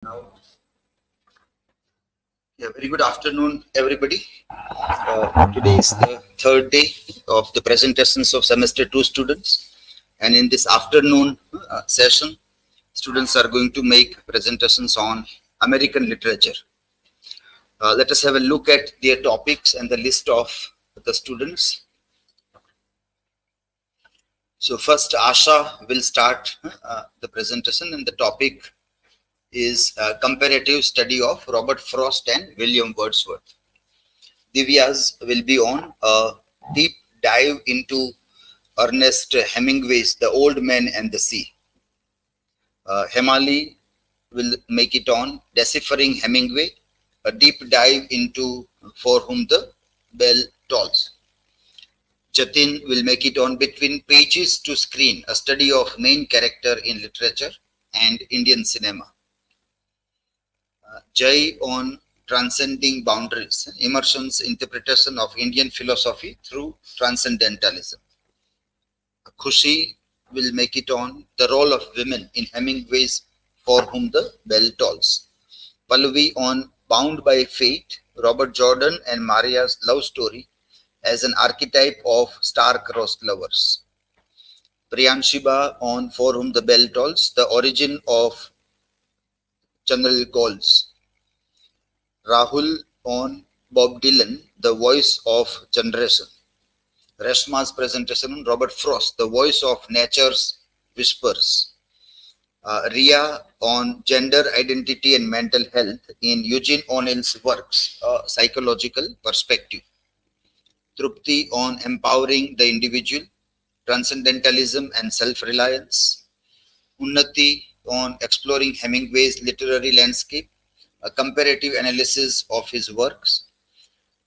Now, very good afternoon, everybody. Today is the third day of the presentations of semester 2 students, and in this afternoon session, students are going to make presentations on American literature. Let us have a look at their topics and the list of the students. So first, ASHA will start the presentation, and the topic is comparative study of Robert Frost and William Wordsworth. Divya's will be on a deep dive into Ernest Hemingway's The Old Man and the Sea. HEMALI will make it on Deciphering Hemingway, a deep dive into For Whom the Bell Tolls. Jatin will make it on Between Pages to Screen, a study of main character in literature and Indian cinema. Jai on Transcending Boundaries, Emerson's interpretation of Indian philosophy through Transcendentalism. KHUSHI will make it on the role of women in Hemingway's For Whom the Bell Tolls. PALLAVI on Bound by Fate, Robert Jordan and Maria's love story as an archetype of star-crossed lovers. PRIYANSHIBA on For Whom the Bell Tolls, the origin of General Golz. Rahul on Bob Dylan, the voice of generation. RESHMA's presentation on Robert Frost, the voice of nature's whispers. RIYA on gender identity and mental health in Eugene O'Neill's works, a psychological perspective. Trupti on empowering the individual, transcendentalism and self-reliance. Unnati on exploring Hemingway's literary landscape, a comparative analysis of his works.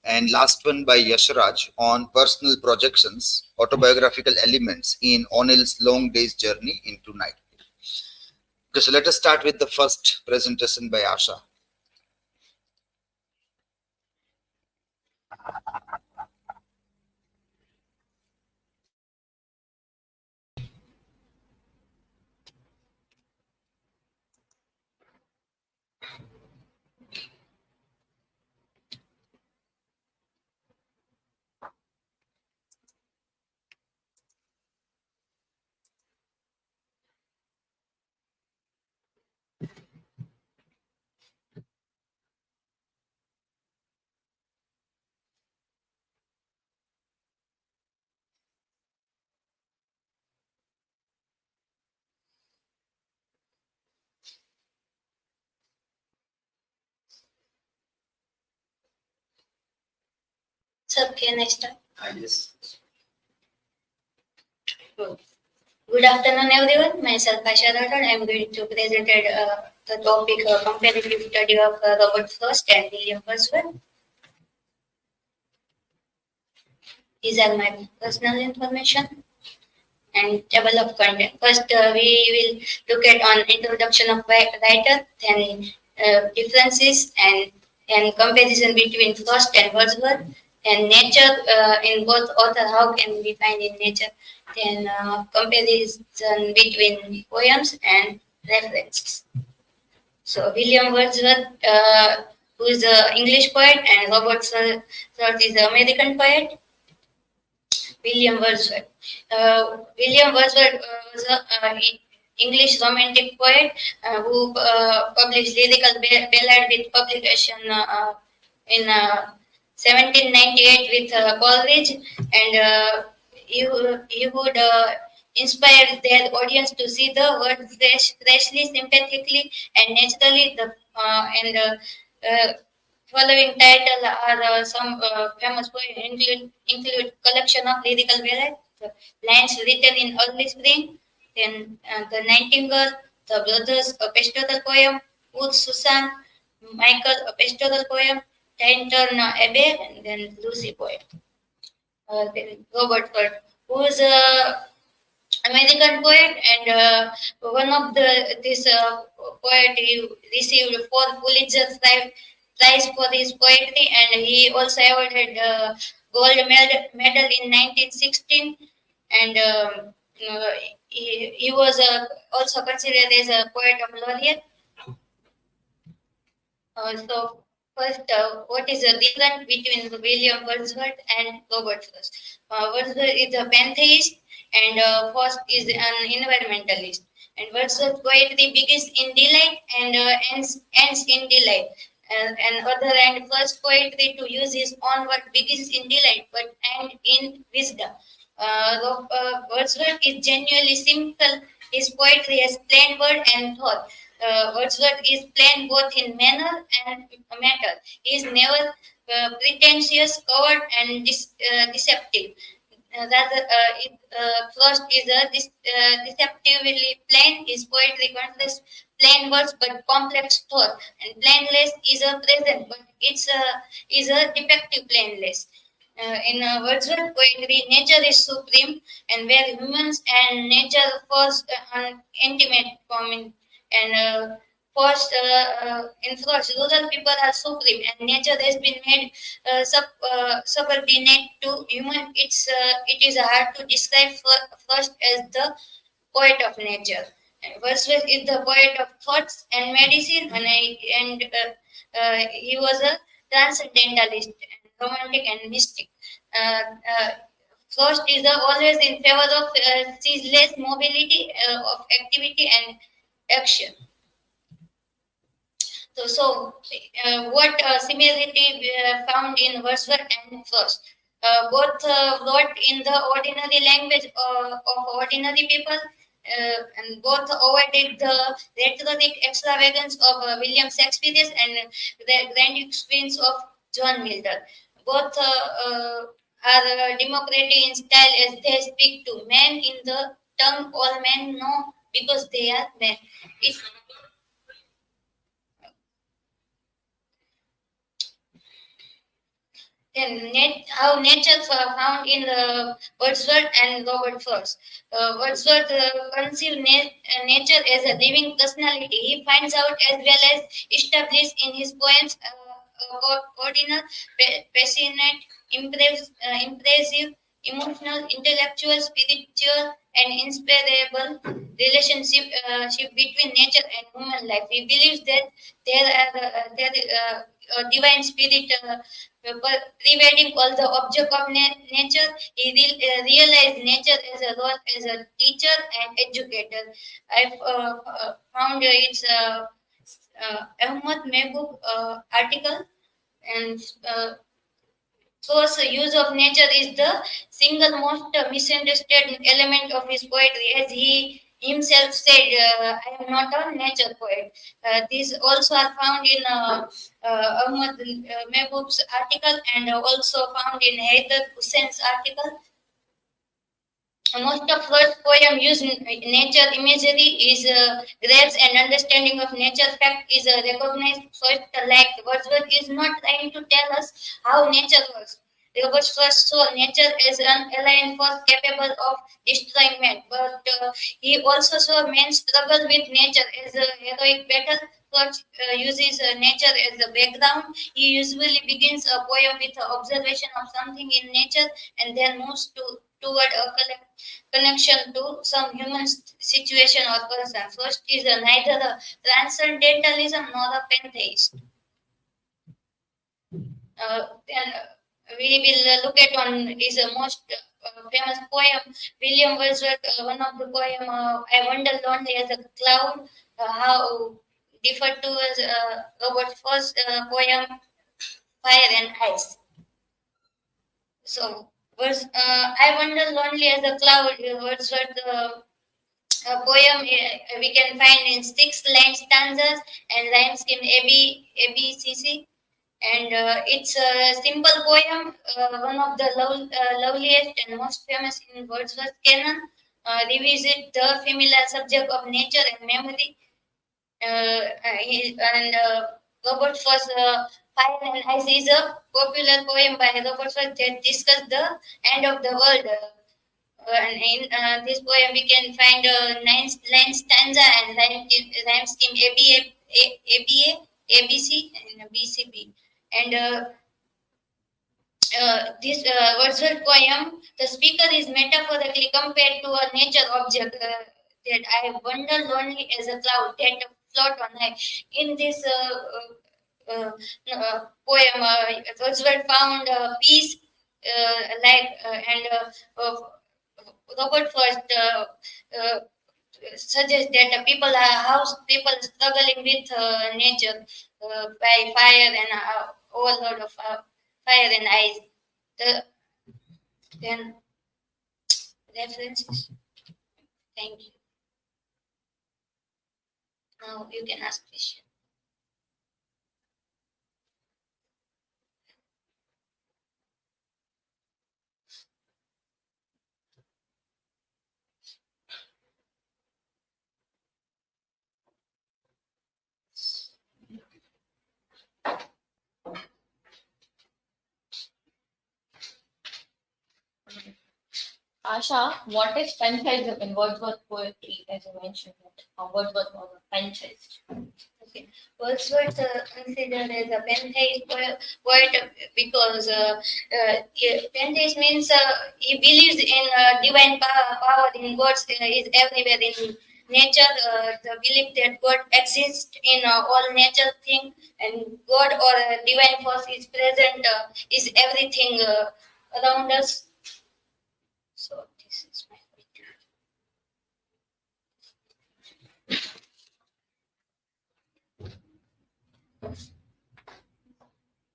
And last one by Yashraj on personal projections, autobiographical elements in O'Neill's long day's journey into night. Okay, so let us start with the first presentation by ASHA. Sir, can I start? Yes. Good afternoon, everyone. Myself, ASHA RATHOD. I am going to present the topic comparative study of Robert Frost and William Wordsworth. These are my personal information and table of content. First, we will look at on introduction of writer, then differences and comparison between Frost and Wordsworth, and nature in both author. How can we find in nature? Then comparison between poems and references. So William Wordsworth, who is an English poet, and Robert Frost is an American poet. William Wordsworth. William Wordsworth was an English romantic poet who published lyrical ballad with publication in 1798 with Coleridge, and he would inspire their audience to see the world freshly, sympathetically, and naturally. Following title are some famous poems include collection of lyrical ballads, lines written in early spring, then the Nightingale, the Brothers, a pastoral poem, Wood Susan, Michael, a pastoral poem, Tintern Abbey, and then Lucy poem. Then Robert Frost, who is a American poet, and one of this poet he received 4 Pulitzer Prize for his poetry, and he also awarded gold medal in 1916, and he was also considered as a poet of laureate. So first, what is the difference between William Wordsworth and Robert Frost? Wordsworth is a pantheist, and Frost is an environmentalist. And Wordsworth poetry begins in delight and ends in delight. And other hand, first poetry to use his own word begins in delight but end in wisdom. Wordsworth is genuinely simple. His poetry has plain word and thought. Wordsworth is plain both in manner and matter. He is never pretentious, covert, and deceptive. Frost is deceptively plain. His poetry contains plain words but complex thought, and plainless is a present, but is a defective plainless. In Wordsworth poetry, nature is supreme, and where humans and nature first intimate common and first in Frost, rural people are supreme, and nature has been made subordinate to human. It is hard to describe Frost as the poet of nature. And Wordsworth is the poet of thoughts and medicine, and he was a transcendentalist, and romantic, and mystic. Uh, uh, Frost is always in favor of ceaseless mobility of activity and action. What similarity found in Wordsworth and Frost? Both wrote in the ordinary language of ordinary people, and both avoided the rhetoric extravagance of William Shakespeare and the grand screens of John Milton. Both are democratic in style as they speak to men in the tongue all men know because they are men. It, Then how nature found in Wordsworth and Robert Frost. Wordsworth conceived nature as a living personality. He finds out as well as established in his poems ordinary, passionate, impressive, emotional, intellectual, spiritual, and inspirable relationship between nature and human life. He believes that there a divine spirit pervading all the object of nature. He realized nature as a role as a teacher and educator. I found its Ahmad Mehboob article, and the use of nature is the single most misunderstood element of his poetry, as he himself said, I am not a nature poet. These also are found in Ahmad Mehboob's article, and also found in Haider Hussein's article. Most of Freud's poem use nature imagery is grasp and understanding of nature fact is recognized. Freud, like Wordsworth, is not trying to tell us how nature works. Robert Frost saw nature as an alien force capable of destroying man, but he also saw man's struggle with nature as a heroic battle. Freud uses nature as a background. He usually begins a poem with an observation of something in nature and then moves toward a connection to some human situation or person. First is neither a transcendentalism nor a pantheist. Then we will look at on his most famous poem, William Wordsworth, one of the poem, I Wonder Lonely as a Cloud, how differed to Robert Frost's poem, Fire and Ice. So, I Wonder Lonely as a Cloud, Wordsworth poem we can find in 6 line stanzas and rhyme scheme ABCC. And it's a simple poem, one of the loveliest and most famous in Wordsworth canon. Revisit the familiar subject of nature and memory. Robert Frost, Fire and Ice is a popular poem by Robert Frost that discusses the end of the world. And in this poem, we can find 9 line stanza and rhyme scheme ABA, ABC, and BCB. And this Wordsworth poem, the speaker is metaphorically compared to a nature object that I wonder lonely as a cloud that float on high. In this poem. Wordsworth found peace, and Robert Frost suggests that people are how people struggling with nature by fire and overload of fire and ice. The, then references. Thank you. Now you can ask questions. Asha, what is pantheism in Wordsworth poetry, as you mentioned that Wordsworth was a pantheist? Okay. Wordsworth considered as a pantheist poet because pantheist means he believes in divine power in God is everywhere in nature. The belief that God exists in all nature thing, and God or divine force is present is everything around us. So this is my question.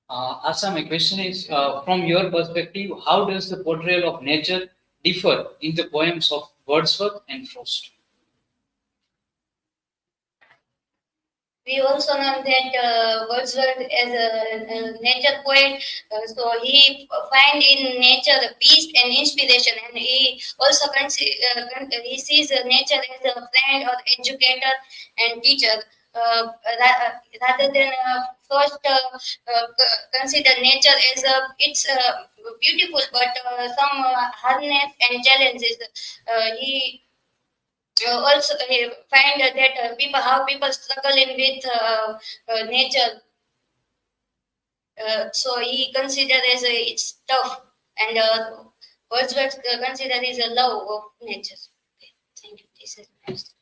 Asa, my question is, from your perspective, how does the portrayal of nature differ in the poems of Wordsworth and Frost? We also know that Wordsworth as a nature poet, so he find in nature the peace and inspiration, and he also he sees nature as a friend or educator and teacher, rather than first consider nature as it's beautiful, but some hardness and challenges. He also find that people struggling with nature. So he considered as it's tough, and Wordsworth considered as a love of nature. Okay, thank you. This is nice.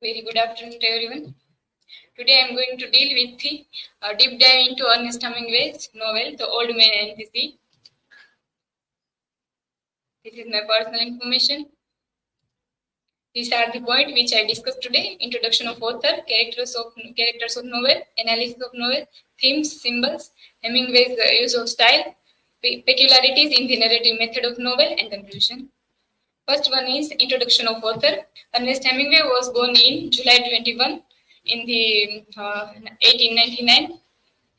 Very good afternoon to everyone. Today I am going to deal with the deep dive into Ernest Hemingway's novel, The Old Man and the Sea. This is my personal information. These are the points which I discussed today: introduction of author, characters of novel, analysis of novel, themes, symbols, Hemingway's use of style, peculiarities in the narrative method of novel, and conclusion. First one is introduction of author. Ernest Hemingway was born in July 21 in the 1899,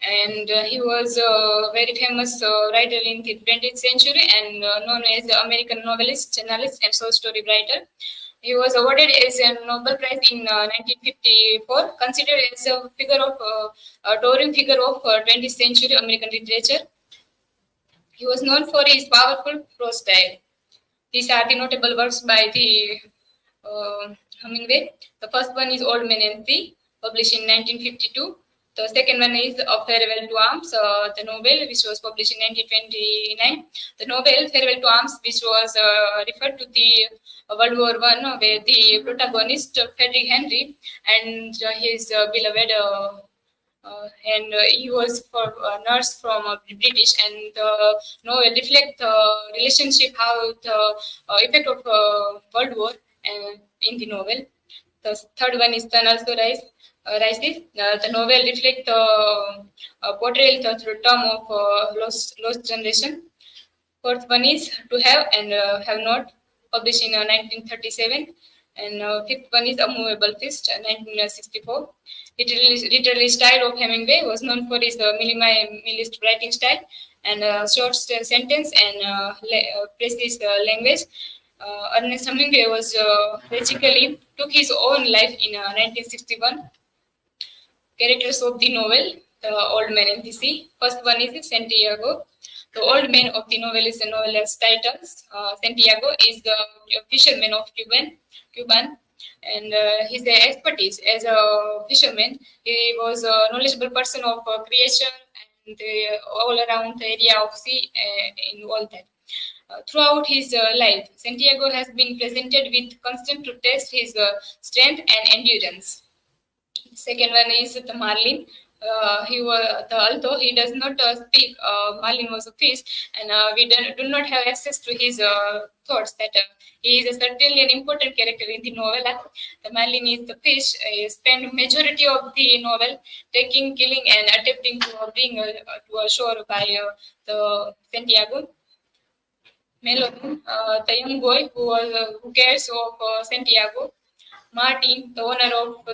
and he was a very famous writer in the 20th century and known as the American novelist, journalist, and short story writer. He was awarded as a Nobel Prize in 1954, considered as a towering figure of 20th century American literature. He was known for his powerful prose style. These are the notable works by the Hemingway. The first one is Old Man and Sea, published in 1952. The second one is A Farewell to Arms, the novel, which was published in 1929. The novel Farewell to Arms, which was referred to the World War I, where the protagonist, Frederick Henry, and his beloved and he was for a nurse from British, and the novel reflect the relationship, how the effect of World War in the novel. The third one is Sun Also Rises. The novel reflect the portrayal through term of lost generation. Fourth one is To Have and Have Not, published in 1937. And fifth one is A Movable Fist, 1964. Literary style of Hemingway was known for his minimalist writing style and short sentence and precise language. Ernest Hemingway was basically took his own life in 1961. Characters of the novel, The Old Man and the Sea. First one is Santiago. The old man of the novel is the novel's titles. Santiago is the fisherman of Cuban, and his expertise as a fisherman. He was a knowledgeable person of creation and all around the area of sea in all that. Throughout his life, Santiago has been presented with constant to test his strength and endurance. Second one is the marlin. Although he does not speak, marlin was a fish, and we do not have access to his thoughts. That he is certainly an important character in the novella. The marlin is the fish. He spent majority of the novel taking, killing, and attempting to bring to a shore by the Santiago. Melon, the young boy who cares of Santiago. Martin, the owner of the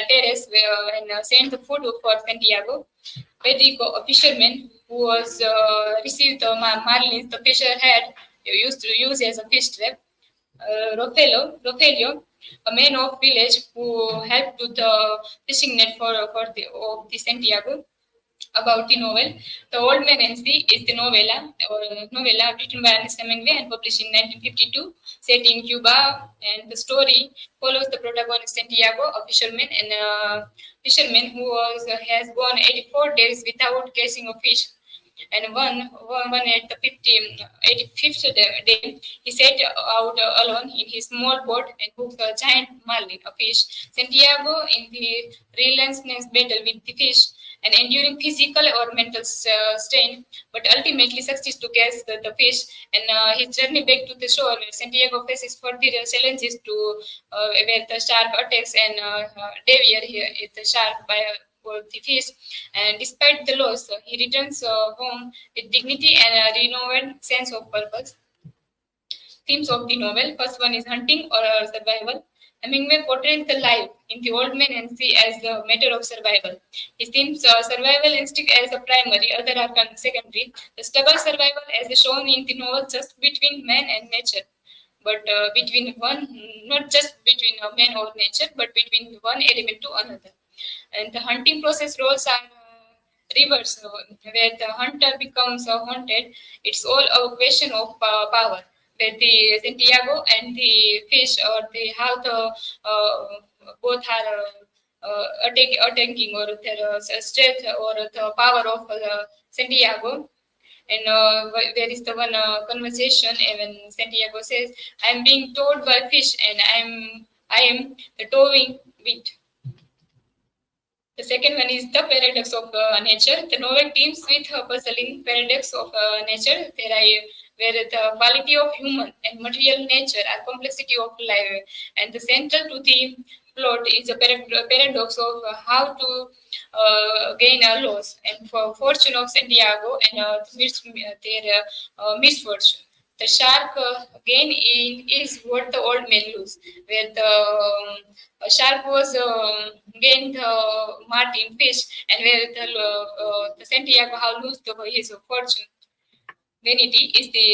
terrace and sent the food for Santiago. Pedrico, a fisherman who was received the marlins the fisher had used to use as a fish trap. Rogelio, a man of village who helped with the fishing net for the Santiago. About the novel, The Old Man and Sea is the novella written by Ernest Hemingway and published in 1952, set in Cuba, and the story follows the protagonist Santiago, a fisherman who has gone 84 days without catching a fish. And one at the 85th day, he set out alone in his small boat and hooked a giant marlin, a fish. Santiago, in the relentless battle with the fish and enduring physical or mental strain, but ultimately succeeds to catch the fish. And his journey back to the shore, where Santiago faces further challenges to where the shark attacks and Devier here is the shark by the fish, and despite the loss, he returns home with dignity and a renewed sense of purpose. Themes of the novel: first one is hunting or survival. Hemingway portrays the life in The Old Man and Sea as the matter of survival. He themes survival instinct as a primary, other are secondary. The struggle survival as shown in the novel just between man and nature, but between one, not just between man or nature, but between one element to another. And the hunting process roles are reversed, where the hunter becomes haunted. It's all a question of power, where the Santiago and the fish, or how the both are attacking or their strength or the power of Santiago. And there is the one conversation when Santiago says, "I'm being towed by fish, and I am the towing bit." The second one is the paradox of nature. The novel teams with a puzzling paradox of nature, where the quality of human and material nature are complexity of life, and the central to the plot is a paradox of how to gain a loss, and for fortune of Santiago and their misfortune. The shark gain is what the old man lose, where the shark was gained the Martin fish, and where the Santiago how lose his fortune. Vanity is the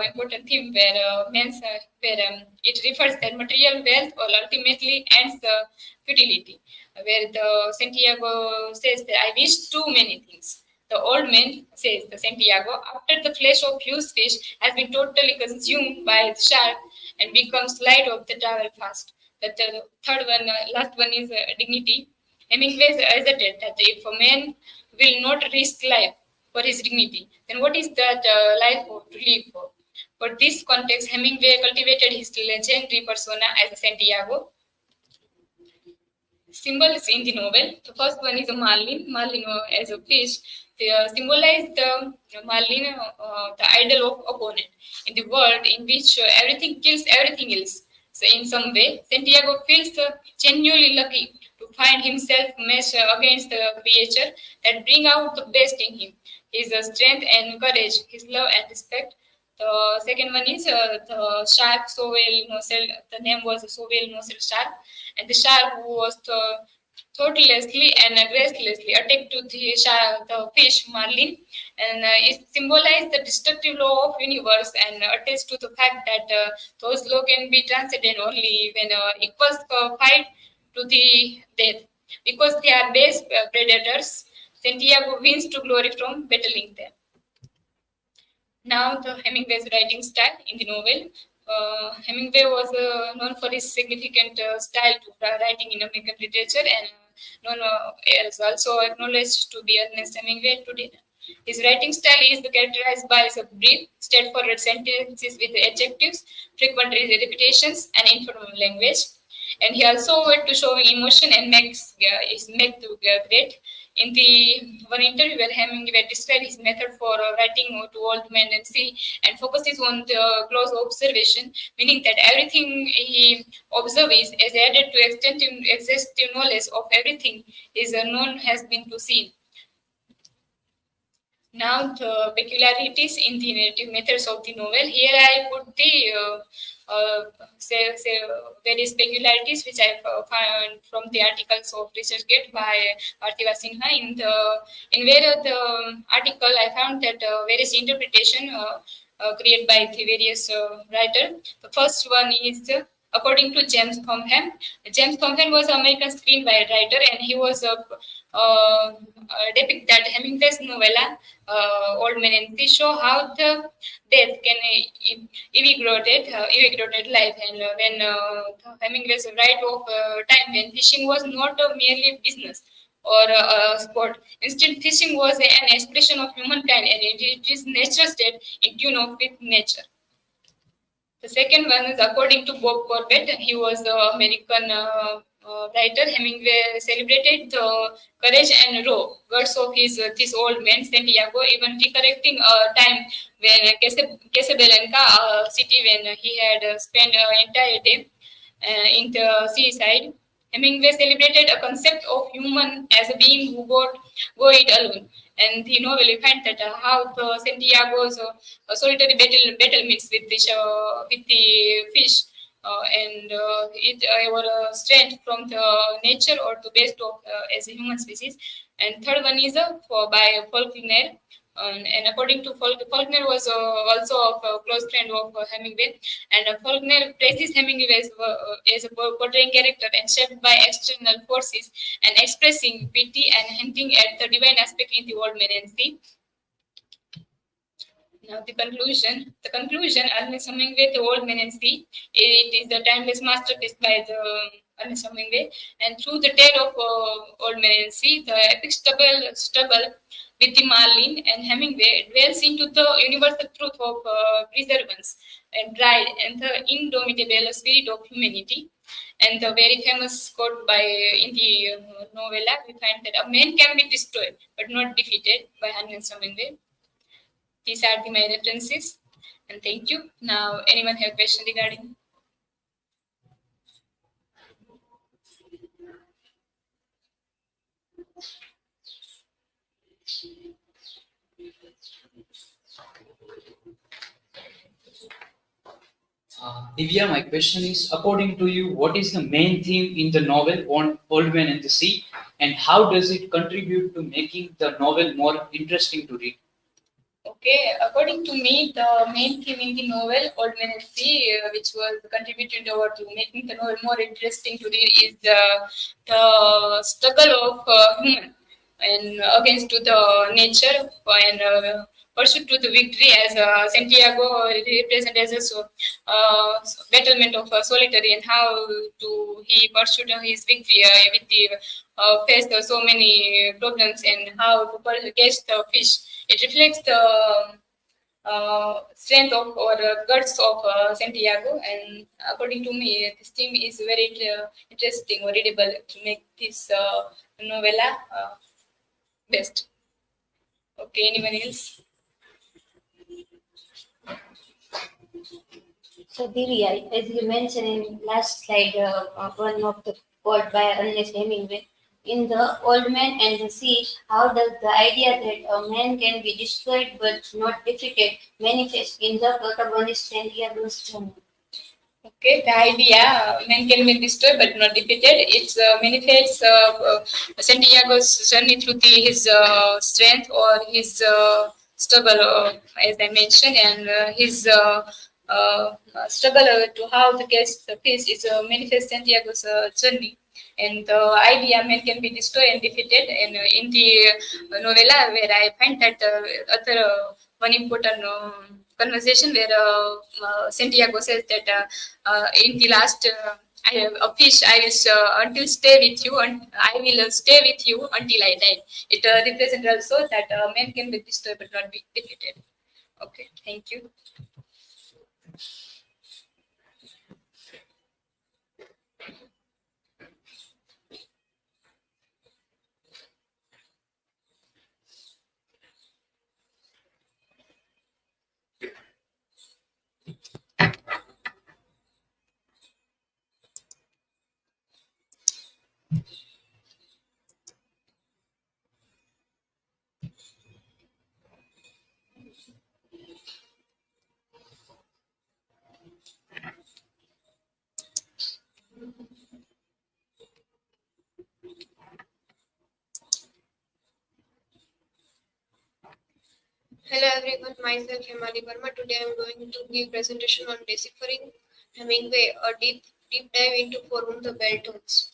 important theme where it refers that material wealth or ultimately ends the futility, where the Santiago says that I wish too many things. The old man says, the Santiago, after the flesh of huge fish has been totally consumed by the shark and becomes light of the travel fast. The third one, last one is dignity. Hemingway asserted that if a man will not risk life for his dignity, then what is that life to live for? For this context, Hemingway cultivated his legendary persona as a Santiago. Symbols in the novel. The first one is a marlin as a fish. They symbolize the marlin, the idol of opponent, in the world in which everything kills everything else. So in some way, Santiago feels genuinely lucky to find himself meshed against the creature that bring out the best in him. His strength and courage, his love and respect. The second one is the shark, the name was Sovel Nosel shark, and the shark who was thoughtlessly and restlessly attacked to the fish marlin, and it symbolized the destructive law of universe and attests to the fact that those laws can be transcended only when equals fight to the death. Because they are base predators, Santiago wins to glory from battling them. Now, the Hemingway's writing style in the novel. Hemingway was known for his significant style to writing in American literature, and known is also acknowledged to be Ernest Hemingway today. His writing style is characterized by brief, straightforward sentences with adjectives, frequent repetitions, and informal language. And he also went to showing emotion and makes great. In the one interview where Hemingway described his method for writing to old men and sea, and focuses on the close observation, meaning that everything he observes is added to exhaustive knowledge of everything is known has been to see. Now, the peculiarities in the narrative methods of the novel. Here I put the various peculiarities which I found from the articles of ResearchGate by Parthiva Sinha. In the article, I found that various interpretation created by the various writer. The first one is according to James Thomham. James Thomham was an American screenwriter, and he was depict that Hemingway's novella Old Man and Sea show how the death can evaporate life, and when Hemingway's write of time when fishing was not merely a business or a sport. Instead, fishing was an expression of humankind, and it is nature state in tune with nature. The second one is according to Bob Corbett. He was an American writer. Hemingway celebrated the courage and raw guts of this old man Santiago, even recollecting a time when Casablanca, city when he had spent an entire day in the seaside. Hemingway celebrated a concept of human as a being who go it alone. And the novel, you find that how the Santiago's solitary battlements with the fish and it our strength from the nature or to based of as a human species. And third one is by Faulkner. And according to Faulkner was also a close friend of Hemingway, and Faulkner praises Hemingway as a portraying character and shaped by external forces and expressing pity and hinting at the divine aspect in the old man and sea. Now the conclusion. Ernest Hemingway, The Old Man and Sea. It is the timeless masterpiece by the Ernest Hemingway, and through the tale of Old Man and Sea, the epic struggle with the marlin and Hemingway dwells into the universal truth of perseverance and pride and the indomitable spirit of humanity. And the very famous quote by in the novella, we find that a man can be destroyed but not defeated by Ernest Hemingway. These are my references, and thank you. Now, anyone have a question regarding? Divya, my question is, according to you, what is the main theme in the novel Old Man and the Sea, and how does it contribute to making the novel more interesting to read? Okay, according to me, the main theme in the novel Old Man and Sea, which was contributed to making the novel more interesting to read, is the struggle of human and against to the nature and pursuit to the victory, as Santiago represent as a battlement of solitary, and how to he pursued his victory with the faced so many problems, and how to catch the fish. It reflects the strength of or guts of Santiago, and according to me, this theme is very interesting or readable to make this novella best. Okay, anyone else? So, Divya, as you mentioned in last slide, one of the quote by Ernest Hemingway, in The Old Man and the Sea, how does the idea that a man can be destroyed but not defeated manifest in the protagonist Santiago's journey? Okay, the idea man can be destroyed but not defeated. It manifests Santiago's journey through his strength or his struggle, as I mentioned, and his struggle to how to get the peace is manifest Santiago's journey. And the idea man can be destroyed and defeated. And in the novella, where I find that other one important conversation where Santiago says that in the last I have a fish. I will until stay with you, and I will stay with you until I die. It represents also that man can be destroyed but not be defeated. Okay, thank you. Hello everyone, myself HEMALI. Today I am going to give presentation on Deciphering Hemingway, a deep dive into For Whom the Bell Tolls.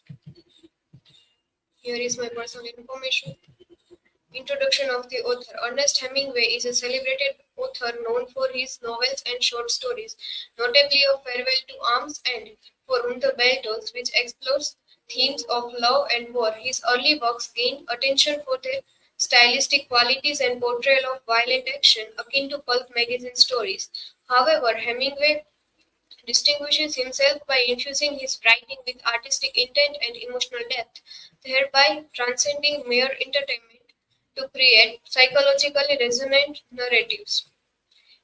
Here is my personal information. Introduction of the author. Ernest Hemingway is a celebrated author known for his novels and short stories, notably A Farewell to Arms and For Whom the Bell Tolls, which explores themes of love and war. His early works gained attention for their stylistic qualities and portrayal of violent action akin to pulp magazine stories. However, Hemingway distinguishes himself by infusing his writing with artistic intent and emotional depth, thereby transcending mere entertainment to create psychologically resonant narratives.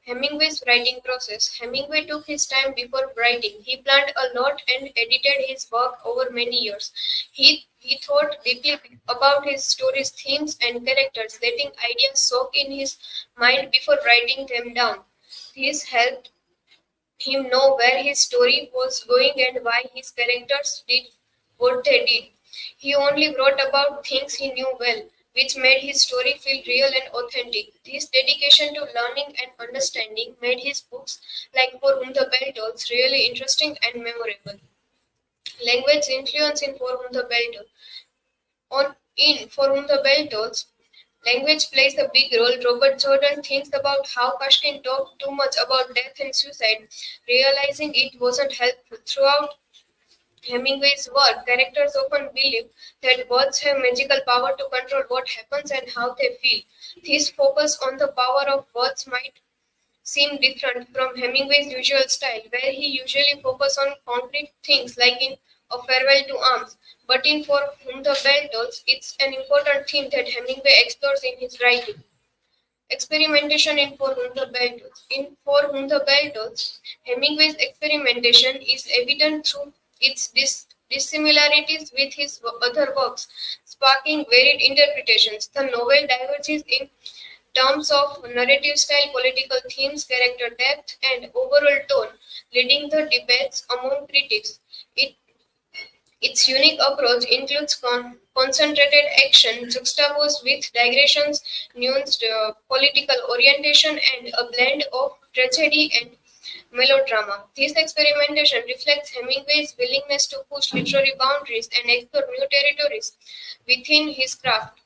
Hemingway's writing process. Hemingway took his time before writing. He planned a lot and edited his work over many years. He thought deeply about his story's themes and characters, letting ideas soak in his mind before writing them down. This helped him know where his story was going and why his characters did what they did. He only wrote about things he knew well, which made his story feel real and authentic. This dedication to learning and understanding made his books, like For Whom the Bell Tolls, really interesting and memorable. Language influence in For Whom the Bell Tolls. In For Whom the Bell Tolls, language plays a big role. Robert Jordan thinks about how Pushkin talked too much about death and suicide, realizing it wasn't helpful. Throughout Hemingway's work, characters often believe that words have magical power to control what happens and how they feel. This focus on the power of words might seem different from Hemingway's usual style, where he usually focuses on concrete things like in A Farewell to Arms. But in For Whom the Bell Tolls, it's an important theme that Hemingway explores in his writing. Experimentation in For Whom the Bell Tolls. In For Whom the Bell Tolls, Hemingway's experimentation is evident through its dissimilarities with his other works, sparking varied interpretations. The novel diverges in terms of narrative style, political themes, character depth, and overall tone, leading the debates among critics. Its unique approach includes concentrated action juxtaposed with digressions, nuanced political orientation, and a blend of tragedy and melodrama. This experimentation reflects Hemingway's willingness to push literary boundaries and explore new territories within his craft.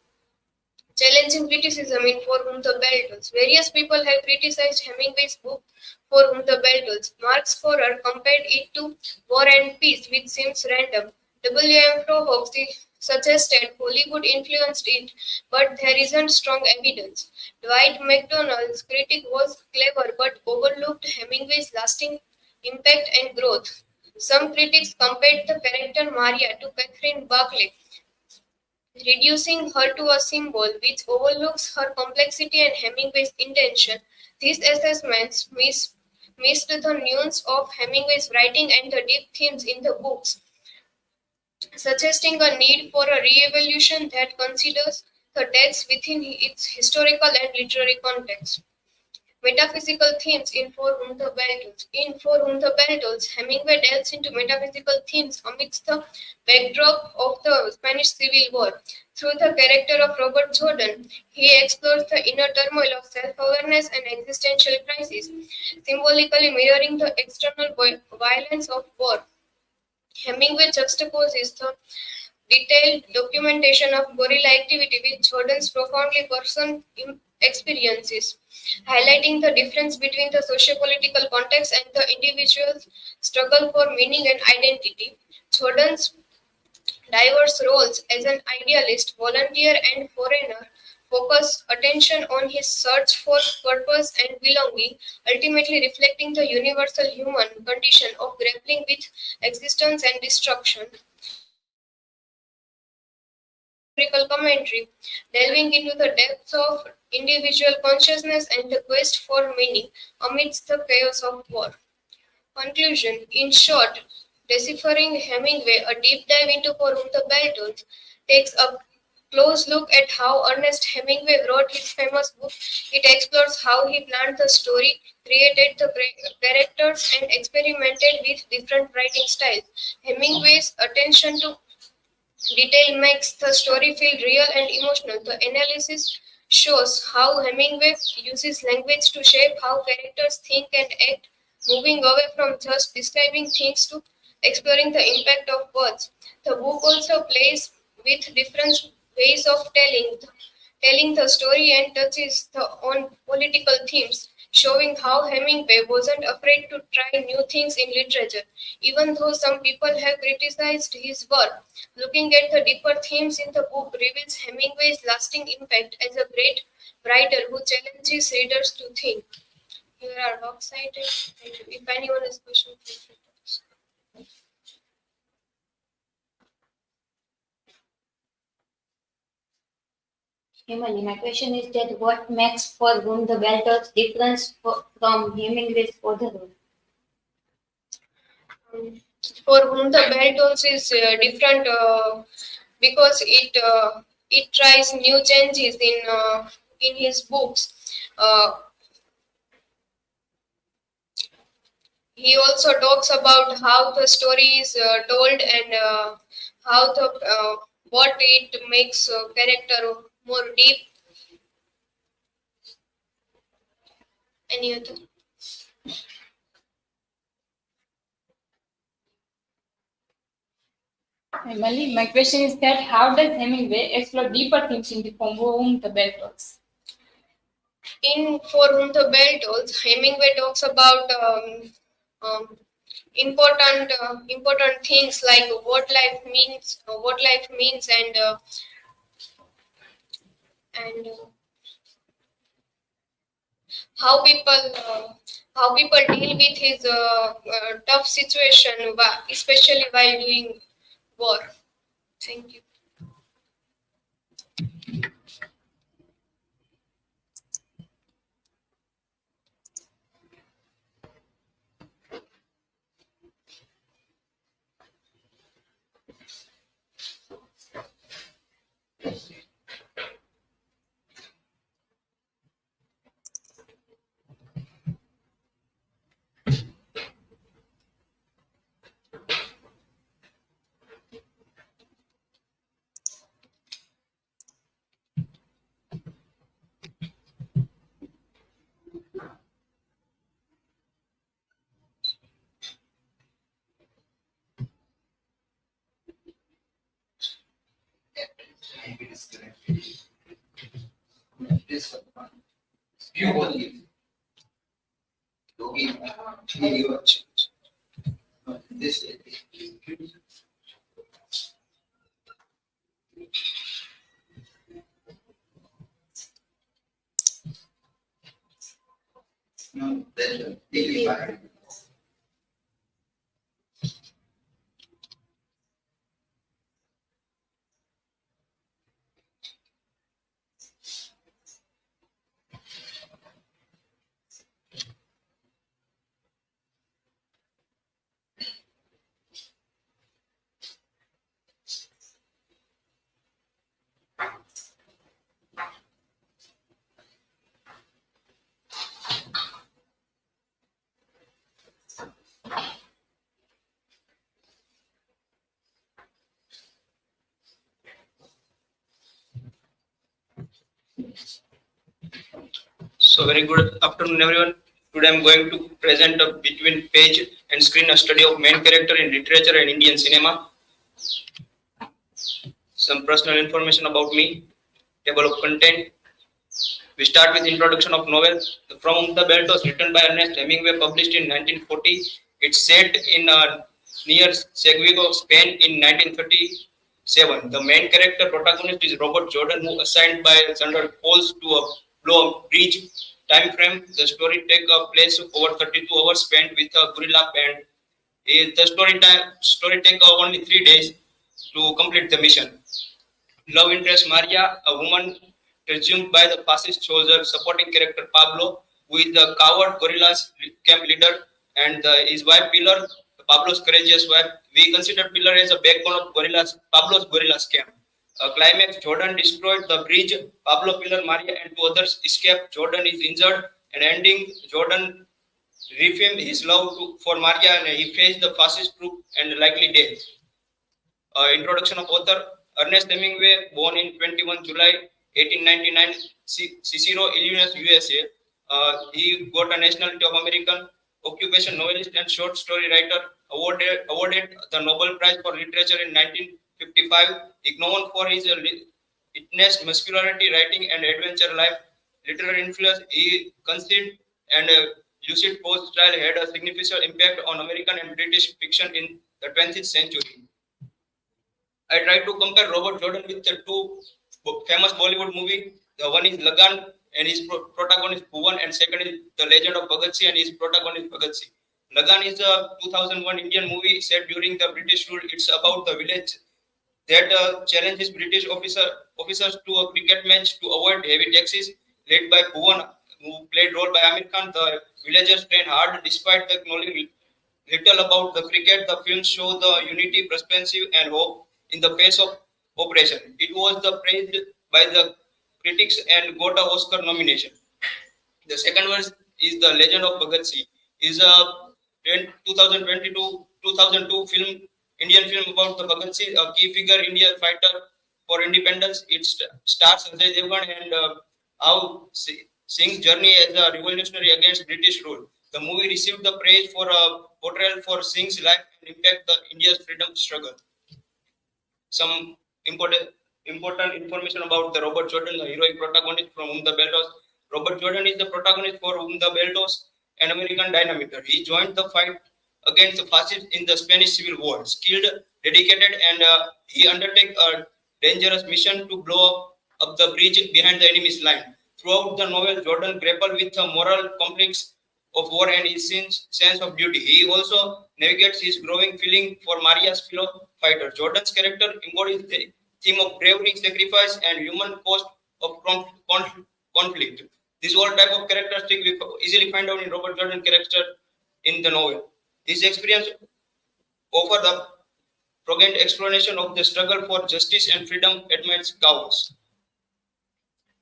Challenging criticism in For Whom the Bell Tolls. Various people have criticized Hemingway's book For Whom the Bell Tolls. Mark Scorer compared it to War and Peace, which seems random. W.M. Frohoff suggested Hollywood influenced it, but there isn't strong evidence. Dwight MacDonald's critic was clever but overlooked Hemingway's lasting impact and growth. Some critics compared the character Maria to Catherine Barclay, reducing her to a symbol which overlooks her complexity and Hemingway's intention. These assessments missed the nuance of Hemingway's writing and the deep themes in the books, suggesting a need for a re-evaluation that considers the text within its historical and literary context. Metaphysical themes in For Whom the Bell Tolls. In For Whom the Bell Tolls, Hemingway delves into metaphysical themes amidst the backdrop of the Spanish Civil War. Through the character of Robert Jordan, he explores the inner turmoil of self-awareness and existential crisis, symbolically mirroring the external violence of war. Hemingway juxtaposes the detailed documentation of guerrilla activity with Jordan's profoundly personal experiences, highlighting the difference between the socio-political context and the individual's struggle for meaning and identity. Jordan's diverse roles as an idealist, volunteer, and foreigner focus attention on his search for purpose and belonging, ultimately reflecting the universal human condition of grappling with existence and destruction. Historical commentary, delving into the depths of individual consciousness and the quest for meaning amidst the chaos of war. Conclusion. In short, Deciphering Hemingway, a deep dive into For Whom the Bell Tolls, takes a close look at how Ernest Hemingway wrote his famous book. It explores how he planned the story, created the characters, and experimented with different writing styles. Hemingway's attention to detail makes the story feel real and emotional. The analysis shows how Hemingway uses language to shape how characters think and act, moving away from just describing things to exploring the impact of words. The book also plays with different ways of telling the story and touches on political themes, showing how Hemingway wasn't afraid to try new things in literature, even though some people have criticized his work. Looking at the deeper themes in the book reveals Hemingway's lasting impact as a great writer who challenges readers to think. Here are works cited. Thank you. If anyone has questions, please. HEMALI, my question is that what makes For Whom the Bell Tolls difference from Hemingway's other work? For Whom the Bell Tolls is different because it tries new changes in his books. He also talks about how the story is told and how the what it makes character more deep. Any other? Emily, my question is that how does Hemingway explore deeper themes in the For Whom the Bell Tolls? In For Whom the Bell Tolls, Hemingway talks about important things like what life means, and how people deal with his tough situation, especially while doing war. Thank you. Maybe disconnected. This one. Yogi. This. No, then DIVYABEN. So very good afternoon, everyone. Today I am going to present a between page and screen a study of main character in literature and Indian cinema. Some personal information about me. Table of content. We start with introduction of novel. From the Beltos, written by Ernest Hemingway, published in 1940. It's set in near Seguigo, Spain in 1937. The main character protagonist is Robert Jordan, who assigned by General Golz to blow a bridge. Time frame: the story takes place over 32 hours spent with a guerrilla band. The story takes only 3 days to complete the mission. Love interest Maria, a woman presumed by the fascist soldier. Supporting character Pablo, who is the coward guerrillas camp leader, and his wife Pilar, Pablo's courageous wife. We consider Pilar as a backbone of Pablo's guerrillas camp. Climax: Jordan destroyed the bridge. Pablo, Pilar, Maria, and 2 others escape. Jordan is injured. And ending: Jordan reaffirmed his love for Maria, and he faced the fascist troop and likely death. Introduction of author: Ernest Hemingway, born in 21 July 1899, Cicero, Illinois, USA. He got a nationality of American. Occupation: novelist and short story writer. Awarded the Nobel Prize for Literature in 1955. He known for his witnessed muscularity, writing, and adventure life. Literary influence: he conceived and lucid prose style had a significant impact on American and British fiction in the 20th century. I try to compare Robert Jordan with the 2 famous Bollywood movies. The one is Lagan and his protagonist Bhuvan, and second is The Legend of Bhagat Singh and his protagonist Bhagat Singh. Lagan is a 2001 Indian movie set during the British rule. It's about the village that challenges British officers to a cricket match to avoid heavy taxes. Led by Bhuvan, who played role by Amir Khan, the villagers train hard despite the knowledge little about the cricket. The film show the unity, perspective, and hope in the face of oppression. It was praised by the critics and got an Oscar nomination. The second verse is The Legend of Bhagat Singh. Is a 2002 film, Indian film about the Bhagat Singh, a key figure Indian fighter for independence. It stars Ajay Devgan and how Singh's journey as a revolutionary against British rule. The movie received the praise for a portrayal for Singh's life and impact the India's freedom struggle. Some important information about the Robert Jordan, the heroic protagonist from Whom the Bell Tolls. Robert Jordan is the protagonist for Whom the Bell Tolls, an American dynamiter. He joined the fight against the fascists in the Spanish Civil War. Skilled, dedicated, and he undertook a dangerous mission to blow up the bridge behind the enemy's line. Throughout the novel, Jordan grappled with the moral conflicts of war and his sense of duty. He also navigates his growing feeling for Maria's fellow fighter. Jordan's character embodies the theme of bravery, sacrifice, and human cost of conflict. This whole type of characteristic we easily find out in Robert Jordan's character in the novel. His experience offers the poignant explanation of the struggle for justice and freedom amidst chaos.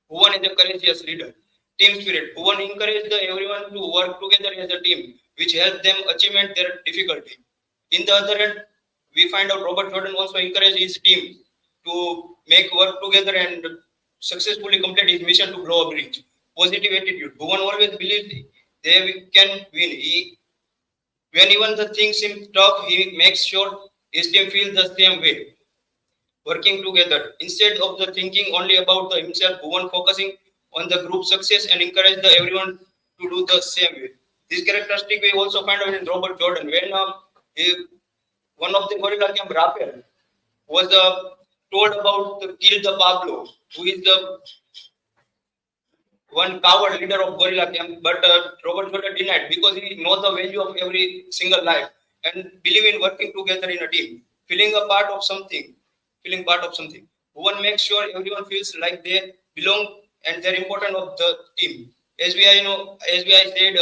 Bhuvan is a courageous leader. Team spirit. Bhuvan encouraged everyone to work together as a team, which helped them achieve their difficulty. In the other hand, we find out Robert Jordan also encouraged his team to make work together and successfully complete his mission to blow a bridge. Positive attitude. Bhuvan always believed they can win. When even the things seem tough, he makes sure his team feels the same way. Working together. Instead of the thinking only about himself, Bhuvan focusing on the group success and encourage everyone to do the same way. This characteristic we also find out in Robert Jordan. When one of the guerrilla camp Raphael was told about to kill the Pablo, who is the one coward leader of guerrilla camp, but Robert Jordan denied because he knows the value of every single life and believe in working together in a team, feeling part of something. One makes sure everyone feels like they belong and they're important of the team. As we said,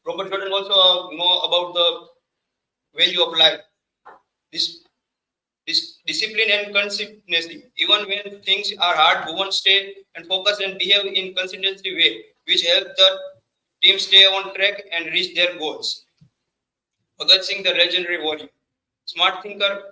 Robert Jordan also know about the value of life. This discipline and consistency. Even when things are hard, Bhuvan stay and focus and behave in consistency way, which help the team stay on track and reach their goals. Bhagat Singh, the legendary warrior. Smart thinker.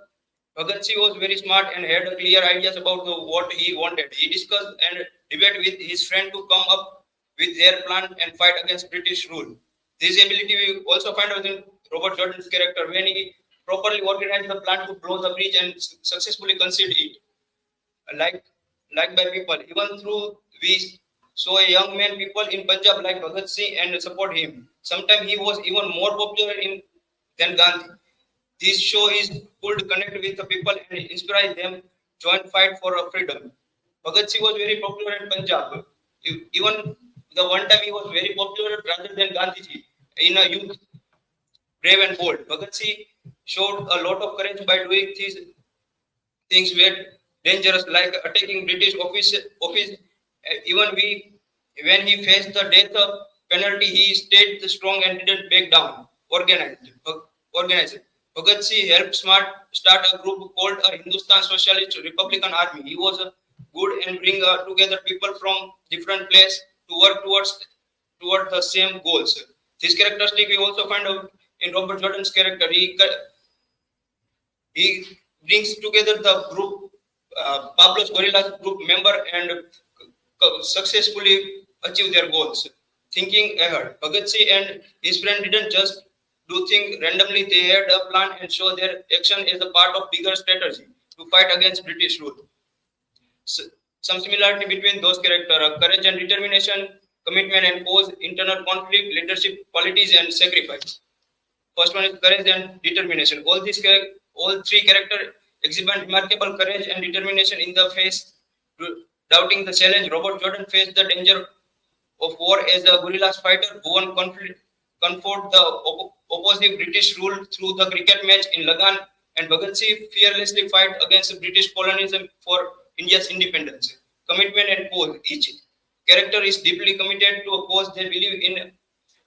Bhagat Singh was very smart and had clear ideas about what he wanted. He discussed and debated with his friend to come up with their plan and fight against British rule. This ability we also find out in Robert Jordan's character when he properly organized the plan to blow the bridge and successfully concealed it. Like by people, even through we saw a young man people in Punjab like Bhagat Singh and support him. Sometimes he was even more popular than Gandhi. This show is could connect with the people and inspire them join fight for freedom. Bhagat Singh was very popular in Punjab. Even the one time he was very popular rather than Gandhiji in a youth, brave and bold. Bhagat Singh showed a lot of courage by doing these things were dangerous, like attacking British office. Even when he faced the death penalty, he stayed strong and didn't back down. Organized. Bhagat Singh helped start a group called a Hindustan Socialist Republican Army. He was good and bring together people from different places to work toward the same goals. This characteristic we also find out in Robert Jordan's character. He brings together the group, Pablo's Guerrillas group member, and successfully achieve their goals. Thinking ahead, Bhagat Singh and his friend didn't just do things randomly. They had a plan and show their action as a part of bigger strategy to fight against British rule. So, some similarity between those characters: courage and determination, commitment and cause, internal conflict, leadership qualities, and sacrifice. First one is courage and determination. All three characters exhibit remarkable courage and determination in the face doubting the challenge. Robert Jordan faced the danger of war as a guerrillas fighter who won confront the opposite British rule through the cricket match in Lagan, and Bhagat Singh fearlessly fight against British colonialism for India's independence. Commitment and cause. Each character is deeply committed to a cause they believe in.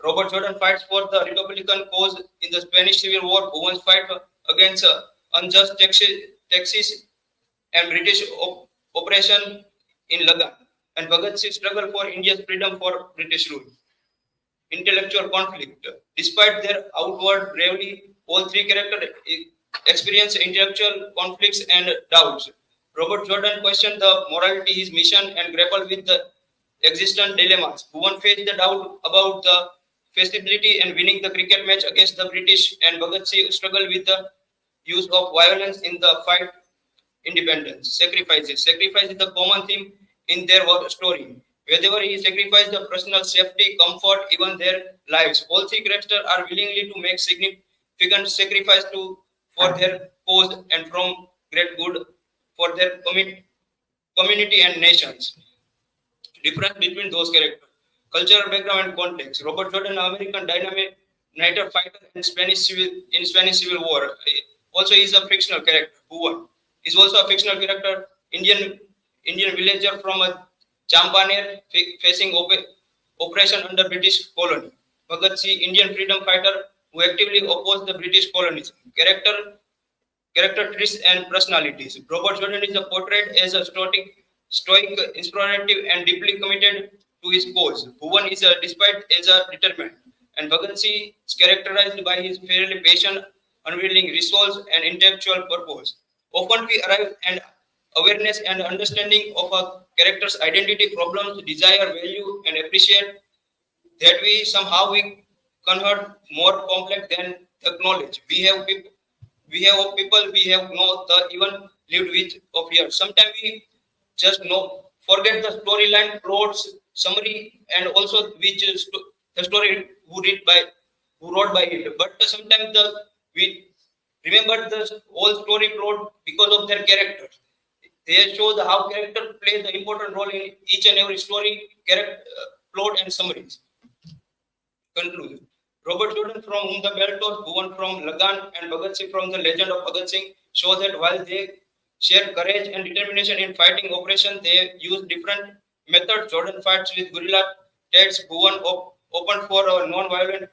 Robert Jordan fights for the Republican cause in the Spanish Civil War, who once fight against unjust taxes and British oppression in Lagan, and Bhagat Singh struggle for India's freedom for British rule. Intellectual conflict. Despite their outward bravery, all three characters experience intellectual conflicts and doubts. Robert Jordan questioned the morality, his mission, and grappled with the existent dilemmas. Bhuvan faced the doubt about the feasibility and winning the cricket match against the British, and Bhagat Singh struggled with the use of violence in the fight independence. Sacrifices. Sacrifice is the common theme in their story. Wherever he sacrificed the personal safety, comfort, even their lives, all three characters are willingly to make significant sacrifice for their cause and from great good for their community and nations. Difference between those characters. Cultural background and context. Robert Jordan, American dynamic fighter in Spanish Civil War. Also, he is a fictional character. Who is also a fictional character. Indian villager from a Champaner facing oppression under British colony. Bhagat Singh, Indian freedom fighter who actively opposed the British colonialism. Character traits and personalities. Robert Jordan is portrayed as a stoic, inspirative, and deeply committed to his cause. Bhuvan is determined, and Bhagat Singh is characterized by his fairly patient, unwavering resolve and intellectual purpose. Often we arrive at awareness and understanding of a character's identity, problems, desire, value, and appreciate that we somehow convert more complex than acknowledge. We have people we have know the even lived with of years. Sometimes we just forget the storyline, plots, summary, and also which is the story who wrote by it. But sometimes we remember the whole story plot because of their characters. They show how character plays the important role in each and every story, plot, and summaries. Conclusion. Robert Jordan from Whom the Bell Tolls, Bhuvan from Lagan, and Bhagat Singh from The Legend of Bhagat Singh show that while they share courage and determination in fighting operation, they use different methods. Jordan fights with guerrilla tactics, Bhuvan opened for a non-violent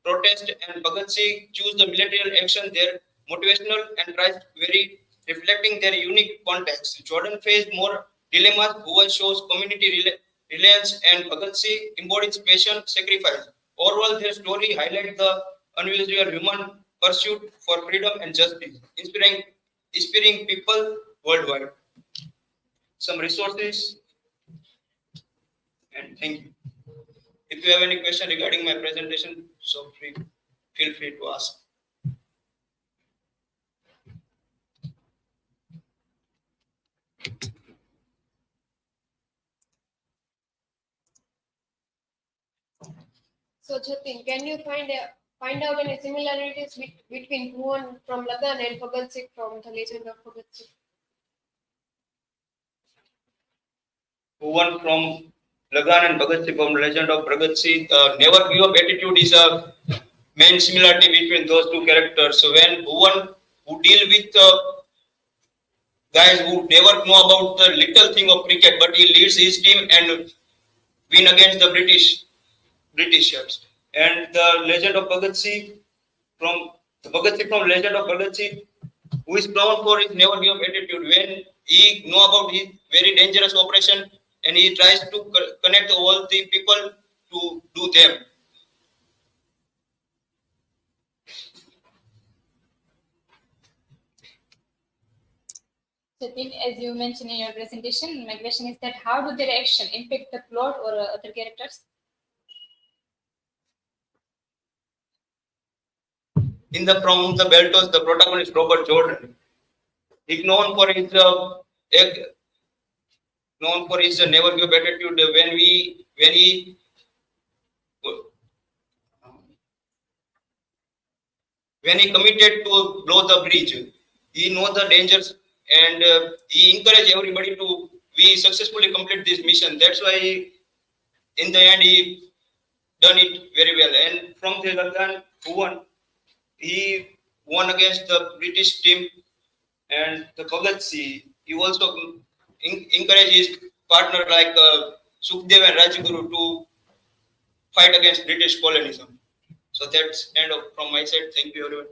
protest, and Bhagat Singh choose the military action. Their motivational and tries very reflecting their unique context. Jordan faced more dilemmas. Bhuvan shows community reliance, and Bhagat Singh embodies patient sacrifice. Overall, their story highlights the unusual human pursuit for freedom and justice, inspiring people worldwide. Some resources, and thank you. If you have any question regarding my presentation, so feel free to ask. So Jatin, can you find out any similarities between Bhuvan from Lagan and Bhagat Singh from the Legend of Bhagat Singh? One from Lagan and Bhagat Singh from Legend of Bhagat Singh. Never give up attitude is a main similarity between those two characters. So when Bhuvan, who deal with guys who never know about the little thing of cricket, but he leads his team and win against the Britishers. And the Legend of Bhagat Singh from Legend of Bhagat Singh, who is known for his never give up attitude. When he know about his very dangerous operation and he tries to connect all the people to do them. Jatin, as you mentioned in your presentation, my question is that how do their action impact the plot or other characters? In the From the Beltos, the protagonist Robert Jordan, he's known for his never give up attitude. When he committed to blow the bridge, he knows the dangers and he encouraged everybody to we successfully complete this mission. That's why in the end he done it very well. And from the Lagan, who won, he won against the British team. And the Bhagat Singh, he also encouraged his partner like Sukhdev and Rajguru to fight against British colonialism. So that's end of from my side. Thank you everyone.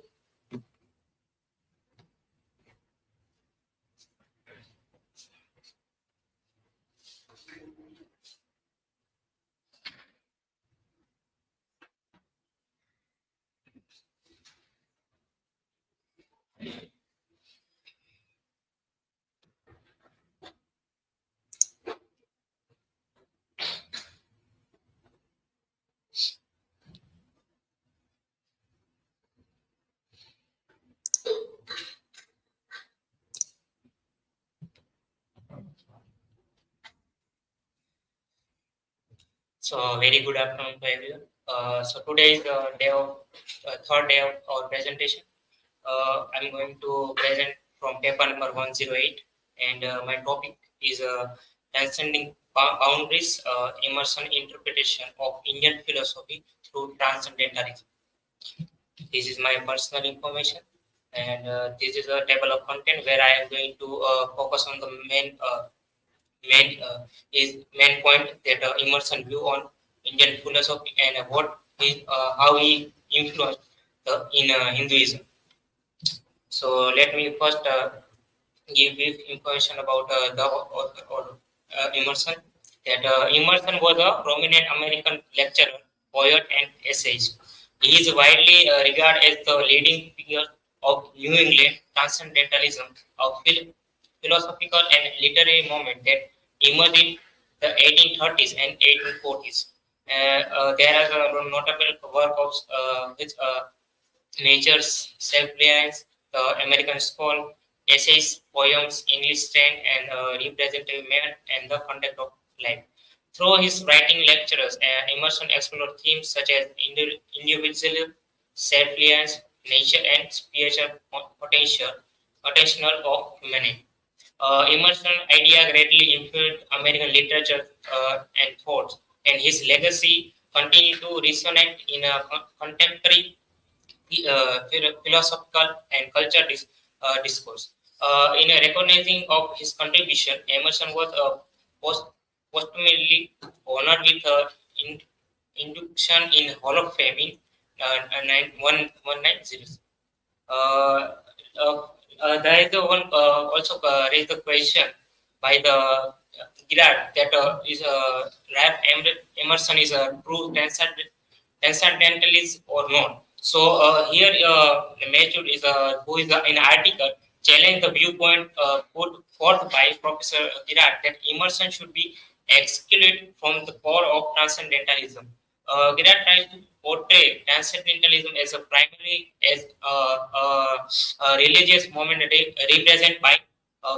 So very good afternoon to everyone. So today is the third day of our presentation. I'm going to present from paper number 108, and my topic is Transcending Boundaries, Emerson Interpretation of Indian Philosophy through Transcendentalism. This is my personal information, and this is a table of content where I am going to focus on the main point that Emerson view on Indian philosophy and how he influenced in Hinduism. So let me first give brief information about the author Emerson. That Emerson was a prominent American lecturer, poet, and essayist. He is widely regarded as the leading figure of New England Transcendentalism, a philosophical and literary movement that emerged in the 1830s and 1840s. There are notable work of Nature's Self-Reliance, the American School, essays, poems, English Strand, and Representative Man, and the Conduct of Life. Through his writing lectures, Emerson explored themes such as individualism, self-reliance, nature, and spiritual potential of humanity. Emerson's idea greatly influenced American literature and thought, and his legacy continued to resonate in a contemporary philosophical and cultural discourse. In recognizing of his contribution, Emerson was posthumously honored with induction in Hall of Fame in 1990. There is one also raised the question by the Girard that is Ralph Emerson is a true transcendentalist or not. So here Matthew is who is in article challenge the viewpoint put forth by Professor Girard that Emerson should be excluded from the core of transcendentalism. Grant tries to portray transcendentalism as a primary as a religious moment represented by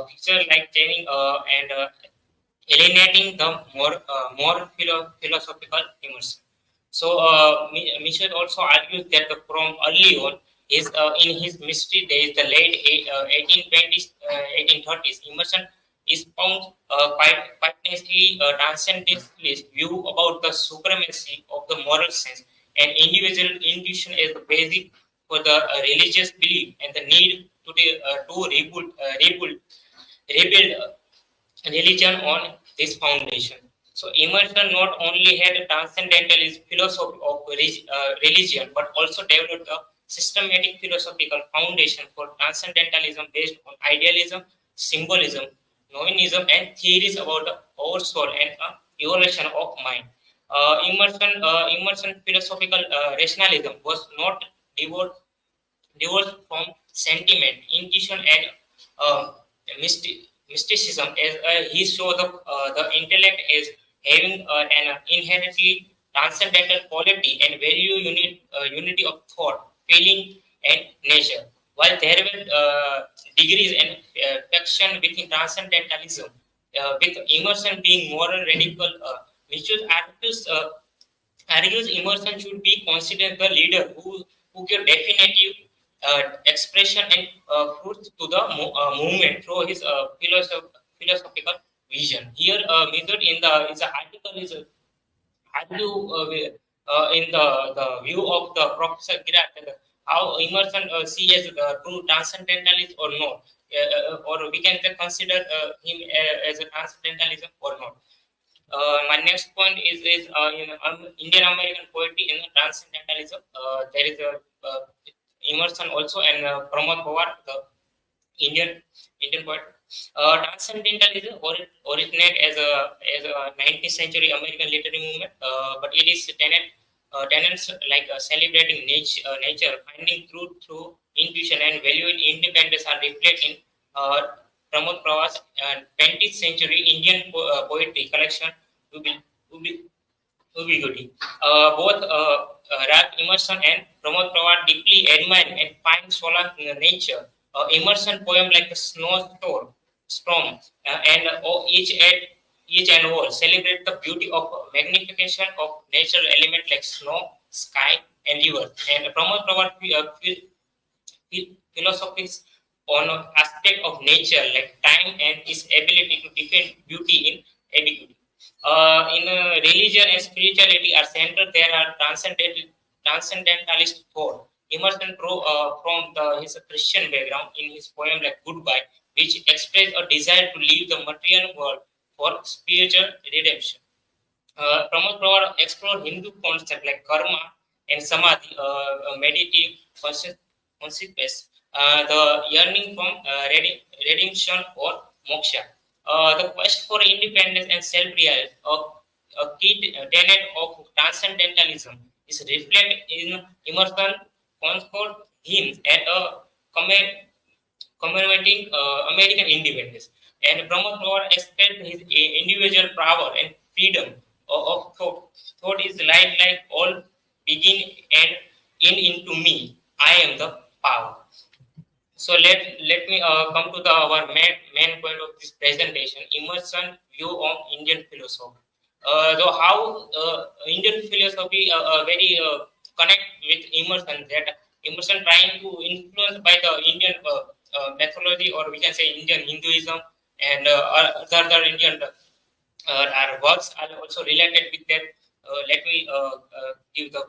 features like chaining and alienating the more philosophical immersion. So, Michel also argues that from early on, in his mystery days, the late 1820s, 1830s, Emerson is found quite nicely transcendentalist view about the supremacy of the moral sense and individual intuition as the basic for the religious belief and the need to rebuild religion on this foundation. So Emerson not only had a transcendentalist philosophy of religion, but also developed a systematic philosophical foundation for transcendentalism based on idealism, symbolism, nominalism, and theories about the oversoul and evolution of mind. Emerson philosophical rationalism was not divorced from sentiment, intuition, and mysticism. As he saw the intellect as having an inherently transcendental quality and value unity of thought, feeling, and nature. While there were degrees and faction within transcendentalism, with Emerson being moral radical, Michel argues Emerson should be considered the leader who gave definitive expression and fruits to the movement through his philosophical vision. Here, measured in the article is argue in the view of the Professor Girat how Emerson see as true transcendentalist or not, or we can consider him as a transcendentalism or not. My next point is in Indian American poetry in transcendentalism. There is a Emerson also and Pramod Pawar, the Indian poet. Transcendentalism originated as a 19th century American literary movement, but it is tenets like celebrating nature, finding truth through intuition, and valuing independence are reflected in Pramod Pawar's 20th century Indian poetry collection, Ubiquity. Both Ralph Emerson and Pramod Pawar deeply admire and find solace in nature. Emerson poem like the snowstorm, and each and all celebrate the beauty of magnification of natural elements like snow, sky, and river. And Pramod Pawar philosophies on aspect of nature like time and its ability to defend beauty in ambiguity. In religion and spirituality are centered. There are transcendentalist thought. Emerson from his Christian background in his poem like Goodbye, which expressed a desire to leave the material world for spiritual redemption. Pramod Pawar explored Hindu concepts like karma and samadhi, meditative consequence, the yearning from redemption or moksha. The quest for independence and self-realization, a key tenet of transcendentalism, is reflected in Emerson Concord hymns at a commemorating American independence. And Pramod Pawar expressed his individual power and freedom of thought. Thought is like all begin and end into me. I am the power. So let me come to our main point of this presentation: Emerson view on Indian philosophy. So how Indian philosophy very connect with Emerson, that Emerson trying to influence by the Indian mythology, or we can say Indian Hinduism, and other Indian our works are also related with that. Let me give the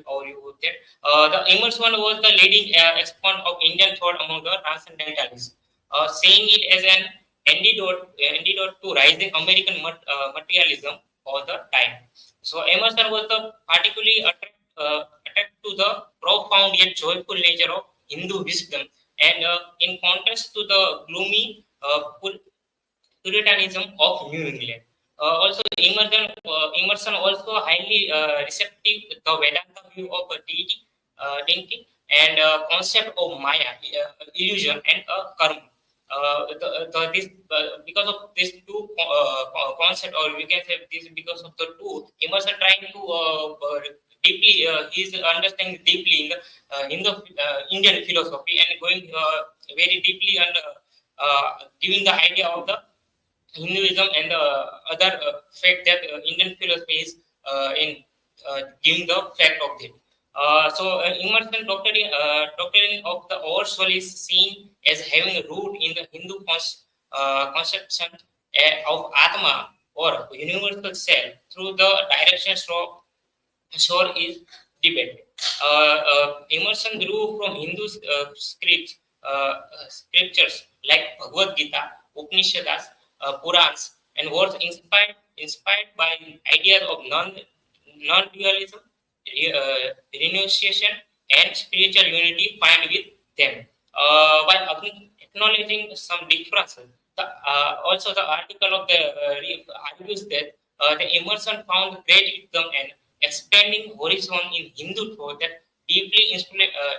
overview of that. The Emerson was the leading exponent of Indian thought among the transcendentalists, seeing it as an antidote to rising American materialism of the time. So Emerson was particularly attracted to the profound yet joyful nature of Hindu wisdom, and in contrast to the gloomy Puritanism of New England. Also, Emerson also highly receptive to the Vedanta view of a deity and concept of Maya, illusion, and karma. because of these two concept, or we can say this because of the two, Emerson trying to deeply, he's understanding deeply in the Indian philosophy and going very deeply and giving the idea of the Hinduism and the other fact that Indian philosophy is in giving the fact of it. Emerson doctrine of the oversoul is seen as having a root in the Hindu conception of Atma or universal self through the direction soul is debated. Emerson drew from Hindu scriptures like Bhagavad Gita, Upanishads, Purans, and was inspired by ideas of non-dualism, renunciation, and spiritual unity found with them. While acknowledging some differences, also the article of the argues that the Emerson found great wisdom and expanding horizon in Hindu thought that deeply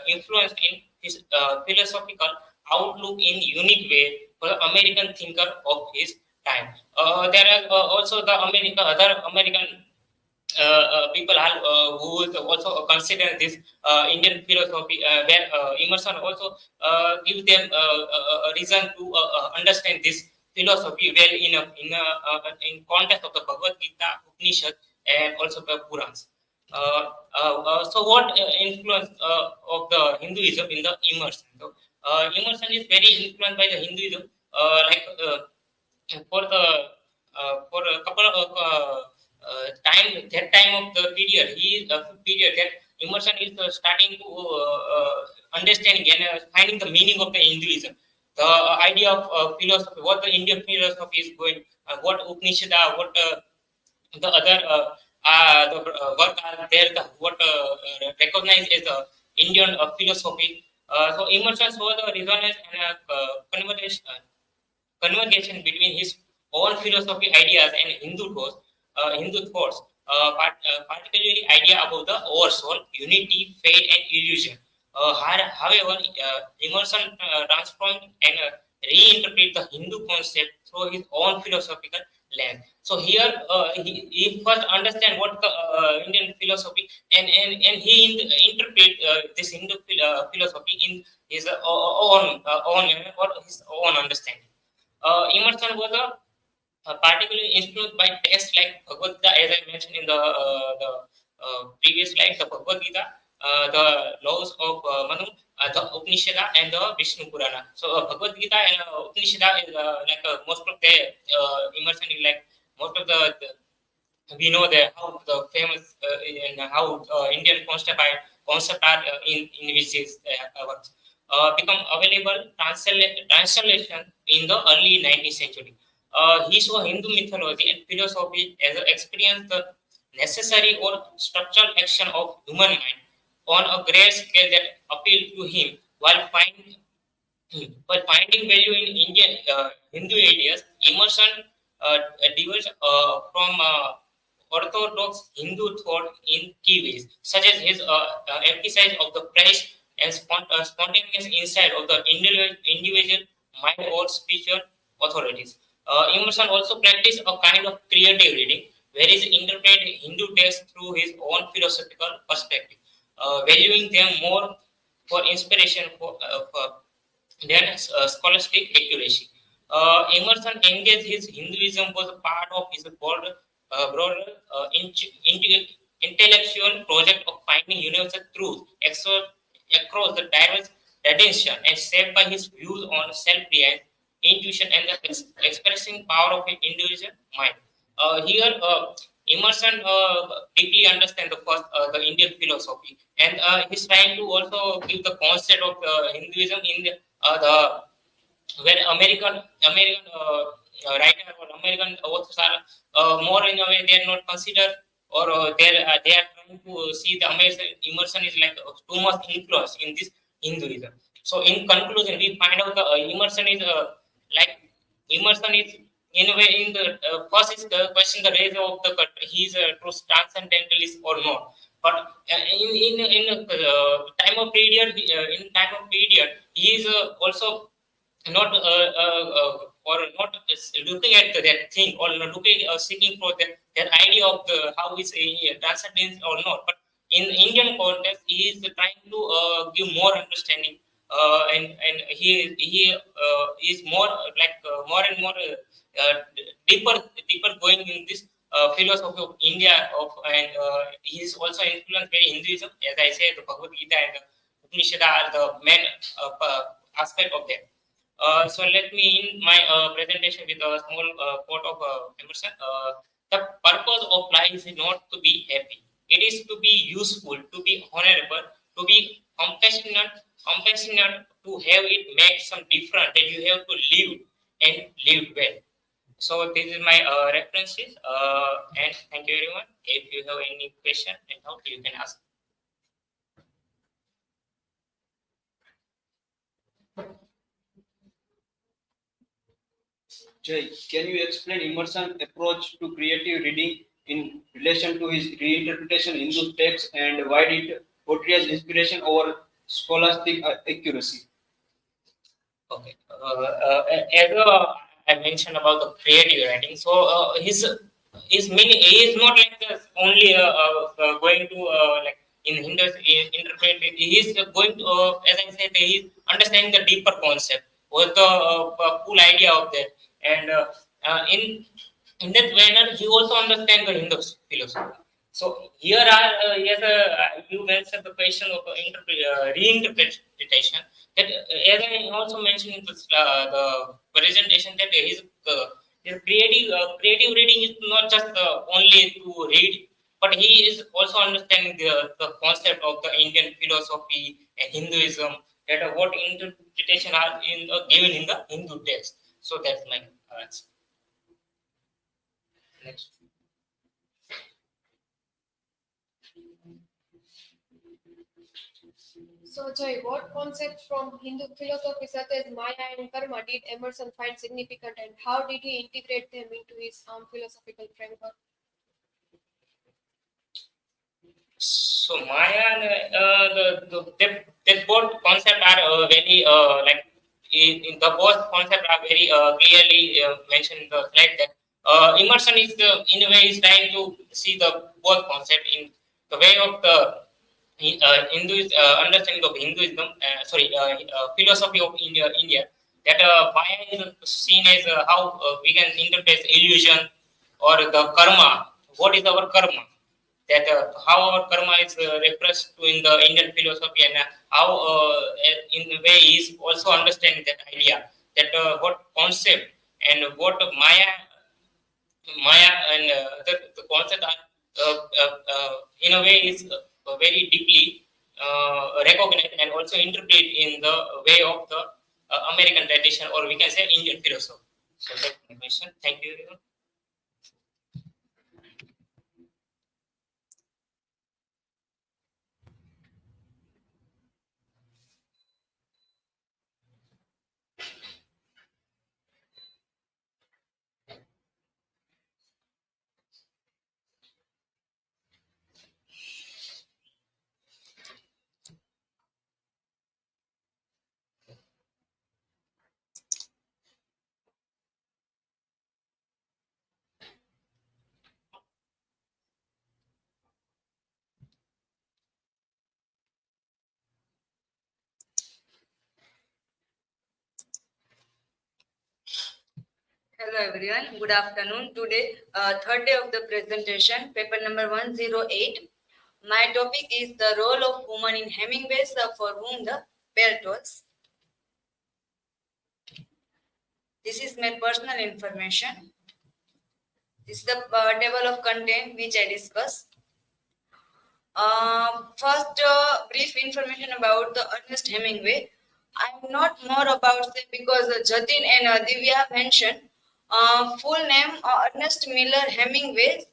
influenced in his philosophical outlook in unique way for the American thinker of his time. There are also the other American people who would also consider this Indian philosophy, where Emerson also give them a reason to understand this philosophy well in context of the Bhagavad Gita, Upanishad, and also the Purans. So what influence of the Hinduism in the Emerson? So, Emerson is very influenced by the Hinduism, for a couple of time of the period, that Emerson is starting to understanding and finding the meaning of the Hinduism, the idea of philosophy, what the Indian philosophy is going, what Upanishad, what the other work are there, what recognized as the Indian philosophy. So Emerson saw the resonance and conversation between his own philosophy ideas and Hindu thoughts, particularly idea about the oversoul, unity, fate, and illusion. However, Emerson transformed and reinterpreted the Hindu concept through his own philosophical lens. So here he first understand what the Indian philosophy and he interpret this Hindu philosophy in his own his own understanding. Emerson was particularly influenced by texts like Bhagavad Gita, as I mentioned in the previous slide, the Bhagavad Gita, the laws of Manu, the Upanishad, and the Vishnu Purana. So Bhagavad Gita and Upanishad is most of the Emerson is like most of the we know how the famous and how Indian concept are in which these works become available translation in the early 19th century. He saw Hindu mythology and philosophy as an experience the necessary or structural action of human mind on a great scale that appealed to him, while finding value in Indian Hindu ideas. Emerson diverged from orthodox Hindu thought in key ways, such as his emphasis of the fresh and spontaneous insight of the individual mind or spiritual authorities. Emerson also practiced a kind of creative reading, where he interpreted Hindu texts through his own philosophical perspective, valuing them more for inspiration than scholastic accuracy. Emerson engaged his Hinduism was a part of his broader intellectual project of finding universal truth across the diverse traditions and shaped by his views on self-reliance, intuition, and the expressing power of an individual mind. Here, Emerson deeply understands the Indian philosophy, and he's trying to also give the concept of Hinduism in the where American writer or American authors are more in a way they are not considered, or they are trying to see the Emerson is like too much influence in this Hinduism. So in conclusion, we find out the Emerson is in a way in the first is the question the raise of the country, he is a true transcendentalist or not. But in time of period, he is also not or not looking at that thing, or looking seeking for that idea of the how is transcendence or not. But in Indian context, he is trying to give more understanding, and he is more like more and more deeper going in this philosophy of India of, and he is also influenced by Hinduism. As I said, the Bhagavad Gita and the Upanishad are the main aspect of that. So let me in my presentation with a small quote of Emerson. The purpose of life is not to be happy. It is to be useful, to be honorable, to be compassionate, to have it make some difference, that you have to live and live well. So this is my references, and thank you everyone. If you have any question and doubt, you can ask. Jay, can you explain Emerson's approach to creative reading in relation to his reinterpretation Hindu texts, and why did portray inspiration over scholastic accuracy? Okay. As I mentioned about the creative writing, so his meaning is not like this only going to like in Hindu interpret. He is going to, as I said, he is understanding the deeper concept, what the full idea of that, and in that manner, he also understands the Hindu philosophy. So here are yes, you mentioned the question of reinterpretation. That as I also mentioned in this, the presentation, that his creative reading is not just only to read, but he is also understanding the concept of the Indian philosophy and Hinduism, that what interpretation are given in the Hindu text. So that's my answer. Next. So, Jay, what concepts from Hindu philosophy such as Maya and Karma did Emerson find significant, and how did he integrate them into his philosophical framework? So Maya, the both concept are very like in the both concept are very clearly mentioned in the slide, that Emerson is in a way is trying to see the both concept in the way of the Hindu understanding of Hinduism, philosophy of India. That Maya is seen as how we can interpret illusion or the karma. What is our karma? That how our karma is repressed to in the Indian philosophy, and how in a way is also understanding that idea, that what concept and what Maya and the concept are in a way is very deeply recognized and also interpreted in the way of the American tradition, or we can say Indian philosophy. So that's my question. Thank you everyone. Hello everyone, good afternoon. Today, third day of the presentation, paper number 108. My topic is the role of woman in Hemingway's For Whom the Bell Tolls. This is my personal information. This is the table of content which I discuss. First, brief information about the Ernest Hemingway. I'm not more about them because Jatin and Divya mentioned. Full name Ernest Miller Hemingway.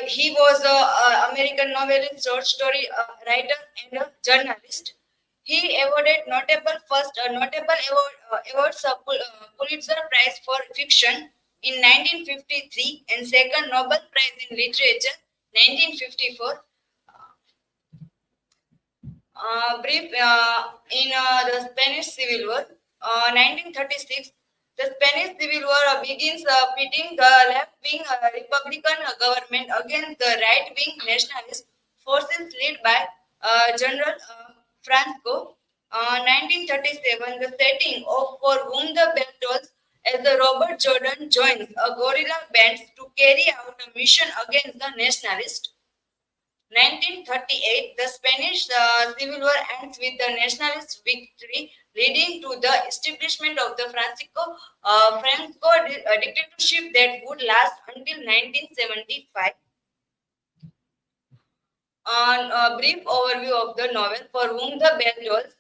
He was an American novelist, short story writer, and a journalist. He awarded notable awards Pulitzer Prize for Fiction in 1953 and second Nobel Prize in Literature 1954. Brief in the Spanish Civil War. 1936, the Spanish Civil War begins, pitting the left-wing Republican government against the right-wing nationalist forces led by General Franco. 1937, the setting of For Whom the Bell Tolls, as the Robert Jordan joins a guerrilla band to carry out a mission against the nationalists. 1938, the Spanish Civil War ends with the nationalist victory, leading to the establishment of the Franco dictatorship that would last until 1975. A brief overview of the novel For Whom the Bell Tolls,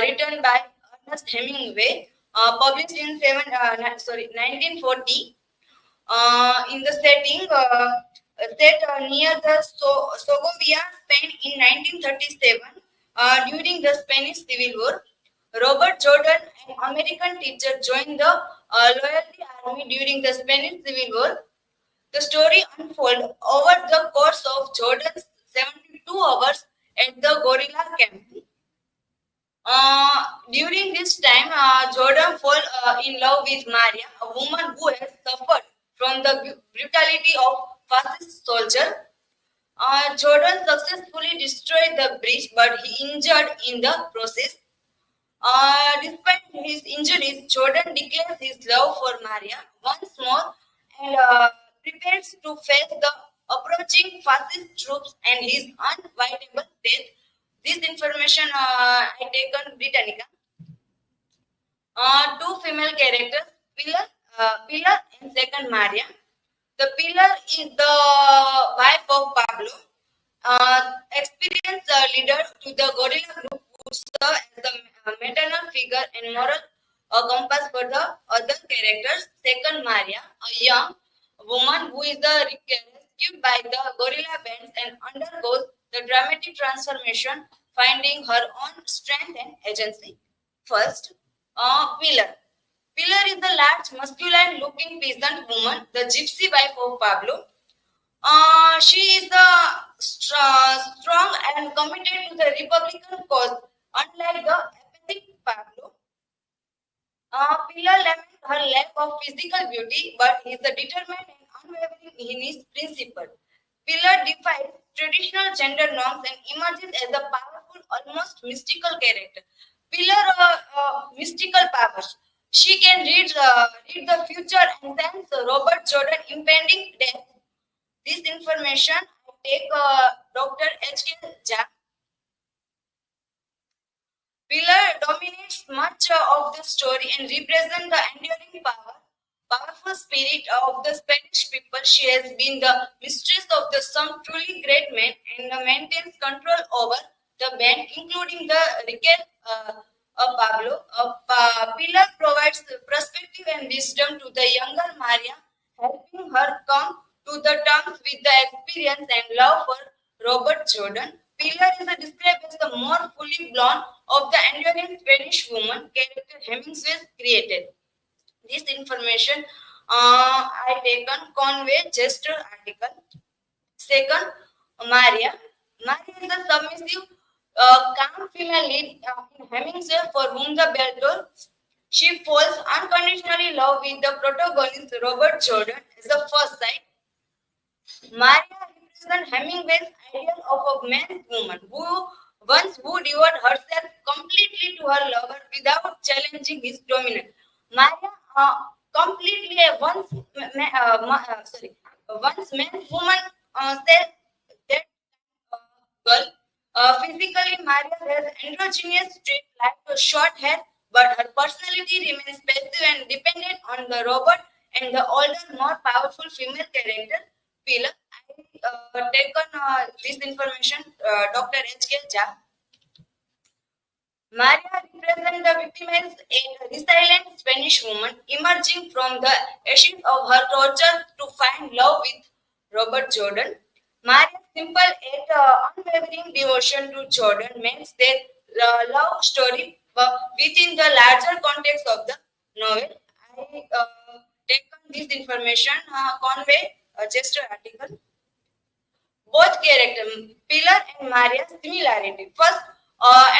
written by Ernest Hemingway, published in 1940. In the setting set near the Segovia, Spain in 1937, during the Spanish Civil War. Robert Jordan, an American teacher, joined the Loyalty Army during the Spanish Civil War. The story unfolds over the course of Jordan's 72 hours at the guerrilla camp. During this time, Jordan falls in love with Maria, a woman who has suffered from the brutality of fascist soldier. Jordan successfully destroyed the bridge, but he injured in the process. Despite his injuries, Jordan declares his love for Maria once more and prepares to face the approaching fascist troops and his unavoidable death. This information I taken Britannica. Two female characters, Pilar and second Maria. The Pilar is the wife of Pablo, experienced leader to the guerrilla group who serve as the maternal figure and moral compass for the other characters. Second Maria, a young woman who is rescued by the guerrilla bands and undergoes the dramatic transformation, finding her own strength and agency. First, Pilar. Pilar is the large, masculine-looking peasant woman, the gypsy wife of Pablo. She is strong and committed to the Republican cause, unlike the apathic Pablo. Pilar laments her lack of physical beauty, but he is determined and unwavering in his principle. Pilar defies traditional gender norms and emerges as a powerful, almost mystical character. Pilar mystical powers. She can read the future and sense Robert Jordan impending death. This information I take Dr. H.K. Jha. Pilar dominates much of the story and represents the enduring powerful spirit of the Spanish people. She has been the mistress of some truly great men and maintains control over the band, including the Riquel Pablo. Pilar provides perspective and wisdom to the younger Maria, helping her come to the terms with the experience and love for Robert Jordan. Pilar is described as the more fully blown of the enduring Spanish woman character Hemingway created. This information I taken Conway Jester article. Second, Maria. Maria is a submissive, calm female lead in Hemingway For Whom the Bell Tolls. She falls unconditionally in love with the protagonist Robert Jordan as a first sight. Maria represents Hemingway's ideal of a man's woman who devoted herself completely to her lover without challenging his dominance. Maria completely once man's woman says that girl. Physically, Maria has androgynous traits like short hair, but her personality remains passive and dependent on the Robert and the older, more powerful female character, Pilar. I taken this information, Dr. H.K. Jha. Maria represents the victimized and resilient Spanish woman emerging from the ashes of her torture to find love with Robert Jordan. Maria's simple yet unwavering devotion to Jordan makes their love story within the larger context of the novel. I taken this information, Conway Jester article. Both characters, Pilar and Maria, similarity. First,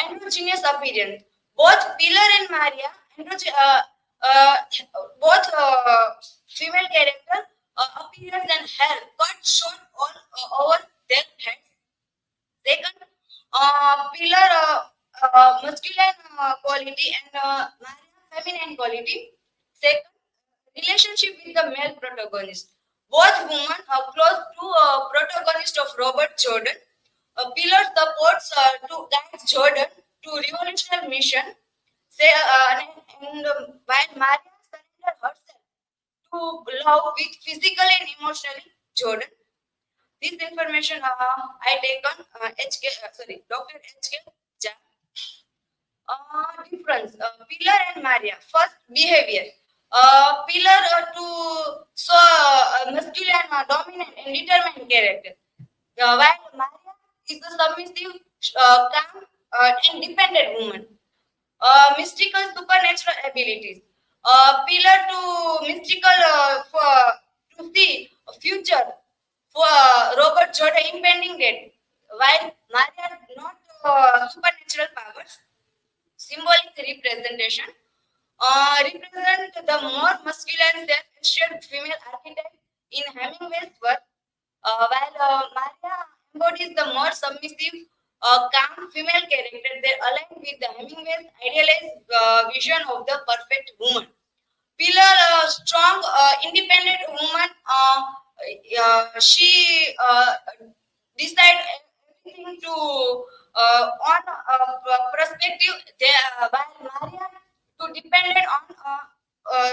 androgynous appearance. Both Pilar and Maria both female character appearance and hair cut short all over their heads. Second, pillar masculine quality and feminine quality. Second, relationship with the male protagonist. Both women are close to protagonist of Robert Jordan. Pillar supports to guide Jordan to revolutionary mission. Say, while Maria surrender herself to love with physically and emotionally Jordan. This information I taken Dr. H.K. Jha. Difference Pillar and Maria. First, behavior. Pillar masculine, dominant, and determined character. While Maria is a submissive, calm, and dependent woman. Mystical supernatural abilities. Pillar to mystical to see a future for Robert Jordan impending death, while Maria not supernatural powers. Symbolic representation represent the more masculine self-assured female archetype in Hemingway's work, while Maria embodies the more submissive, calm female character. They align with the Hemingway's idealized vision of the perfect woman. Pillar, strong, independent woman. She decide everything to on perspective. They, while Maria to dependent on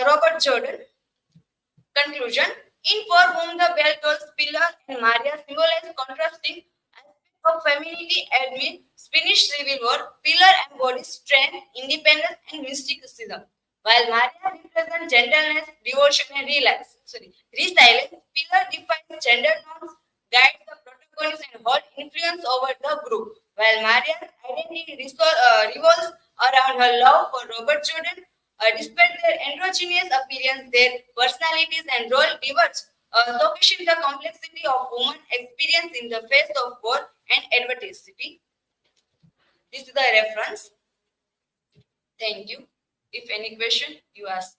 Robert Jordan. Conclusion. In For Whom the Bell Tolls, Pillar and Maria symbolize contrasting aspects of femininity amid Spanish Civil War. Pillar embodies strength, independence, and mysticism, while Maria represents gentleness, devotion, and resilience. Pillar defines gender norms, guides the protagonist, and holds influence over the group, while Maria's identity revolves around her love for Robert Jordan. Despite their androgynous appearance, their personalities and role diverge, showcasing the complexity of human experience in the face of war and adversity. This is the reference. Thank you. If any question, you ask.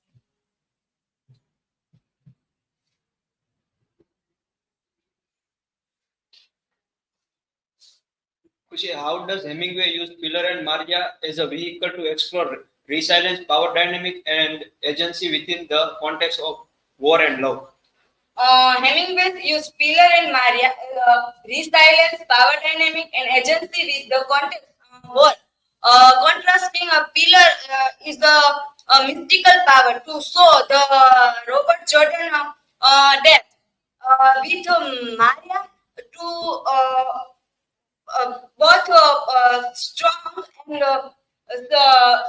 KHUSHI, how does Hemingway use Pillar and Maria as a vehicle to explore resilience, power dynamic, and agency within the context of war and love? Hemingway used Pillar and Maria resilience, power dynamic, and agency with the context of war. Contrasting a Pillar is a mystical power to show the Robert Jordan death with Maria to both strong and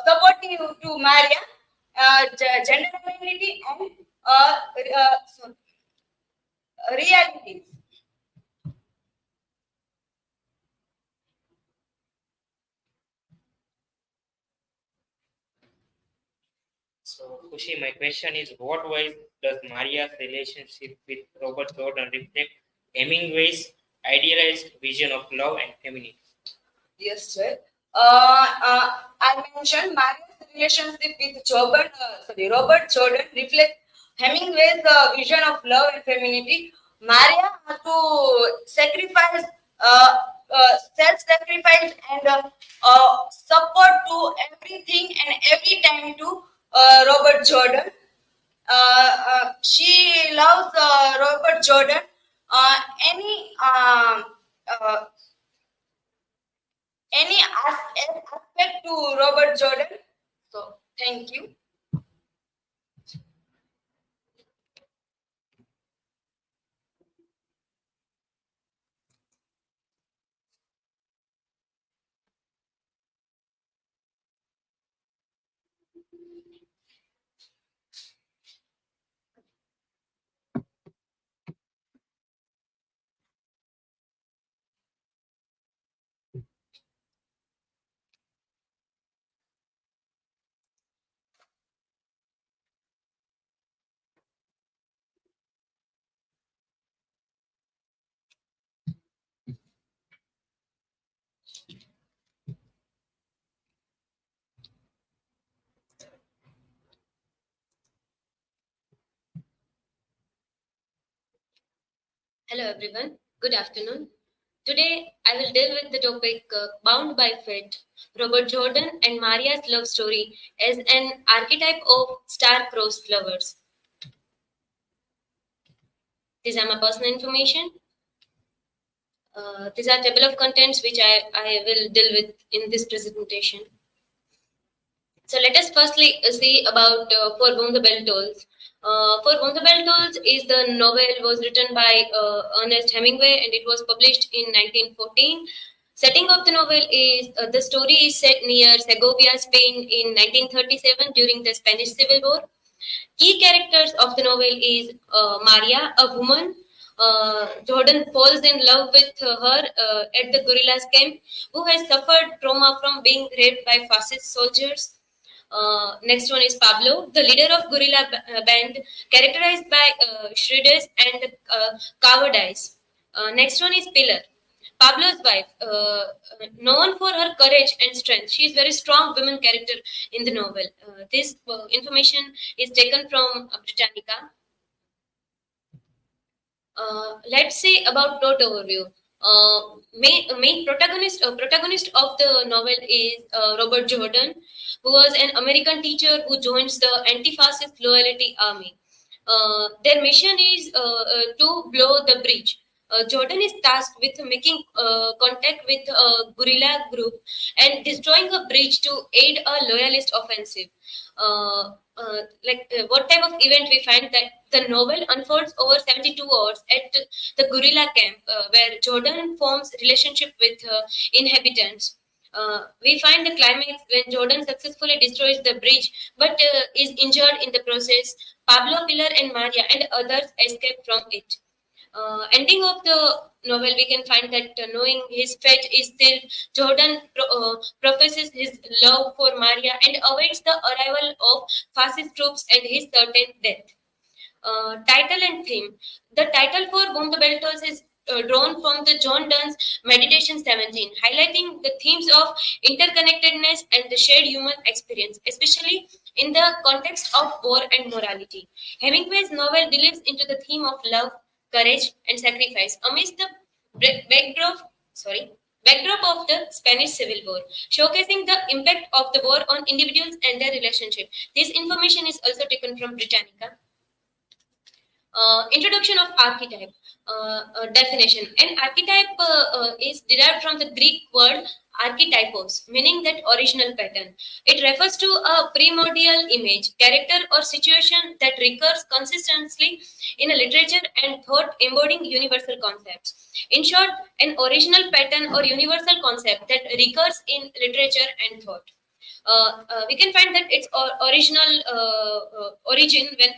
supportive to Maria, gender identity and realities. So, KHUSHI, my question is, what way does Maria's relationship with Robert Jordan reflect Hemingway's idealized vision of love and femininity? Yes, sir. I mentioned Maria's relationship with Robert Jordan reflects Hemingway's vision of love and femininity. Maria had to sacrifice, self-sacrifice, and support to everything and every time to Robert Jordan. She loves Robert Jordan. Any aspect to Robert Jordan. So, thank you. Hello everyone, good afternoon. Today I will deal with the topic Bound by Fate, Robert Jordan and Maria's love story as an archetype of star-crossed lovers. These are my personal information. These are table of contents which I will deal with in this presentation. So let us firstly see about For Whom the Bell Tolls. For Whom the Bell Tolls is the novel was written by Ernest Hemingway and it was published in 1914. Setting of the novel is the story is set near Segovia, Spain in 1937 during the Spanish Civil War. Key characters of the novel is Maria, a woman. Jordan falls in love with her at the guerrillas camp, who has suffered trauma from being raped by fascist soldiers. Next one is Pablo, the leader of guerrilla band, characterized by shredders and cowardice. Next one is Pilar, Pablo's wife, known for her courage and strength. She is very strong woman character in the novel. This information is taken from Britannica. Let's see about plot overview. Main protagonist of the novel is Robert Jordan, who was an American teacher who joins the anti-fascist loyalty army. Their mission is to blow the bridge. Jordan is tasked with making contact with a guerrilla group and destroying a bridge to aid a loyalist offensive. What type of event we find that the novel unfolds over 72 hours at the guerrilla camp where Jordan forms relationship with inhabitants. We find the climax when Jordan successfully destroys the bridge but is injured in the process. Pablo, Pilar and Maria and others escape from it. Ending of the novel, we can find that knowing his fate is still, Jordan professes his love for Maria and awaits the arrival of fascist troops and his certain death. Title and theme. The title For Whom the Bell Tolls is drawn from the John Donne's Meditation 17, highlighting the themes of interconnectedness and the shared human experience, especially in the context of war and morality. Hemingway's novel delves into the theme of love, courage, and sacrifice amidst the backdrop of the Spanish Civil War, showcasing the impact of the war on individuals and their relationship. This information is also taken from Britannica. Introduction of archetype. Definition. An archetype is derived from the Greek word archetypos, meaning that original pattern. It refers to a primordial image, character, or situation that recurs consistently in a literature and thought, embodying universal concepts. In short, an original pattern or universal concept that recurs in literature and thought. We can find that its original origin when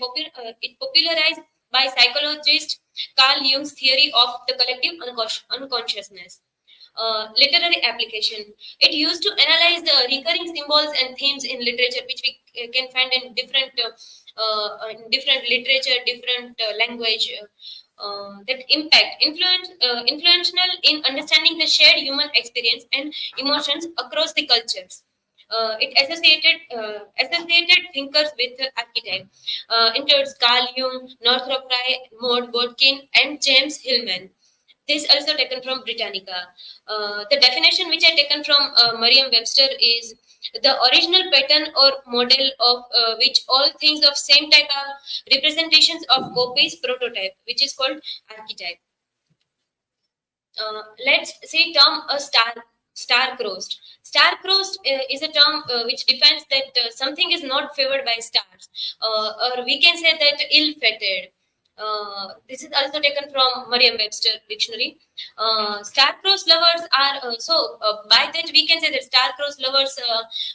it popularized by psychologist Carl Jung's theory of the collective unconsciousness. Literary application. It used to analyze the recurring symbols and themes in literature, which we can find in different literature, different language. That impact, influential in understanding the shared human experience and emotions across the cultures. It associated thinkers with archetype, includes Carl Jung, Northrop Frye, Maud Botkin, and James Hillman. This is also taken from Britannica. The definition which I taken from Merriam-Webster is the original pattern or model of which all things of same type are representations of copies, prototype, which is called archetype. Let's see term a star-crossed. Star-crossed is a term which defines that something is not favored by stars, or we can say that ill-fated. This is also taken from Merriam-Webster dictionary. Star-crossed lovers are by that we can say that star-crossed lovers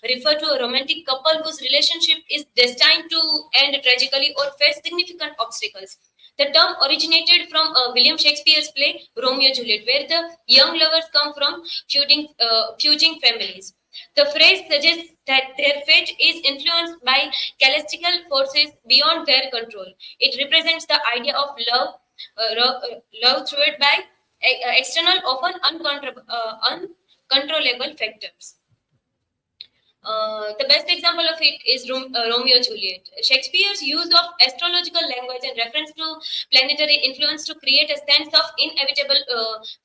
refer to a romantic couple whose relationship is destined to end tragically or face significant obstacles. The term originated from William Shakespeare's play Romeo and Juliet, where the young lovers come from feuding families. The phrase suggests that their fate is influenced by celestial forces beyond their control. It represents the idea of love thwarted by external, often uncontrollable factors. The best example of it is Romeo and Juliet. Shakespeare's use of astrological language and reference to planetary influence to create a sense of inevitable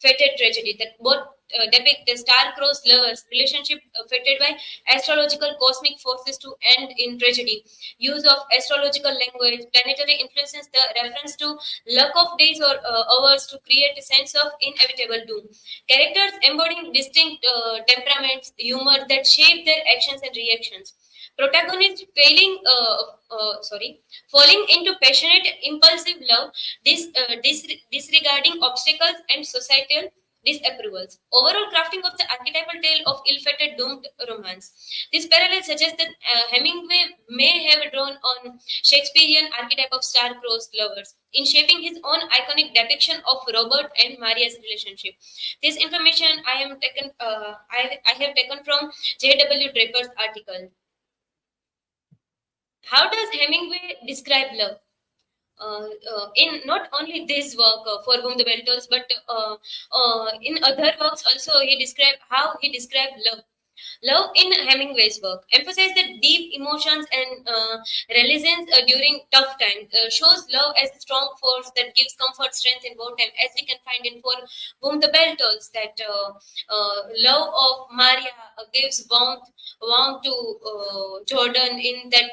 fated tragedy that both depict the star-crossed lovers' relationship fated by astrological cosmic forces to end in tragedy. Use of astrological language, planetary influences the reference to luck of days or hours to create a sense of inevitable doom. Characters embodying distinct temperaments, humor that shape their actions and reactions. Protagonist falling into passionate, impulsive love, disregarding obstacles and societal disapprovals. Overall crafting of the archetypal tale of ill-fated doomed romance. This parallel suggests that Hemingway may have drawn on Shakespearean archetype of star-crossed lovers in shaping his own iconic depiction of Robert and Maria's relationship. This information I have taken from J.W. Draper's article. How does Hemingway describe love? In not only this work, For Whom the Bell Tolls, but in other works also he described love. Love in Hemingway's work emphasizes the deep emotions and resilience during tough times. Shows love as a strong force that gives comfort, strength in wartime, as we can find in For Whom the Bell Tolls. That love of Maria gives warmth to Jordan in that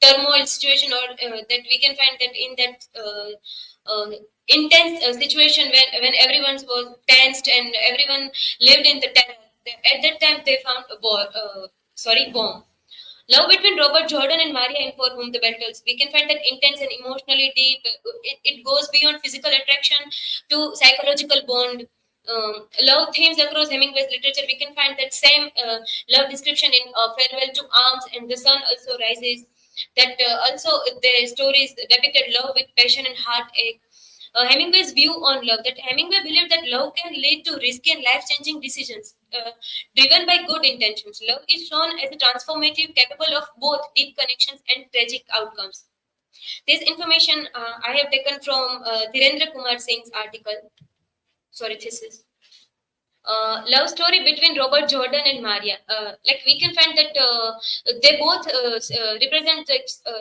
turmoil situation, or that we can find that in that intense situation when everyone was tensed and everyone lived in the terror. At that time, they found a bomb. Love between Robert Jordan and Maria in For Whom the Bell Tolls. We can find that intense and emotionally deep. It goes beyond physical attraction to psychological bond. Love themes across Hemingway's literature. We can find that same love description in Farewell to Arms and The Sun Also Rises. That also the stories depicted love with passion and heartache. Hemingway's view on love, that Hemingway believed that love can lead to risky and life-changing decisions driven by good intentions. Love is shown as a transformative, capable of both deep connections and tragic outcomes. This information I have taken from Dhirendra Kumar Singh's thesis. Love story between Robert Jordan and Maria. Like we can find that they both represent,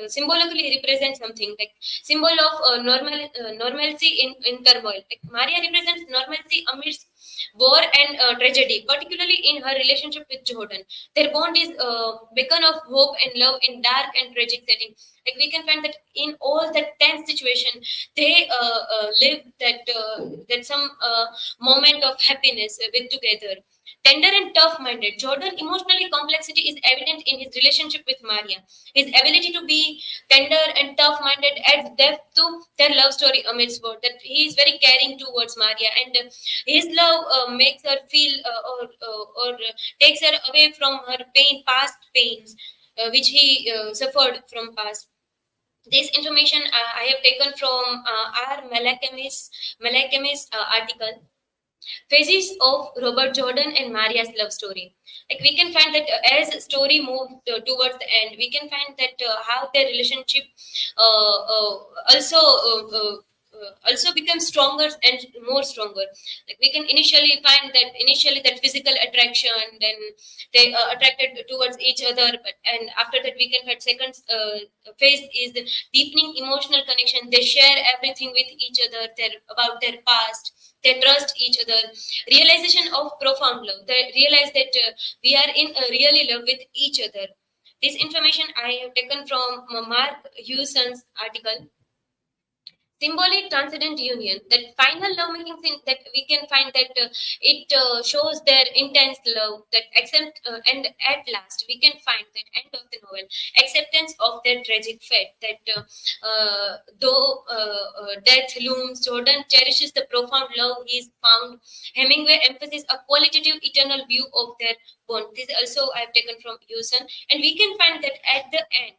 symbolically represent something, like symbol of normalcy in turmoil. Like Maria represents normalcy amidst war and tragedy, particularly in her relationship with Jordan. Their bond is beacon of hope and love in dark and tragic setting. Like we can find that in all that tense situation, they live that some moment of happiness with together. Tender and tough-minded, Jordan emotionally complexity is evident in his relationship with Maria. His ability to be tender and tough-minded adds depth to their love story amidst war. That he is very caring towards Maria, and his love makes her feel or takes her away from her past pains, which he suffered from past. This information I have taken from R. Malakami's article, Phases of Robert Jordan and Maria's Love Story. Like we can find that as story moves towards the end, we can find that how their relationship also becomes stronger and more stronger. Like we can initially find that physical attraction, then they attracted towards each other, and after that we can find second phase is the deepening emotional connection. They share everything with each other, about their past. They trust each other. Realization of profound love. They realize that we are in a really love with each other. This information I have taken from Mark Hewson's article, Symbolic Transcendent Union. That final lovemaking thing, that we can find that it shows their intense love, that accept and at last we can find that end of the novel, acceptance of their tragic fate. That though death looms, Jordan cherishes the profound love he's found. Hemingway emphasizes a qualitative eternal view of their bond. This also I have taken from Hewson, and we can find that at the end,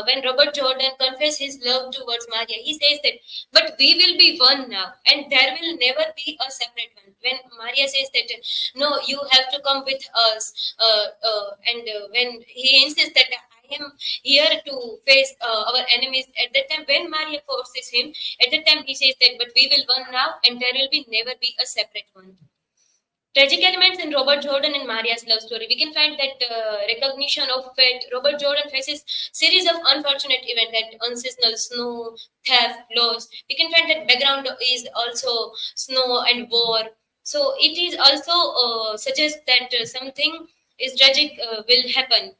when Robert Jordan confesses his love towards Maria, he says that, but we will be one now, and there will never be a separate one. When Maria says that, no, you have to come with us, and when he insists that I am here to face our enemies, at that time when Maria forces him, at that time he says that, but we will one now, and there will be never be a separate one. Tragic elements in Robert Jordan and Maria's love story. We can find that recognition of fate. Robert Jordan faces series of unfortunate events, that unseasonal snow, theft, loss. We can find that background is also snow and war. So it is also suggests that something is tragic will happen.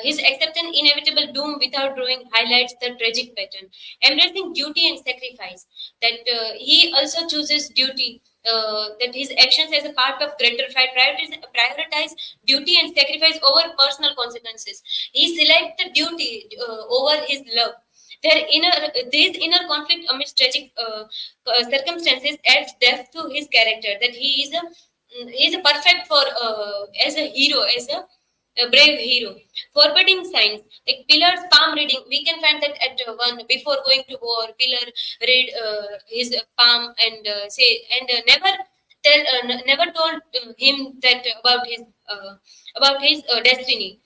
His accepting inevitable doom without drawing highlights the tragic pattern. Embracing duty and sacrifice. That he also chooses duty, that his actions as a part of greater fight prioritize duty and sacrifice over personal consequences. He selects the duty over his love. This inner conflict amidst tragic circumstances adds depth to his character. That he is a perfect for as a hero, as a brave hero. Forbidding signs like Pillar's palm reading. We can find that at one before going to war, Pillar read his palm and never told him that about his destiny.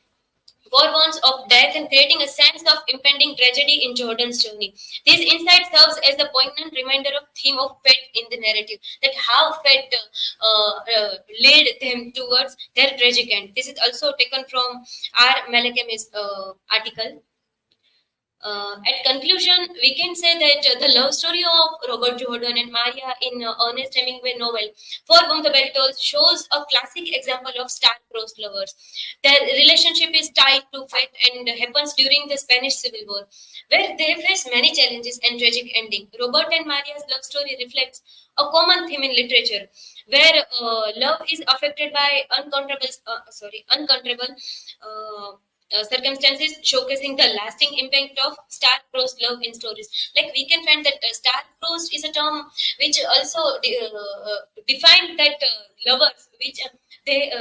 War warns of death and creating a sense of impending tragedy in Jordan's journey. This insight serves as a poignant reminder of theme of fate in the narrative, that how fate led them towards their tragic end. This is also taken from R. Malakem's article. At conclusion, we can say that the love story of Robert Jordan and Maria in Ernest Hemingway novel, For Whom the Bell Tolls, shows a classic example of star-crossed lovers. Their relationship is tied to fate and happens during the Spanish Civil War, where they face many challenges and tragic ending. Robert and Maria's love story reflects a common theme in literature, where love is affected by uncontrollable circumstances, showcasing the lasting impact of star-crossed love in stories. Like we can find that star-crossed is a term which also define that lovers, which they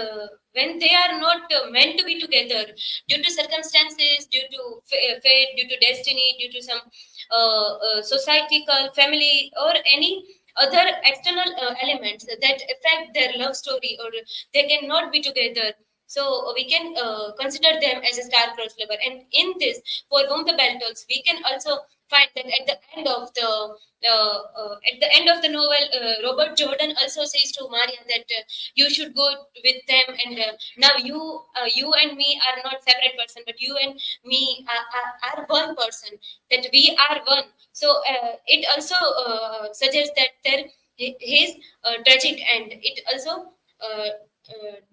when they are not meant to be together due to circumstances, due to fate, due to destiny, due to some societal, family, or any other external elements that affect their love story, or they cannot be together. So we can consider them as a star-crossed lover. And in this, For Whom the Bell Tolls, we can also find that at the end of the novel, Robert Jordan also says to Maria that you should go with them, and now you and me are not separate person, but you and me are one person. That we are one. So it also suggests that his tragic end. It also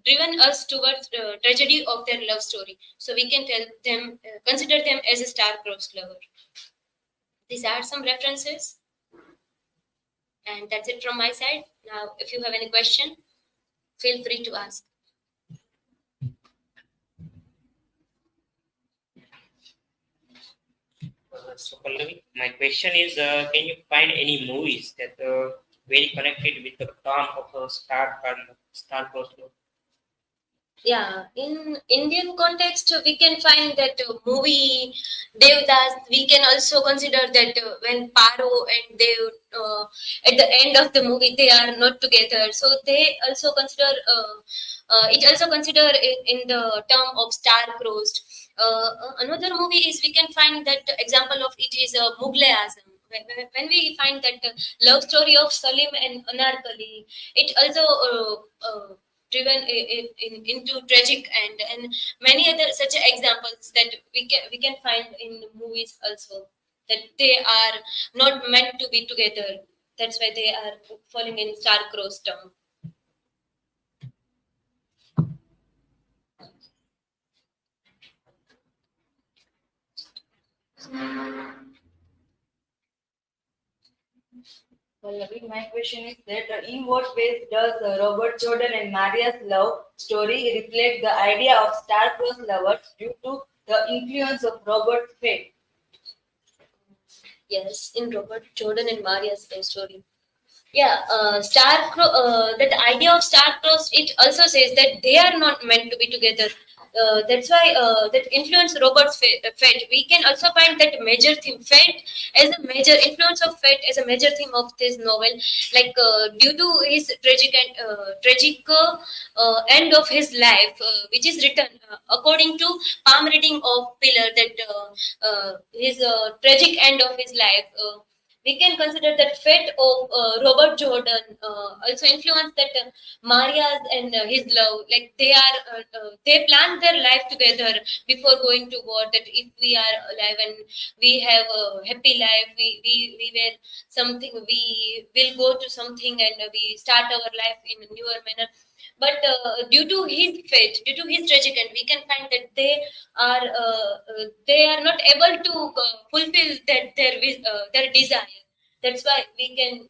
driven us towards tragedy of their love story. So we can consider them as a star-crossed lover. These are some references, and that's it from my side. Now, if you have any question, feel free to ask. So Pallavi, my question is, can you find any movies that very connected with the term of a star-crossed love? Yeah, in Indian context, we can find that movie Devdas. We can also consider that when Paro and Dev, at the end of the movie, they are not together. So they also consider it. Also consider in the term of star-crossed. Another movie is we can find that example of it is Mughal-e-Azam. When we find that love story of Salim and Anarkali, it also driven into tragic and many other such examples that we can find in movies also, that they are not meant to be together. That's why they are falling in star-crossed term. Pallavi, my question is that in what ways does Robert Jordan and Maria's love story reflect the idea of star-crossed lovers due to the influence of Robert's fate? Yes, in Robert Jordan and Maria's love story. Yeah, that idea of star-crossed, it also says that they are not meant to be together. That's why that influence Robert's fate. We can also find that major theme, fate as a major influence of fate as a major theme of this novel. Like due to his tragic end of his life, which is written according to palm reading of Pillar, that his tragic end of his life. we can consider that fate of Robert Jordan also influenced that Maria's and his love. Like they planned their life together before going to war. That if we are alive and we have a happy life, we were something. We will go to something and we start our life in a newer manner. But due to his fate, due to his tragic end, we can find that they are not able to fulfill their desire. That's why we can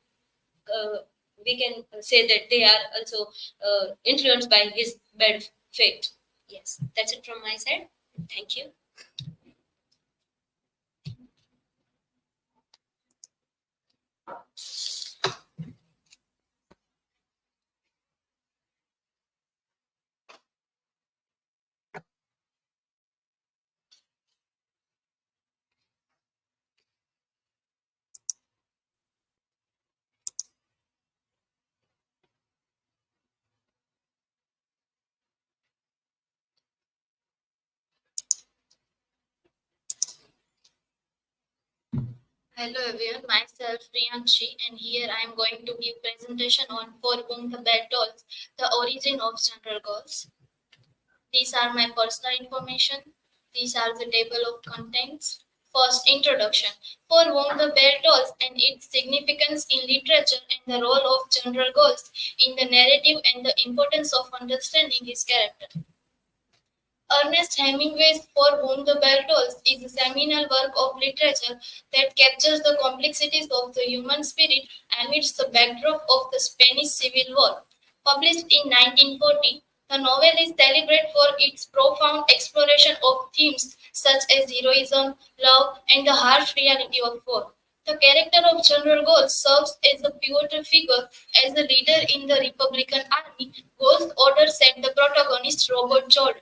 say that they are also influenced by his bad fate. Yes, that's it from my side. Thank you. Hello everyone, myself Priyanshi, and here I am going to give presentation on For Whom the Bell Tolls, the origin of general goals. These are my personal information. These are the table of contents. First, introduction. For Whom the Bell Tolls and its significance in literature and the role of general goals in the narrative and the importance of understanding his character. Ernest Hemingway's For Whom the Bell Tolls is a seminal work of literature that captures the complexities of the human spirit amidst the backdrop of the Spanish Civil War. Published in 1940, the novel is celebrated for its profound exploration of themes such as heroism, love, and the harsh reality of war. The character of General Golz serves as a pivotal figure. As a leader in the Republican Army, Golz orders set the protagonist Robert Jordan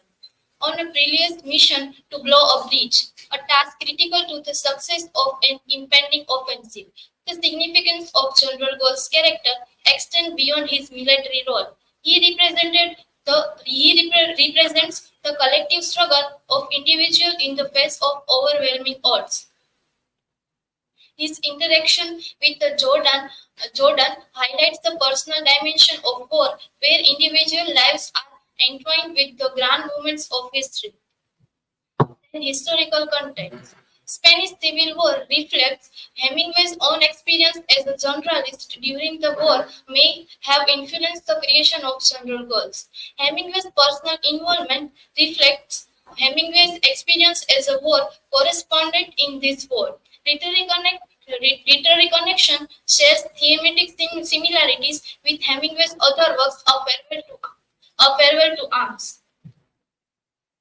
on a perilous mission to blow a breach, a task critical to the success of an impending offensive. The significance of General Golz's character extends beyond his military role. He represents the collective struggle of individuals in the face of overwhelming odds. His interaction with the Jordan highlights the personal dimension of war, where individual lives are entwined with the grand moments of history. In historical context, Spanish Civil War reflects Hemingway's own experience as a journalist during the war may have influenced the creation of General Golz. Hemingway's personal involvement reflects Hemingway's experience as a war correspondent in this war. Literary connection shares thematic similarities with Hemingway's other works, A Farewell to Arms.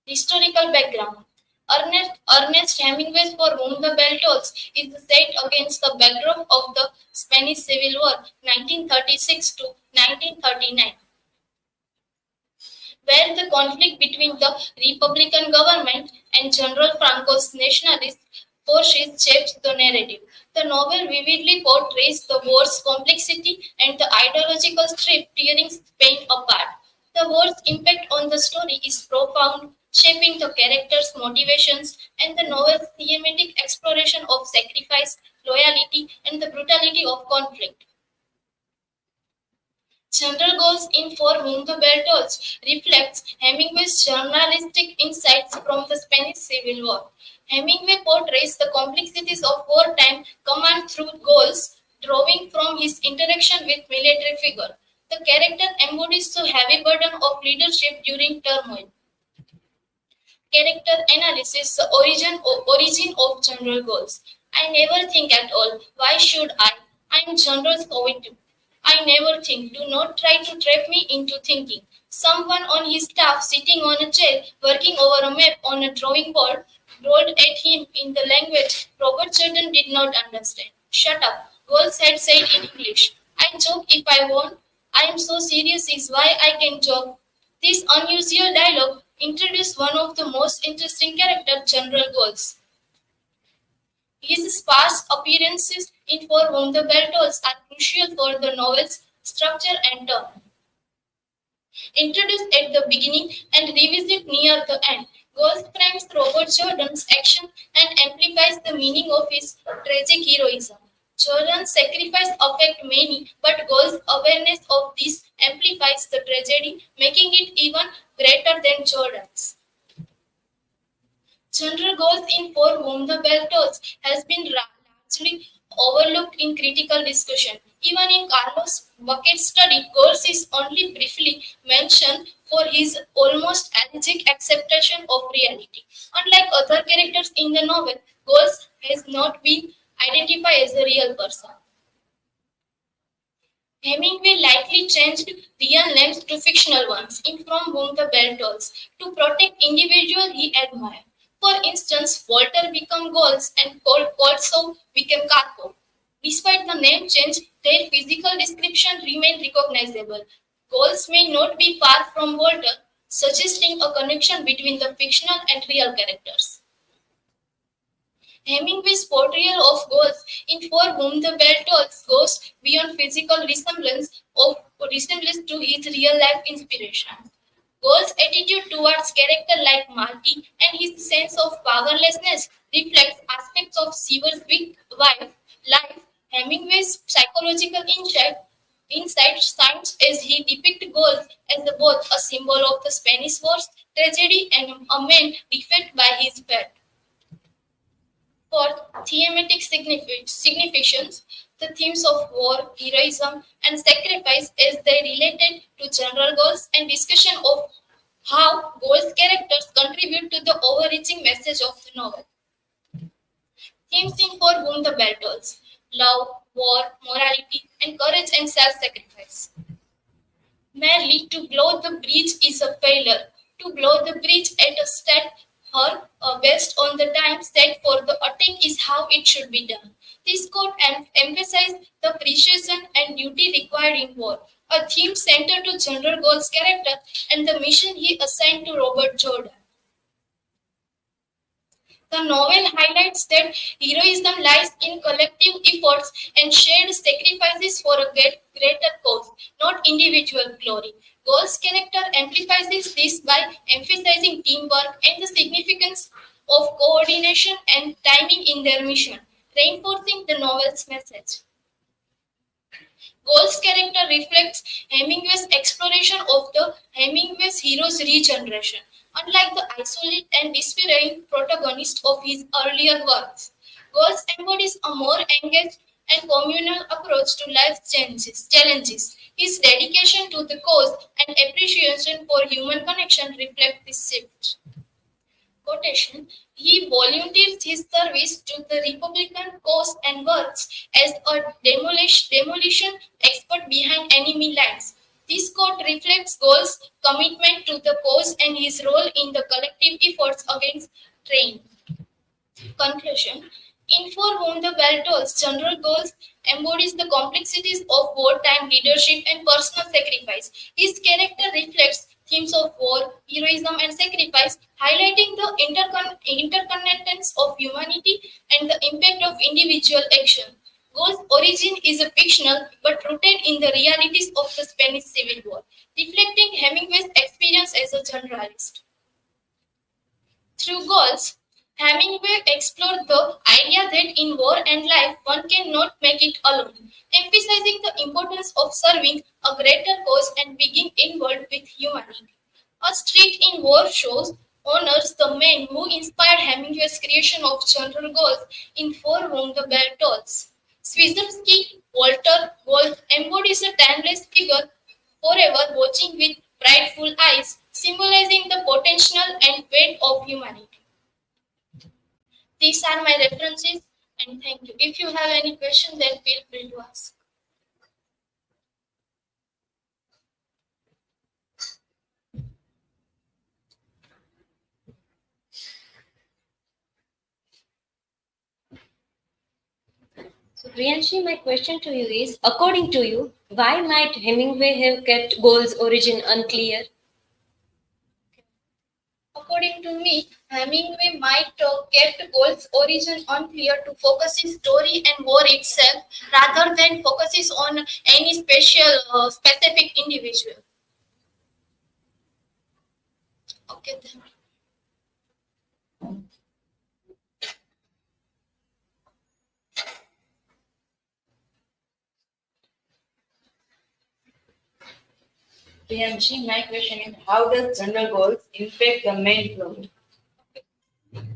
Historical background. Ernest Hemingway, For Whom the Bell Tolls, is set against the backdrop of the Spanish Civil War, 1936 to 1939, where the conflict between the Republican government and General Franco's nationalist forces shapes the narrative. The novel vividly portrays the war's complexity and the ideological strife tearing Spain apart. The war's impact on the story is profound, shaping the characters' motivations and the novel's thematic exploration of sacrifice, loyalty, and the brutality of conflict. General Golz in For Whom the Bell Tolls reflects Hemingway's journalistic insights from the Spanish Civil War. Hemingway portrays the complexities of wartime command through Golz, drawing from his interaction with military figures. The character embodies the heavy burden of leadership during turmoil. Character analysis, the origin of General Golz. I never think at all. Why should I? I am General Soviet. I never think. Do not try to trap me into thinking. Someone on his staff sitting on a chair, working over a map on a drawing board, rolled at him in the language Robert Jordan did not understand. Shut up, Golz had said in English. I joke if I want. I am so serious is why I can joke. This unusual dialogue introduced one of the most interesting characters, General Golz. His sparse appearances in For Whom the Bell Tolls are crucial for the novel's structure and tone. Introduced at the beginning and revisited near the end, Golz frames Robert Jordan's action and amplifies the meaning of his tragic heroism. Jordan's sacrifice affects many, but Golz's awareness of this amplifies the tragedy, making it even greater than Jordan's. General Golz, in For Whom the Bell Tolls, has been largely overlooked in critical discussion. Even in Carlos Bucket's study, Golz is only briefly mentioned for his almost elegiac acceptation of reality. Unlike other characters in the novel, Golz has not been identified as a real person. Hemingway likely changed real names to fictional ones in From Whom the Bell Tolls to protect individuals he admired. For instance, Walter became Golz and Koltsov became Karpov. Despite the name change, their physical description remained recognizable. Golz may not be far from Walter, suggesting a connection between the fictional and real characters. Hemingway's portrayal of Golz in For Whom the Bell Tolls goes beyond physical resemblance to his real-life inspiration. Golz's attitude towards characters like Marty and his sense of powerlessness reflects aspects of Seaver's weak life. Hemingway's psychological insight shines as he depicts Golz as both a symbol of the Spanish War's tragedy and a man defeated by his fate. For thematic significance, the themes of war, heroism, and sacrifice as they related to general goals and discussion of how Golz's characters contribute to the overreaching message of the novel. Themes in For Whom the Bell Tolls: love, war, morality, and courage and self-sacrifice. Merely to blow the bridge is a failure. To blow the bridge at a state or based on the time set for the attack is how it should be done. This quote emphasizes the precision and duty required in war, a theme centered to General Golz's character and the mission he assigned to Robert Jordan. The novel highlights that heroism lies in collective efforts and shared sacrifices for a greater cause, not individual glory. Golz's character amplifies this by emphasizing teamwork and the significance of coordination and timing in their mission, reinforcing the novel's message. Golz's character reflects Hemingway's exploration of the Hemingway's hero's regeneration. Unlike the isolated and despairing protagonist of his earlier works, Golz embodies a more engaged and communal approach to life's challenges. His dedication to the cause and appreciation for human connection reflect this shift. Quotation: he volunteers his service to the Republican cause and works as a demolition expert behind enemy lines. This quote reflects Golz's commitment to the cause and his role in the collective efforts against tyranny. Conclusion: in For Whom the Bell Tolls, General Golz embodies the complexities of wartime leadership and personal sacrifice. His character reflects themes of war, heroism, and sacrifice, highlighting the interconnectedness of humanity and the impact of individual action. Golz's origin is a fictional but rooted in the realities of the Spanish Civil War, reflecting Hemingway's experience as a generalist. Through Golz, Hemingway explored the idea that in war and life one cannot make it alone, emphasizing the importance of serving a greater cause and being involved with humanity. A Street in War shows honors the men who inspired Hemingway's creation of General Golz in For Whom the Bell Tolls. Swiderski Walter Golz embodies a timeless figure, forever watching with prideful eyes, symbolizing the potential and fate of humanity. These are my references, and thank you. If you have any questions, then feel free to ask. So, Priyanshi, my question to you is, according to you, why might Hemingway have kept Golz's origin unclear? According to me, Hemingway might have kept Golz's origin unclear to focus his story and war itself rather than focuses on any specific individual. Okay, then. PMC, my question is, how does general goals impact the main plot?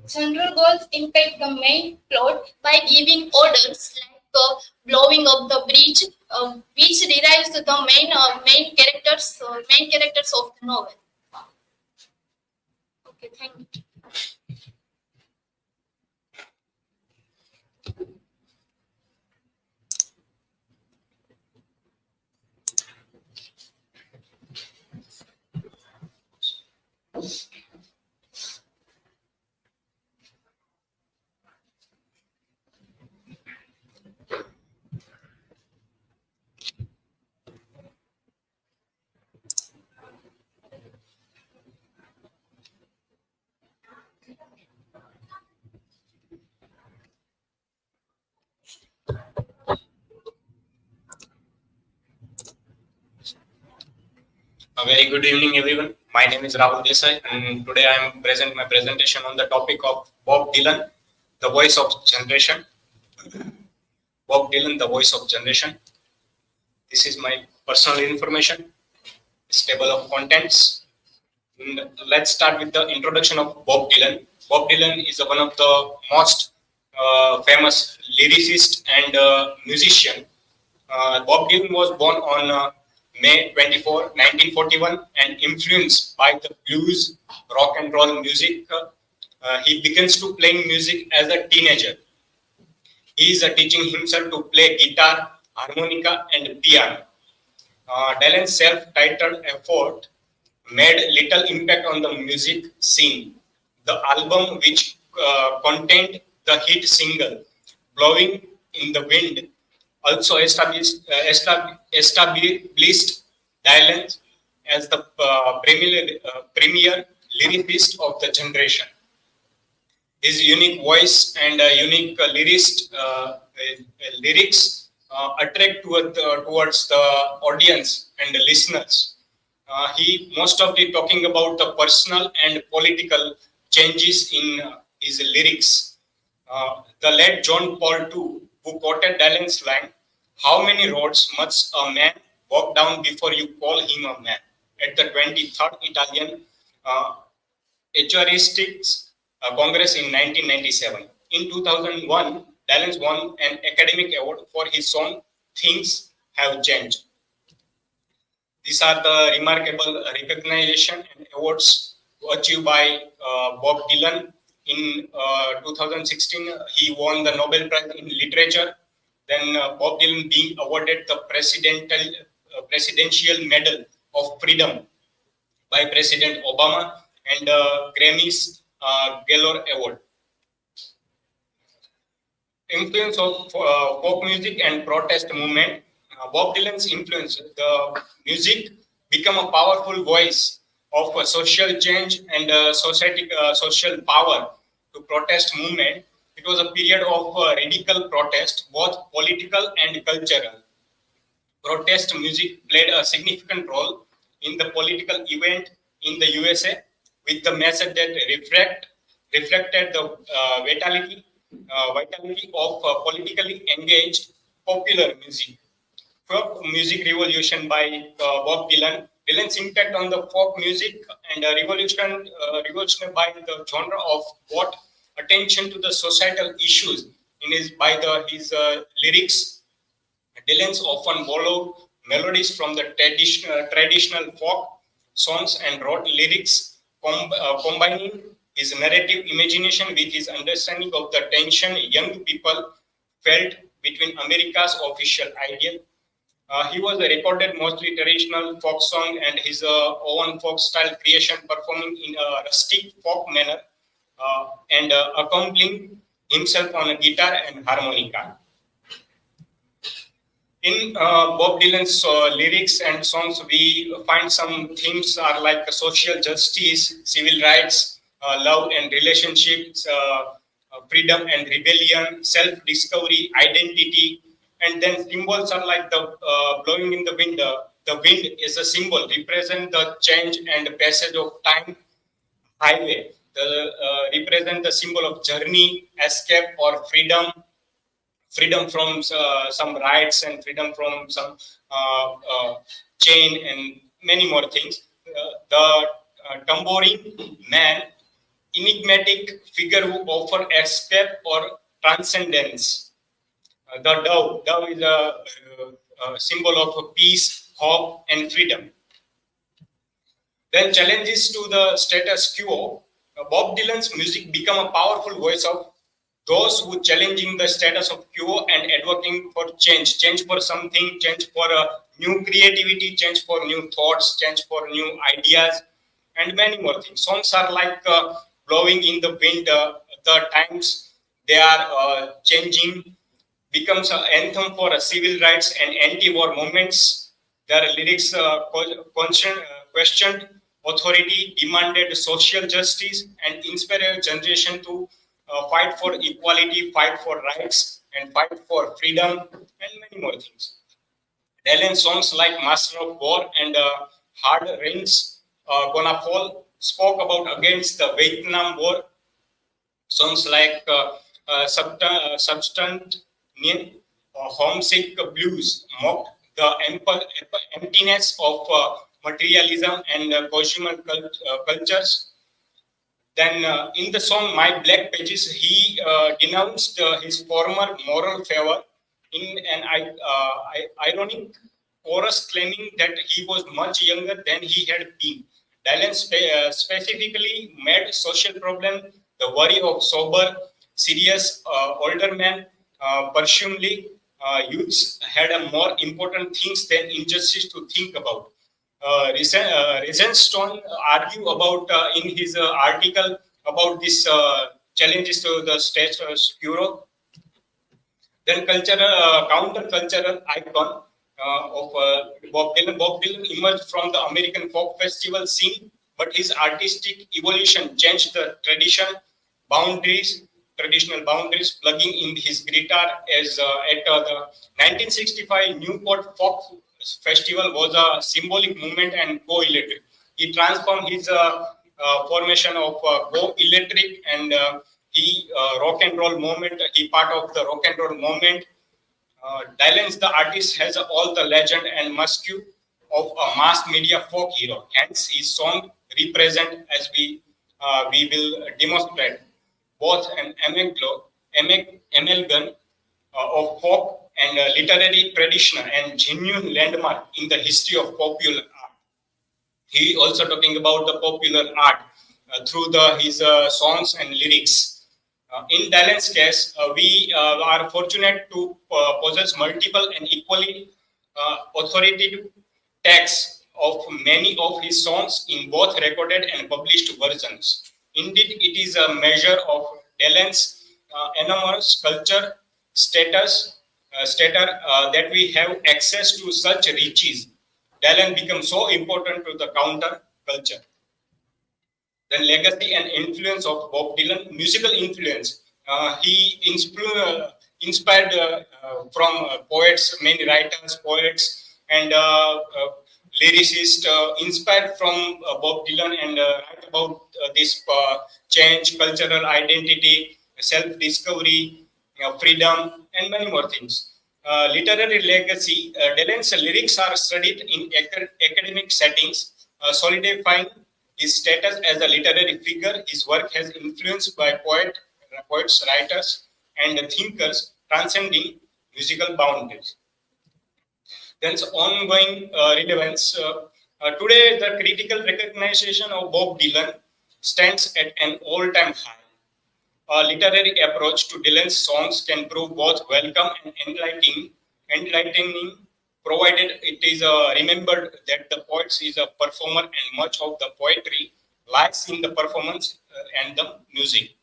General goals impact the main plot by giving orders like blowing up the bridge, which derives the main characters of the novel. Okay, thank you. A very good evening, everyone. My name is Rahul Desai, and today I am present my presentation on the topic of Bob Dylan, the voice of generation. Bob Dylan, the voice of generation. This is my personal information. This table of contents. And let's start with the introduction of Bob Dylan. Bob Dylan is one of the most famous lyricist and musician. Bob Dylan was born on May 24, 1941, and influenced by the blues, rock and roll music. He begins to playing music as a teenager. He is teaching himself to play guitar, harmonica, and piano. Dylan's self-titled effort made little impact on the music scene. The album, which contained the hit single "Blowing in the Wind," also established Dylan as the premier lyricist of the generation. His unique voice and unique lyrics attract towards the audience and the listeners. He most of the talking about the personal and political changes in his lyrics. The late John Paul II, who quoted Dylan's line, "How many roads must a man walk down before you call him a man?" at the 23rd Italian Eucharistic Congress in 1997. In 2001, Dylan won an academic award for his song "Things Have Changed." These are the remarkable recognition and awards achieved by Bob Dylan. In 2016, he won the Nobel Prize in Literature. Then Bob Dylan being awarded the Presidential Medal of Freedom by President Obama and Grammys Galore Award. Influence of folk music and protest movement. Bob Dylan's influence, the music become a powerful voice of social change and social power to protest movement. It was a period of radical protest, both political and cultural. Protest music played a significant role in the political event in the USA, with the message that reflected the vitality of politically engaged popular music. Folk music revolution by Bob Dylan. Dylan's impact on the folk music and revolution by the genre of brought attention to the societal issues in his lyrics. Dylan's often borrowed melodies from the traditional folk songs and wrote lyrics combining his narrative imagination with his understanding of the tension young people felt between America's official ideal. He was recorded mostly traditional folk song and his own folk style creation, performing in a rustic folk manner and accompanying himself on a guitar and harmonica. In Bob Dylan's lyrics and songs, we find some themes are like social justice, civil rights, love and relationships, freedom and rebellion, self-discovery, identity. And then symbols are like the blowing in the wind. The wind is a symbol, represent the change and passage of time. Highway, represent the symbol of journey, escape or freedom. Freedom from some rights and freedom from some chain and many more things. The tambourine man, enigmatic figure who offer escape or transcendence. The dove is a symbol of peace, hope, and freedom. Then challenges to the status quo. Bob Dylan's music become a powerful voice of those who challenging the status of quo and advocating for change for something, change for new creativity, change for new thoughts, change for new ideas, and many more things. Songs are like blowing in the wind. The times they are changing, becomes an anthem for civil rights and anti-war movements. Their lyrics questioned authority, demanded social justice, and inspired a generation to fight for equality, fight for rights, and fight for freedom, and many more things. Dylan songs like Master of War and Hard Rain's Gonna Fall spoke about against the Vietnam War. Songs like Substance, Homesick Blues mocked the emptiness of materialism and consumer cultures. Then in the song My Black Pages, he denounced his former moral favor in an ironic chorus claiming that he was much younger than he had been. Dylan specifically made social problem the worry of sober, serious older men. Presumably, youths had a more important things than injustice to think about. Stone argue about in his article about this challenges to the status quo. Then counter-cultural icon of Bob Dylan. Bob Dylan emerged from the American folk festival scene, but his artistic evolution changed the traditional boundaries, plugging in his guitar as at the 1965 Newport Folk Festival was a symbolic movement and go electric. He transformed his formation of go electric and he rock and roll movement. He part of the rock and roll movement. Dylan, the artist, has all the legend and muscle of a mass media folk hero. Hence, his song represent, as we will demonstrate, both an amalgam of folk and literary tradition and genuine landmark in the history of popular art. He also talking about the popular art through his songs and lyrics. In Dylan's case, we are fortunate to possess multiple and equally authoritative texts of many of his songs in both recorded and published versions. Indeed, it is a measure of Dylan's enormous culture status that we have access to such riches. Dylan becomes so important to the counter culture. Then legacy and influence of Bob Dylan, musical influence. He inspired from poets, many writers, poets, and lyricists inspired from Bob Dylan and write about this change, cultural identity, self-discovery, freedom, and many more things. Literary legacy. Dylan's lyrics are studied in academic settings, solidifying his status as a literary figure. His work has influenced by poets, writers, and thinkers, transcending musical boundaries. Then ongoing relevance. Today, the critical recognition of Bob Dylan stands at an all-time high. A literary approach to Dylan's songs can prove both welcome and enlightening, provided it is remembered that the poet is a performer and much of the poetry lies in the performance and the music.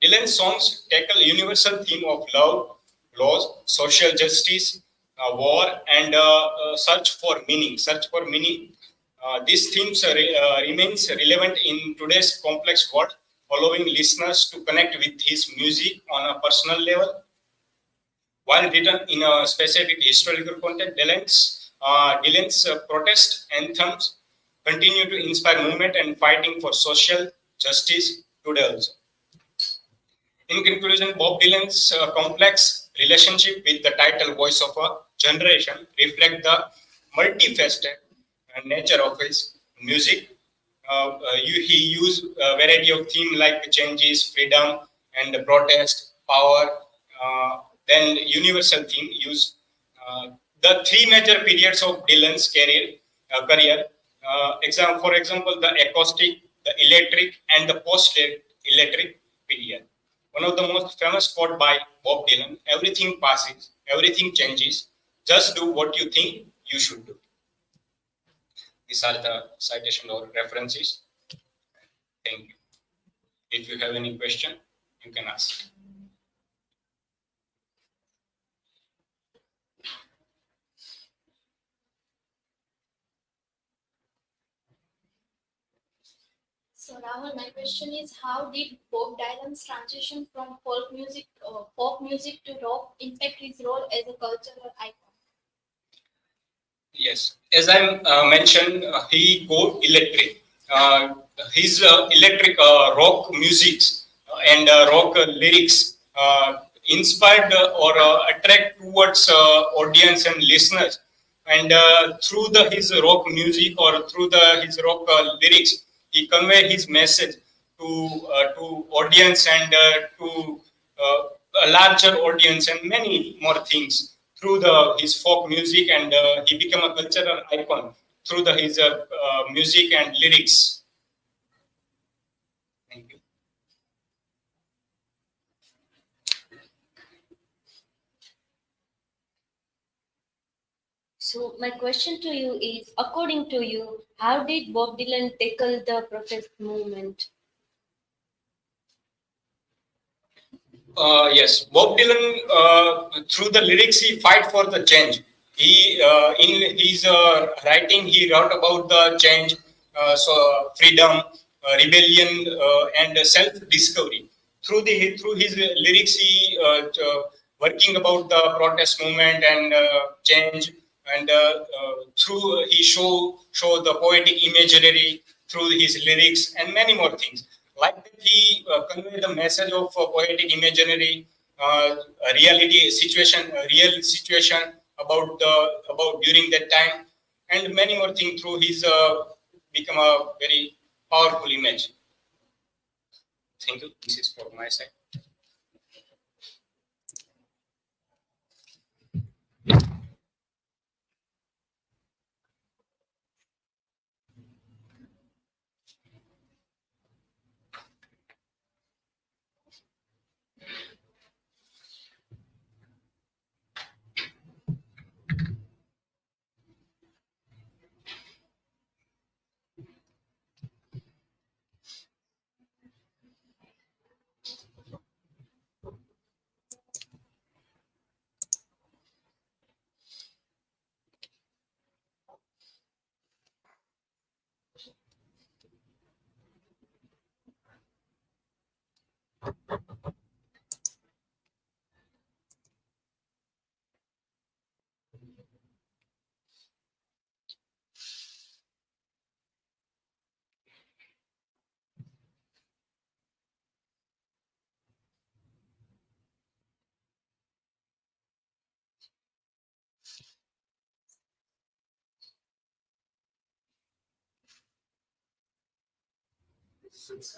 Dylan's songs tackle universal theme of love, loss, social justice, war, and search for meaning. These themes remains relevant in today's complex world, allowing listeners to connect with his music on a personal level. While written in a specific historical context, Dylan's protest anthems continue to inspire movement and fighting for social justice today also. In conclusion, Bob Dylan's complex relationship with the title Voice of a Generation reflect the multifaceted nature of his music. He used a variety of themes like changes, freedom, and protest, power. Then universal theme used. The three major periods of Dylan's career. For example, the acoustic, the electric, and the post-electric period. One of the most famous quote by Bob Dylan: "Everything passes, everything changes. Just do what you think you should do." These are the citation or references. Thank you. If you have any question, you can ask. So Rahul, my question is, how did Bob Dylan's transition from folk music, pop music to rock impact his role as a cultural icon? Yes, as I mentioned, he go electric. His electric rock music and rock lyrics inspired or attract towards audience and listeners. And through his rock music or through his rock lyrics, he convey his message to audience and to a larger audience and many more things through his folk music, and he became a cultural icon through his music and lyrics. Thank you. So my question to you is, according to you, how did Bob Dylan tackle the protest movement? Yes, Bob Dylan, through the lyrics, he fight for the change. He, in his writing, he wrote about the change, so freedom, rebellion, and self-discovery. Through his lyrics, he working about the protest movement and change, and through he show the poetic imagery through his lyrics and many more things. Like that, he convey the message of poetic imaginary, a reality situation, a real situation about during that time, and many more things through his become a very powerful image. Thank you. This is for my side.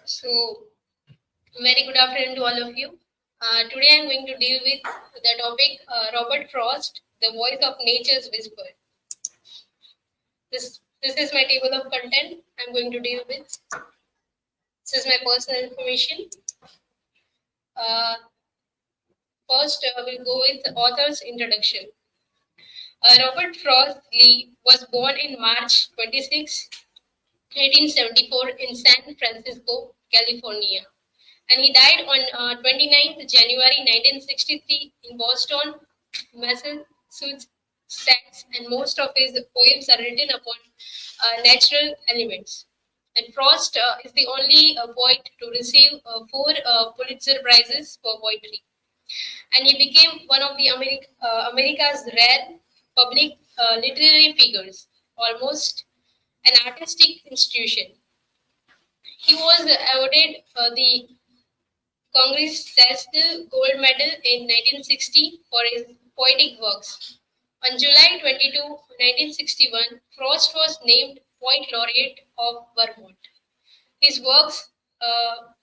So, very good afternoon to all of you. Today I am going to deal with the topic Robert Frost, the voice of nature's whisper. This is my table of content I'm going to deal with. This is my personal information. First, we'll go with the author's introduction. Robert Frost Lee was born in March 26, 1874 in San Francisco, California. And he died on 29th January 1963 in Boston, Massachusetts, and most of his poems are written upon natural elements. And Frost is the only poet to receive 4 Pulitzer Prizes for poetry. And he became one of the America's rare public literary figures, almost an artistic institution. He was awarded the Congress Gold Medal in 1960 for his poetic works. On July 22, 1961, Frost was named Poet Laureate of Vermont. His works,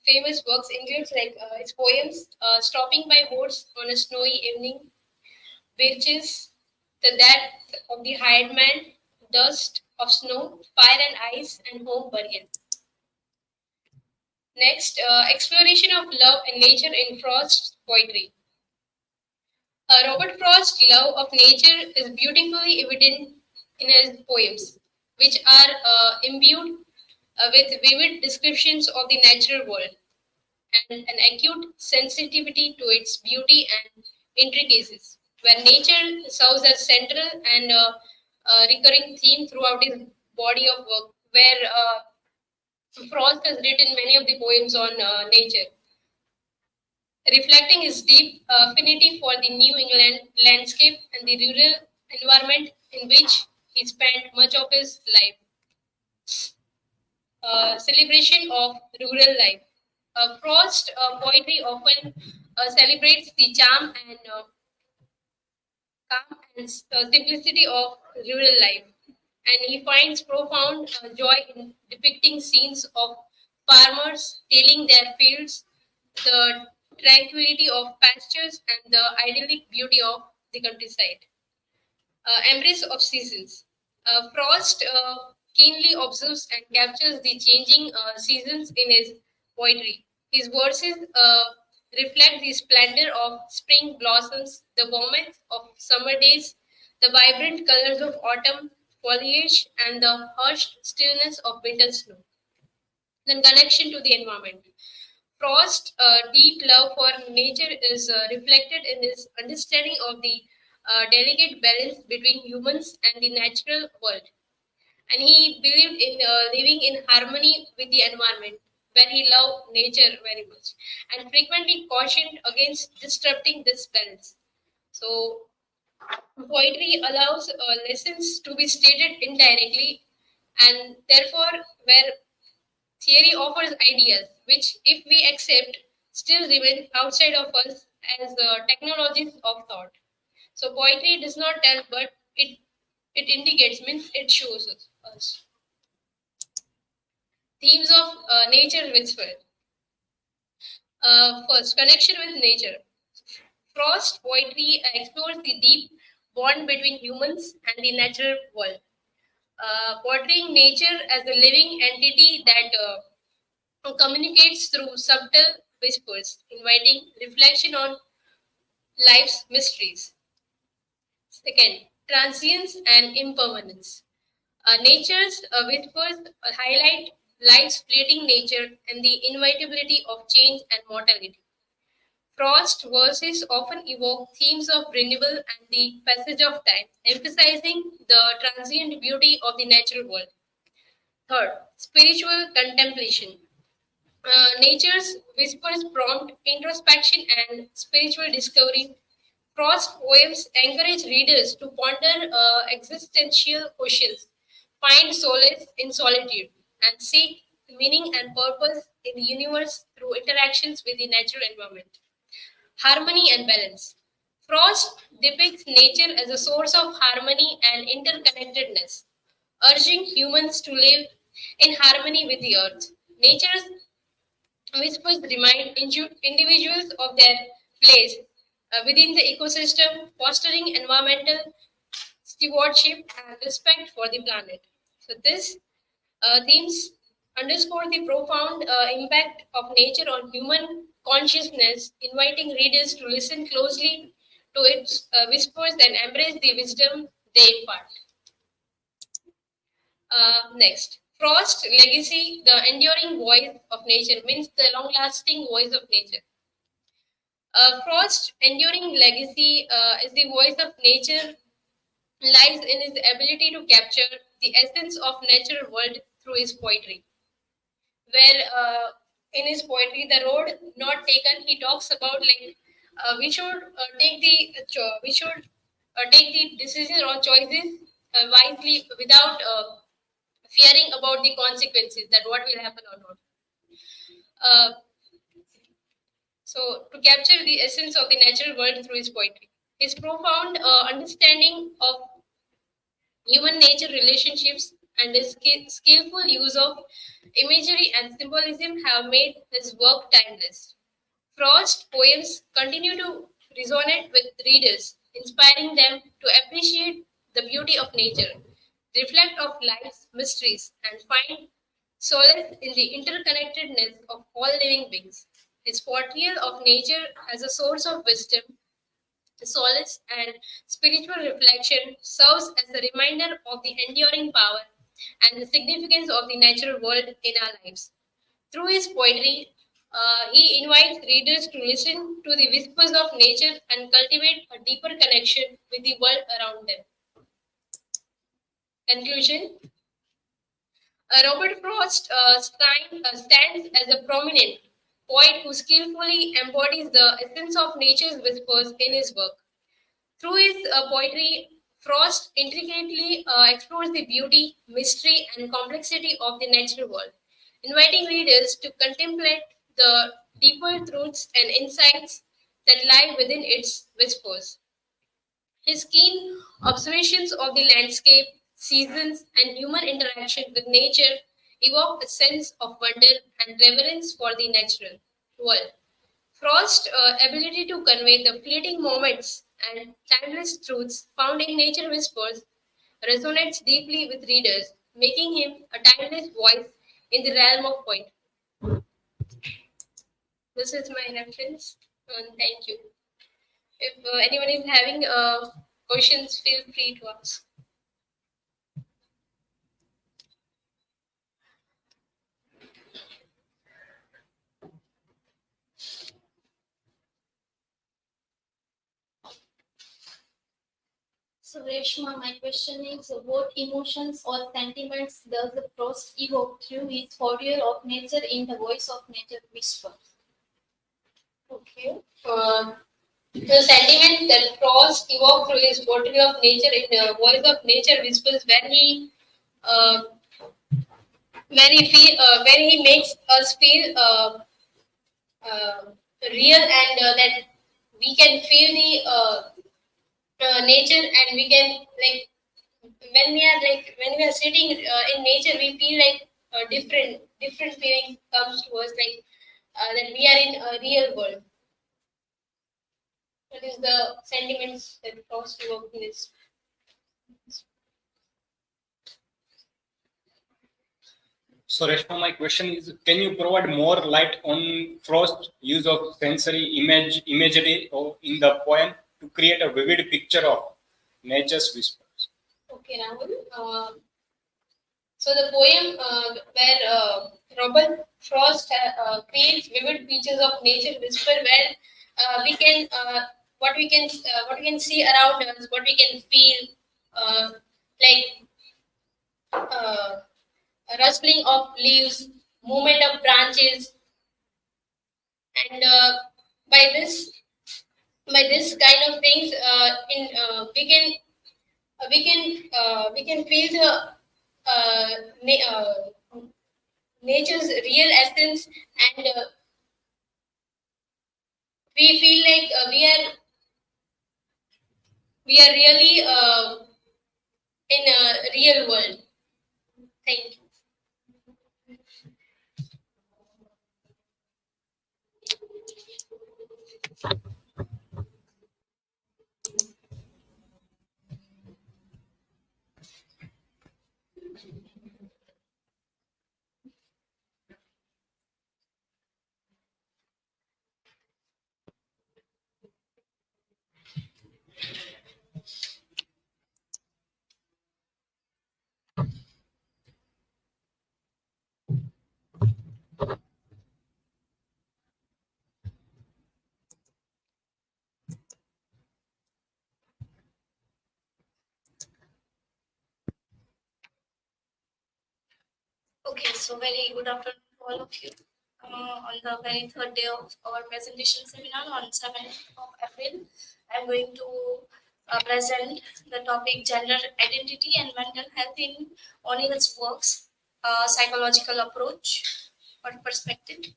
famous works, includes his poems, "Stopping by Woods on a Snowy Evening," "Birches," "The Death of the Hired Man," "Dust of Snow," "Fire and Ice," and "Home Burial." Next, exploration of love and nature in Frost's poetry. Robert Frost's love of nature is beautifully evident in his poems, which are imbued with vivid descriptions of the natural world and an acute sensitivity to its beauty and intricacies, where nature serves as central and recurring theme throughout his body of work, where Frost has written many of the poems on nature, reflecting his deep affinity for the New England landscape and the rural environment in which he spent much of his life. Celebration of rural life. Frost poetry often celebrates the charm and calm and simplicity of rural life, and he finds profound joy in depicting scenes of farmers tilling their fields, the tranquility of pastures, and the idyllic beauty of the countryside. Embrace of seasons. Frost keenly observes and captures the changing seasons in his poetry. His verses reflect the splendor of spring blossoms, the warmth of summer days, the vibrant colors of autumn foliage, and the hushed stillness of winter snow. Then connection to the environment. Frost's deep love for nature is reflected in his understanding of the delicate balance between humans and the natural world. And he believed in living in harmony with the environment, where he loved nature very much and frequently cautioned against disrupting this balance. So, poetry allows lessons to be stated indirectly, and therefore, where theory offers ideas which, if we accept, still remain outside of us as technologies of thought. So poetry does not tell, but it indicates, means it shows us. Themes of nature whisper. First, connection with nature. Frost poetry explores the deep bond between humans and the natural world, portraying nature as a living entity that communicates through subtle whispers, inviting reflection on life's mysteries. Second, transience and impermanence. Nature's whispers highlight life's fleeting nature and the inevitability of change and mortality. Frost verses often evoke themes of renewal and the passage of time, emphasizing the transient beauty of the natural world. Third, spiritual contemplation. Nature's whispers prompt introspection and spiritual discovery. Frost poems encourage readers to ponder existential questions, find solace in solitude, and seek meaning and purpose in the universe through interactions with the natural environment. Harmony and balance. Frost depicts nature as a source of harmony and interconnectedness, urging humans to live in harmony with the earth. Nature's whispers remind individuals of their place within the ecosystem, fostering environmental stewardship and respect for the planet. So, this themes underscore the profound impact of nature on human consciousness, inviting readers to listen closely to its whispers and embrace the wisdom they impart. Next, Frost's legacy, the enduring voice of nature, means the long-lasting voice of nature. Frost's enduring legacy is the voice of nature lies in his ability to capture the essence of natural world through his poetry. Where in his poetry, the road not taken, he talks about we should take the decisions or choices wisely without fearing about the consequences, that what will happen or not. So to capture the essence of the natural world through his poetry. His profound understanding of human nature relationships and his skillful use of imagery and symbolism have made his work timeless. Frost's poems continue to resonate with readers, inspiring them to appreciate the beauty of nature, reflect of life's mysteries, and find solace in the interconnectedness of all living beings. His portrayal of nature as a source of wisdom, solace, and spiritual reflection serves as a reminder of the enduring power and the significance of the natural world in our lives. Through his poetry, he invites readers to listen to the whispers of nature and cultivate a deeper connection with the world around them. Conclusion. Robert Frost stands as a prominent poet who skillfully embodies the essence of nature's whispers in his work. Through his poetry, Frost intricately explores the beauty, mystery, and complexity of the natural world, inviting readers to contemplate the deeper truths and insights that lie within its whispers. His keen observations of the landscape, seasons, and human interaction with nature evoke a sense of wonder and reverence for the natural world. Frost's ability to convey the fleeting moments and timeless truths found in nature whispers resonates deeply with readers, making him a timeless voice in the realm of poetry. This is my reference, and thank you. If anyone is having questions, feel free to ask. So, Reshma, my question is, what emotions or sentiments does the Frost evoke through his portrayal of nature in the voice of nature whispers? Okay. The sentiment that Frost evoked through his portrayal of nature in the voice of nature whispers when he makes us feel real, and that we can feel the nature, and we can, like, when we are sitting in nature, we feel like different feelings comes to us, like that we are in a real world. That is the sentiments that Frost evoked in this. So, Reshma, my question is, can you provide more light on Frost's use of sensory imagery in the poem to create a vivid picture of nature's whispers? Okay, Rahul. So the poem where Robert Frost creates vivid pictures of nature whisper, where we can what we can see around us, what we can feel, like rustling of leaves, movement of branches, and by this kind of things, we can feel the nature's real essence, and we feel like we are really in a real world. Thank you. Okay, so very good afternoon to all of you. On the very third day of our presentation seminar on 7th of April, I'm going to present the topic Gender Identity and Mental Health in O'Neill's works, psychological approach or perspective.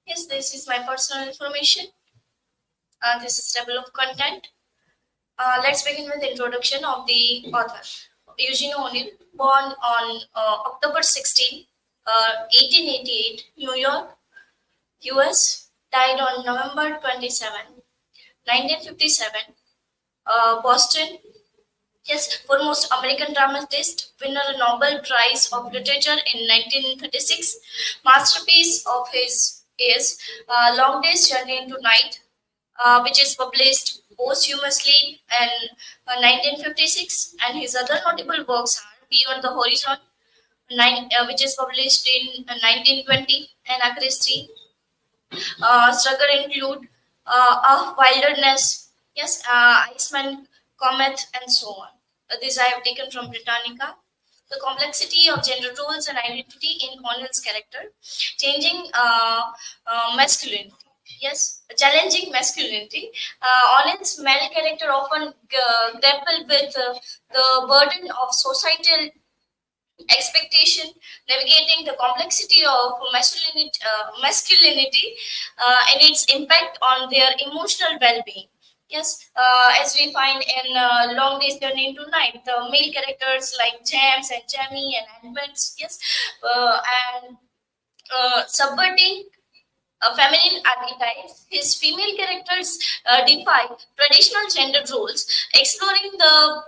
Yes, this is my personal information. This is table of content. Let's begin with the introduction of the author. Eugene O'Neill, born on October 16, 1888, New York, US, died on November 27, 1957, Boston. Yes, foremost American dramatist, winner Nobel Prize of Literature in 1936. Masterpiece of his is Long Day's Journey into Night, which is published posthumously in 1956, and his other notable works are Beyond the Horizon, which is published in 1920, and Anachronistic. Struggle include Wilderness, yes, Iceman, Comet, and so on. These I have taken from Britannica. The complexity of gender roles and identity in O'Neill's character, changing masculinity. Yes, challenging masculinity. O'Neill's male character often grapple with the burden of societal expectation, navigating the complexity of masculinity and its impact on their emotional well-being. Yes, as we find in Long Day's Journey into Night, the male characters like James and Jamie and Edmonds, yes, and subverting feminine archetypes, his female characters defy traditional gender roles, exploring the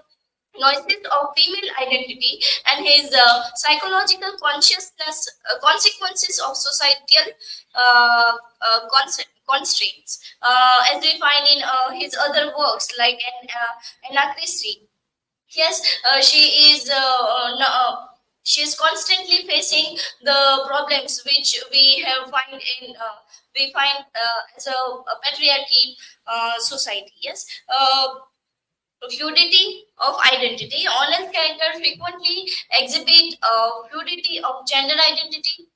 noises of female identity and his psychological consciousness consequences of societal constraints, as we find in his other works like Anachronistic. Yes, she is constantly facing the problems which we find as a patriarchy society. Yes. Fluidity of identity. O'Neill's characters frequently exhibit fluidity of gender identity,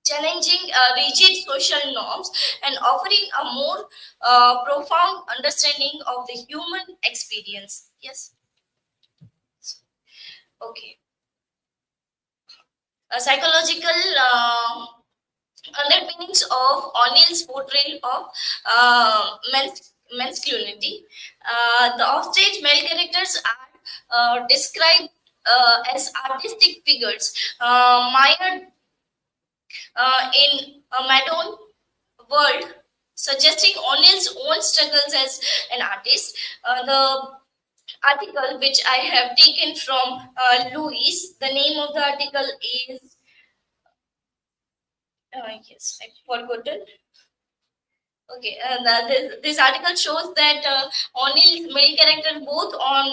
challenging rigid social norms and offering a more profound understanding of the human experience. Yes. Okay. Psychological underpinnings of O'Neill's portrayal of masculinity. The offstage male characters are described as artistic figures, mired in a modern world, suggesting O'Neill's own struggles as an artist. The article which I have taken from Louis, the name of the article is, yes, I forgot it. Okay, this article shows that O'Neill's male characters both on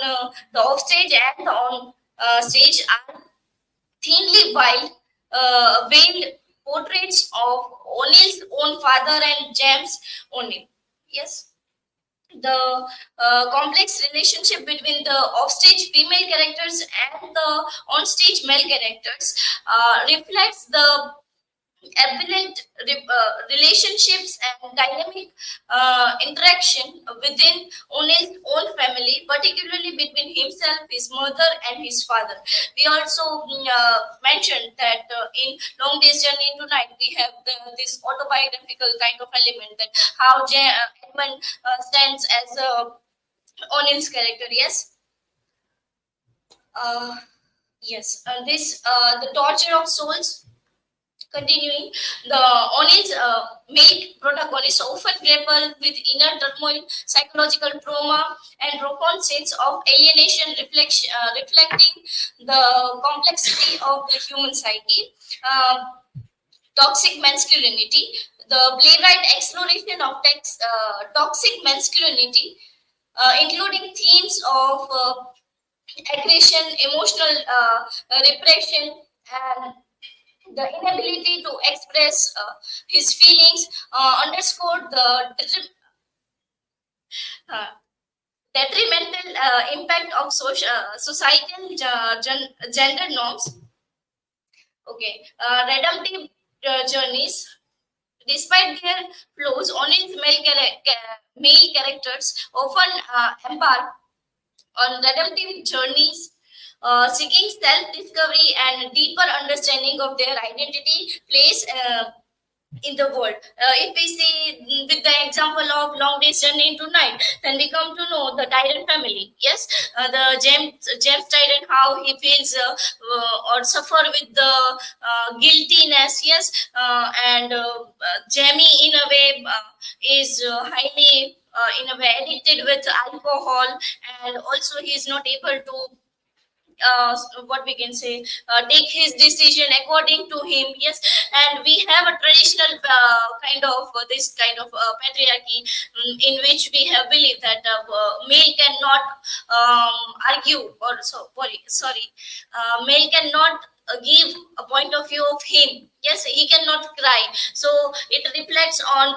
the offstage and on stage are thinly veiled portraits of O'Neill's own father and James O'Neill. Yes. The complex relationship between the offstage female characters and the onstage male characters reflects the ambivalent relationships and dynamic interaction within O'Neill's own family, particularly between himself, his mother, and his father. We also mentioned that in Long Day's Journey into Night, we have this autobiographical kind of element, that how Edmund stands as O'Neill's character. Yes. Yes. This the torture of souls. Continuing, the O'Neill's male protagonists often grapple with inner turmoil, psychological trauma, and profound sense of alienation, reflecting the complexity of the human psyche. Toxic masculinity. The playwright exploration of toxic masculinity, including themes of aggression, emotional repression, and the inability to express his feelings, underscored the detrimental impact of societal gender norms. Okay, redemptive journeys. Despite their flaws, O'Neill's male characters often embark on redemptive journeys, seeking self-discovery and deeper understanding of their identity, place, in the world. If we see with the example of long day's journey into night, then we come to know the Tyrant family. Yes, the James Tyrant, how he feels or suffer with the guiltiness. Yes, Jamie in a way is highly in a way addicted with alcohol, and also he is not able to what we can say, take his decision according to him. Yes, and we have a traditional kind of this kind of patriarchy, in which we have believed that male cannot argue, or male cannot give a point of view of him. Yes, he cannot cry, so it reflects on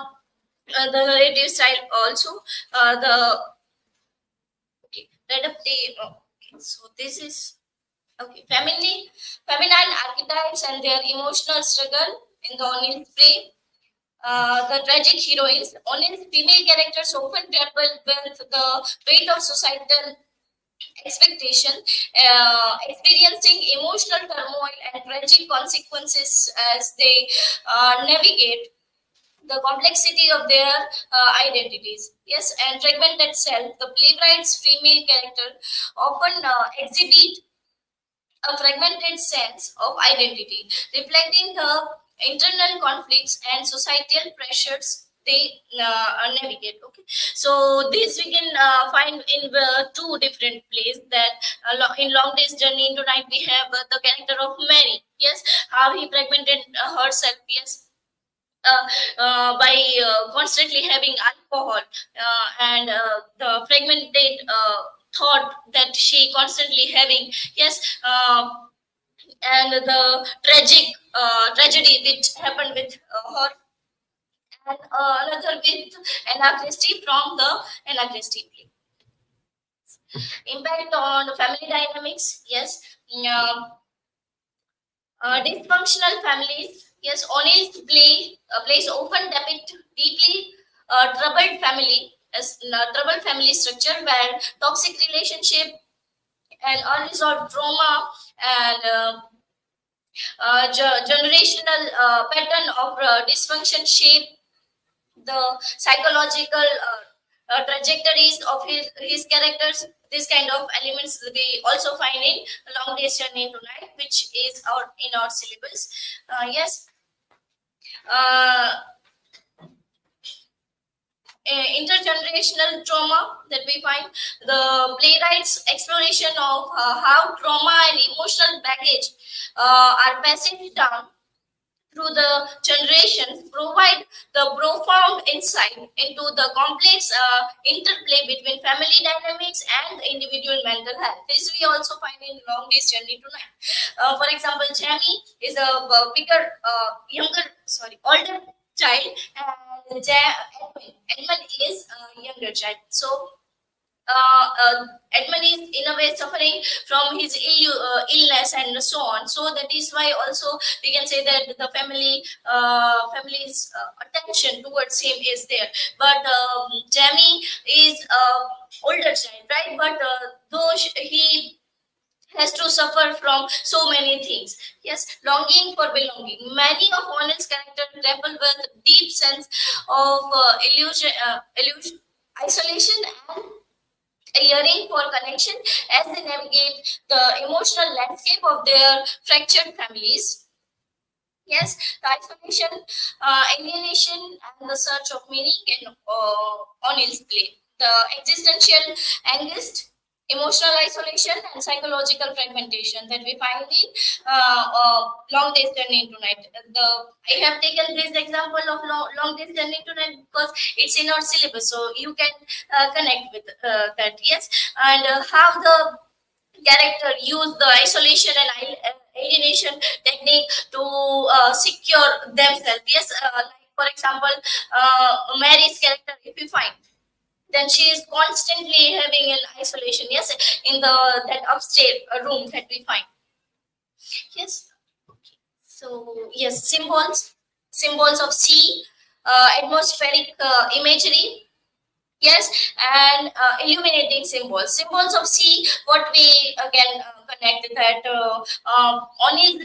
the narrative style also. The okay, so this is okay. Feminine archetypes and their emotional struggle in the O'Neill's play. The tragic heroines. O'Neill's female characters often grapple with the weight of societal expectation, experiencing emotional turmoil and tragic consequences as they navigate the complexity of their identities. Yes, and fragmented self. The playwright's female character often exhibit a fragmented sense of identity, reflecting the internal conflicts and societal pressures they navigate. Okay, so this we can find in the two different plays. That in Long Day's Journey into Night we have the character of Mary. Yes, how he fragmented herself. Yes, by constantly having alcohol and the fragmented thought that she constantly having. Yes, and the tragic tragedy which happened with her, and another with anarchy from the anarchy play. Impact on family dynamics. Yes, dysfunctional families. Yes, O'Neill's plays often depict deeply troubled family as troubled family structure, where toxic relationship and unresolved trauma and generational pattern of dysfunction shape the psychological trajectories of his characters. This kind of elements we also find in Long Day's Journey into Night, which is in our syllabus. Yes. Intergenerational trauma that we find, the playwright's exploration of how trauma and emotional baggage are passed down through the generations, provide the profound insight into the complex interplay between family dynamics and individual mental health. This we also find in Long Day's Journey to Night. For example, Jamie is a older child, and Edmund is a younger child. So Edmund is in a way suffering from his illness and so on. So that is why also we can say that the family's attention towards him is there. But Jamie is older child, right? But though he has to suffer from so many things. Yes, longing for belonging. Many of O'Neill's characters grapple with deep sense of isolation and a yearning for connection as they navigate the emotional landscape of their fractured families. Yes, the isolation, alienation, and the search of meaning in O'Neill's play. The existential angst, emotional isolation, and psychological fragmentation that we find in Long Day's Journey into Night. I have taken this example of Long Day's Journey into Night because it's in our syllabus, so you can connect with that. Yes, and how the character use the isolation and alienation technique to secure themselves. Yes, like for example, Mary's character, if you find, then she is constantly having an isolation. Yes, in that upstairs room that we find. Yes. So yes, symbols of sea, atmospheric imagery. Yes, and illuminating symbols of sea. What we again connect that O'Neill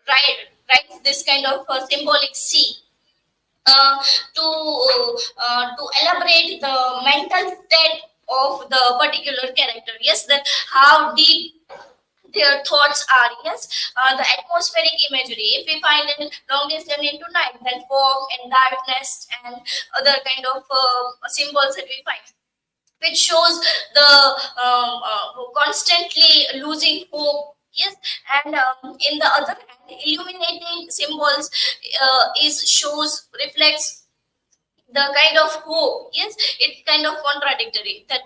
writes this kind of symbolic sea. to elaborate the mental state of the particular character. Yes, that how deep their thoughts are. Yes, the atmospheric imagery, if we find in Longest Journey into Night, then fog and darkness and other kind of symbols that we find, which shows the constantly losing hope. Yes, and in the other hand, illuminating symbols is shows reflects the kind of hope. Yes, it's kind of contradictory that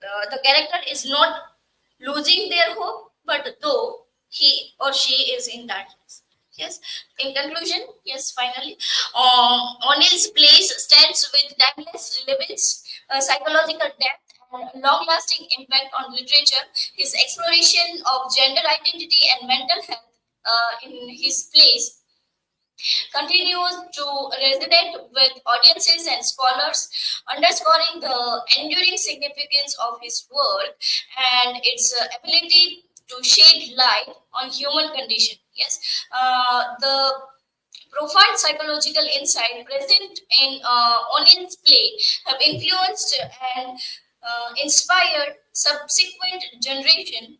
the character is not losing their hope, but though he or she is in darkness. Yes, in conclusion, yes, finally, O'Neill's plays stands with timeless relevance, psychological depth, and long-lasting impact on literature. His exploration of gender identity and mental health in his plays continues to resonate with audiences and scholars, underscoring the enduring significance of his work and its ability to shed light on human condition. Yes, the profound psychological insight present in O'Neill's play have influenced and inspired subsequent generation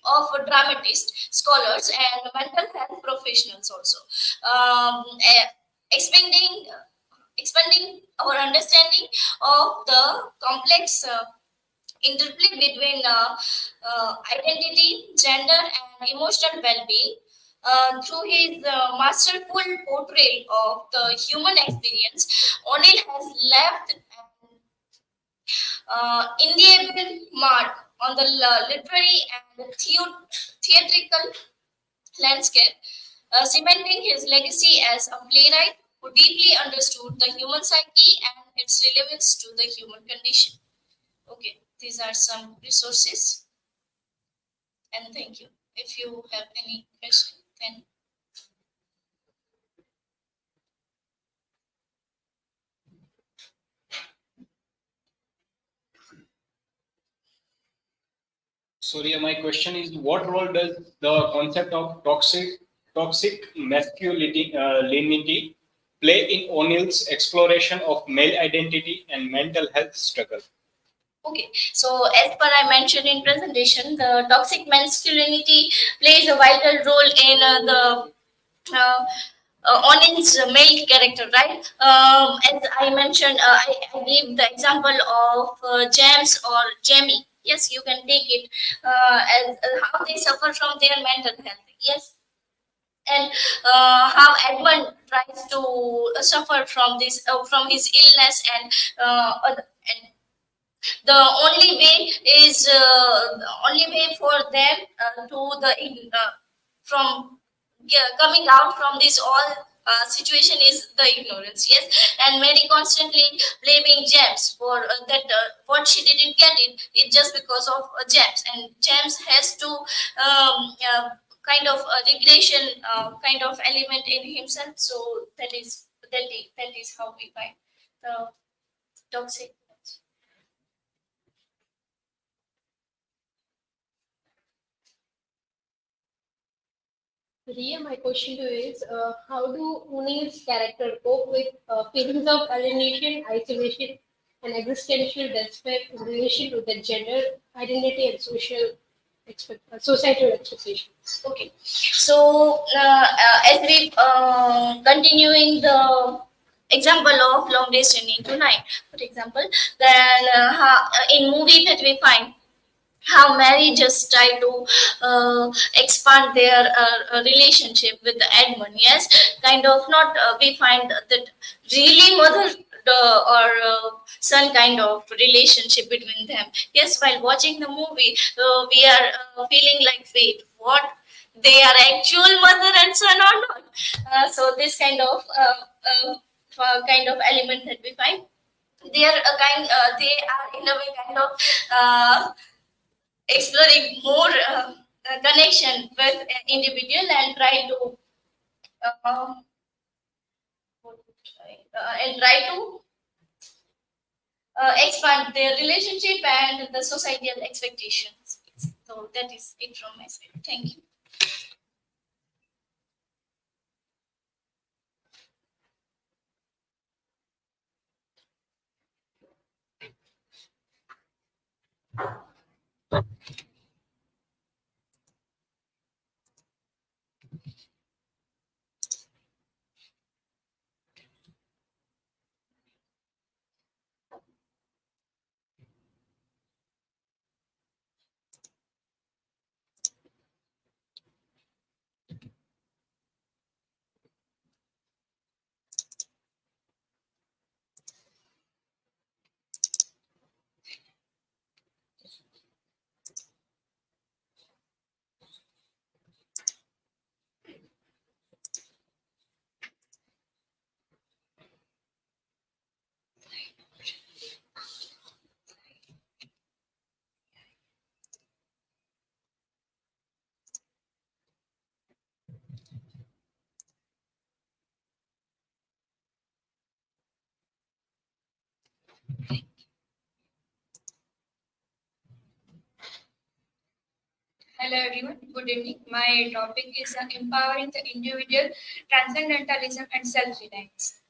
of dramatists, scholars, and mental health professionals also, expanding expanding our understanding of the complex interplay between identity, gender, and emotional well-being. Through his masterful portrayal of the human experience, O'Neill has left indelible mark on the literary and theatrical landscape, cementing his legacy as a playwright who deeply understood the human psyche and its relevance to the human condition. Okay, these are some resources, and thank you. If you have any question, then. So, Riya, my question is, what role does the concept of toxic masculinity play in O'Neill's exploration of male identity and mental health struggle? Okay, so as per I mentioned in presentation, the toxic masculinity plays a vital role in the O'Neill's male character, right? As I mentioned, I gave the example of James or Jamie. Yes, you can take it as how they suffer from their mental health. Yes, and how Edmund tries to suffer from this from his illness and the only way is the only way for them to the from coming out from this all situation is the ignorance. Yes, and Mary constantly blaming James for that what she didn't get it just because of James, and James has to kind of a regression kind of element in himself. So that is how we find the toxic. Riya, my question to you is, how do O'Neill's character cope with feelings of alienation, isolation, and existential despair in relation to the gender identity and societal expectations? Okay, so as we continuing the example of Long Days Journey into Night, for example, then in movie that we find how Mary just try to expand their relationship with Edmund. Yes, kind of not. We find that really mother or son kind of relationship between them. Yes, while watching the movie, we are feeling like, wait, what? They are actual mother and son or not? So this kind of element that we find. They are they are in a way kind of exploring more connection with an individual and try to expand their relationship and the societal expectations. So that is it from my side. Thank you. Hello everyone, good evening. My topic is empowering the individual, transcendentalism and self-reliance.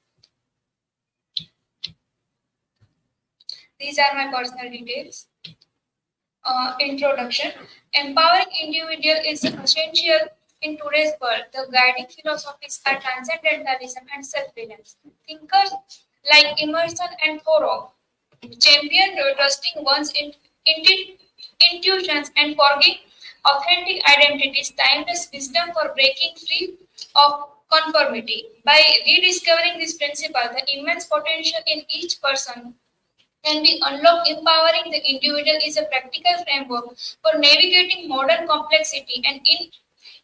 These are my personal details. Introduction. Empowering individual is essential in today's world. The guiding philosophies are transcendentalism and self-reliance. Thinkers like Emerson and Thoreau champion trusting one's intuitions and forging authentic identities, timeless wisdom for breaking free of conformity. By rediscovering this principle, the immense potential in each person can be unlocked. Empowering the individual is a practical framework for navigating modern complexity and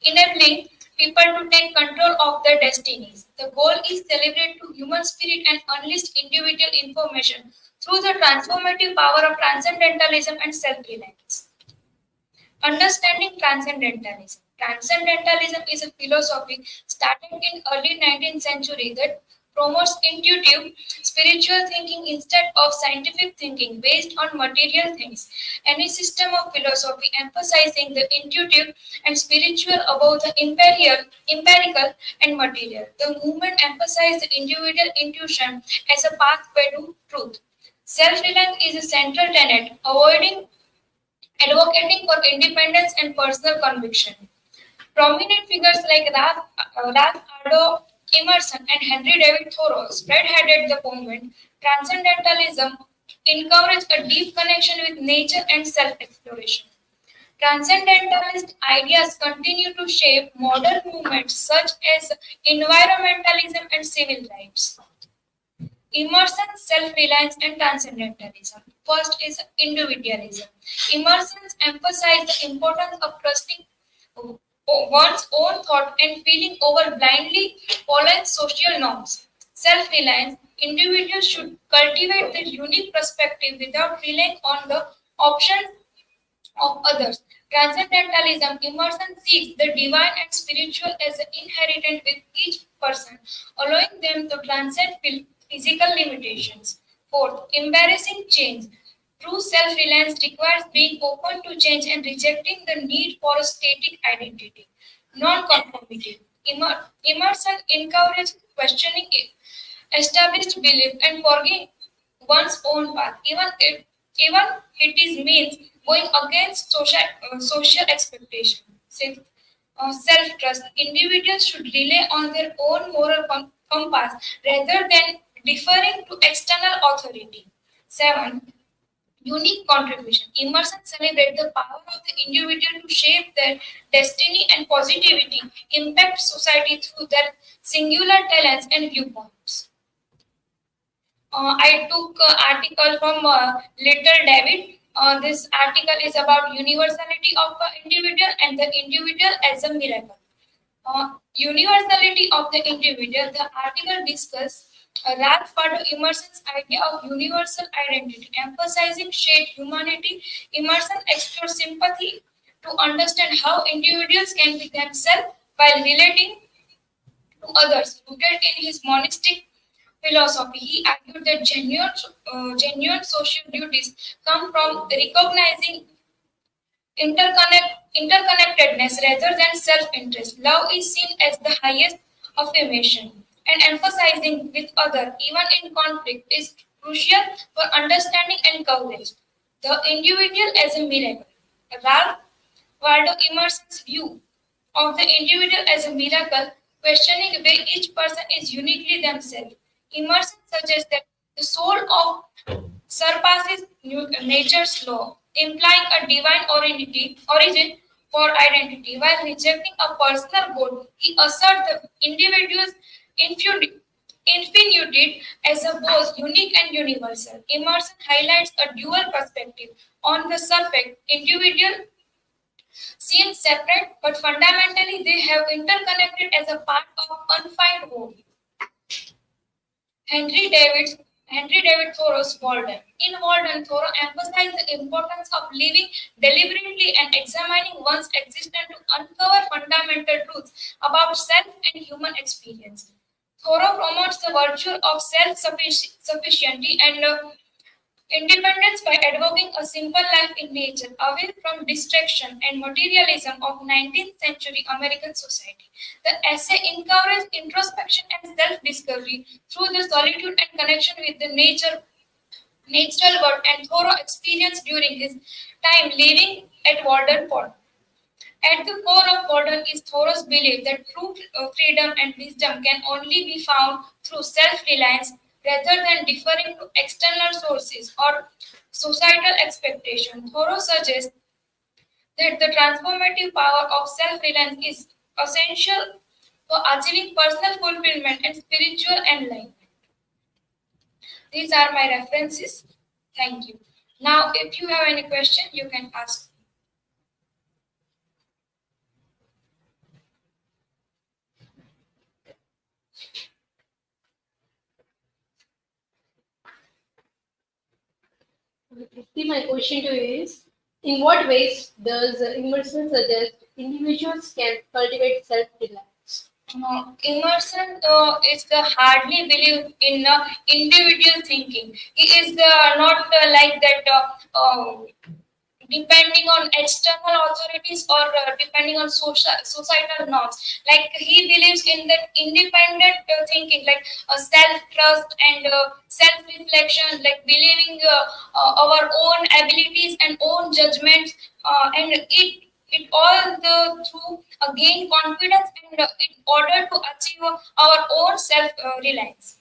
enabling people to take control of their destinies. The goal is celebrate to human spirit and unleash individual information through the transformative power of transcendentalism and self-reliance. Understanding transcendentalism. Transcendentalism is a philosophy started in early 19th century that promotes intuitive spiritual thinking instead of scientific thinking based on material things. Any system of philosophy emphasizing the intuitive and spiritual above the empirical and material. The movement emphasized the individual intuition as a pathway to truth. Self-reliance is a central tenet, advocating for independence and personal conviction. Prominent figures like Ralph Emerson and Henry David Thoreau spearheaded the movement. Transcendentalism encouraged a deep connection with nature and self-exploration. Transcendentalist ideas continue to shape modern movements such as environmentalism and civil rights. Emerson, self-reliance and transcendentalism. First is individualism. Emerson emphasized the importance of trusting one's own thought and feeling over blindly following social norms. Self-reliance. Individuals should cultivate their unique perspective without relying on the options of others. Transcendentalism. Emerson seeks the divine and spiritual as inherent with each person, allowing them to transcend physical limitations. Fourth, embarrassing change. True self-reliance requires being open to change and rejecting the need for a static identity. Non-conformity. Emerson encouraged questioning established belief and forging one's own path, even it is means going against social expectation. Self-trust. Individuals should rely on their own moral compass rather than deferring to external authority. 7. Unique contribution. Emerson celebrates the power of the individual to shape their destiny and positivity, impact society through their singular talents and viewpoints. I took an article from Little David. This article is about universality of the individual and the individual as a miracle. Universality of the individual. The article discusses Ralph Waldo Emerson's idea of universal identity, emphasizing shared humanity. Emerson explores sympathy to understand how individuals can be themselves while relating to others. Rooted in his monastic philosophy, he argued that genuine social duties come from recognizing interconnectedness rather than self-interest. Love is seen as the highest affirmation, and emphasizing with others, even in conflict, is crucial for understanding and courage. The individual as a miracle. Ralph Waldo Emerson's view of the individual as a miracle, questioning where each person is uniquely themselves. Emerson suggests that the soul of surpasses nature's law, implying a divine origin for identity. While rejecting a personal goal, he asserts the individual's infinitude as a both unique and universal. Emerson highlights a dual perspective. On the surface, individual seem separate, but fundamentally they have interconnected as a part of unfined whole. Henry David Thoreau's Walden. In Walden, Thoreau emphasized the importance of living deliberately and examining one's existence to uncover fundamental truths about self and human experience. Thoreau promotes the virtue of self-sufficiency and independence by advocating a simple life in nature, away from distraction and materialism of 19th century American society. The essay encourages introspection and self-discovery through the solitude and connection with the natural world and Thoreau experience during his time living at Walden Pond. At the core of Walden is Thoreau's belief that true freedom and wisdom can only be found through self-reliance rather than deferring to external sources or societal expectations. Thoreau suggests that the transformative power of self-reliance is essential for achieving personal fulfillment and spiritual enlightenment. These are my references. Thank you. Now, if you have any question, you can ask. See, my question to you is, in what ways does Emerson suggest individuals can cultivate self-reliance? Emerson is hardly believe in individual thinking. He is not like that depending on external authorities or depending on societal norms. Like he believes in that independent thinking, like self-trust and self-reflection, like believing our own abilities and own judgments, and it all through gain confidence and in order to achieve our own self-reliance.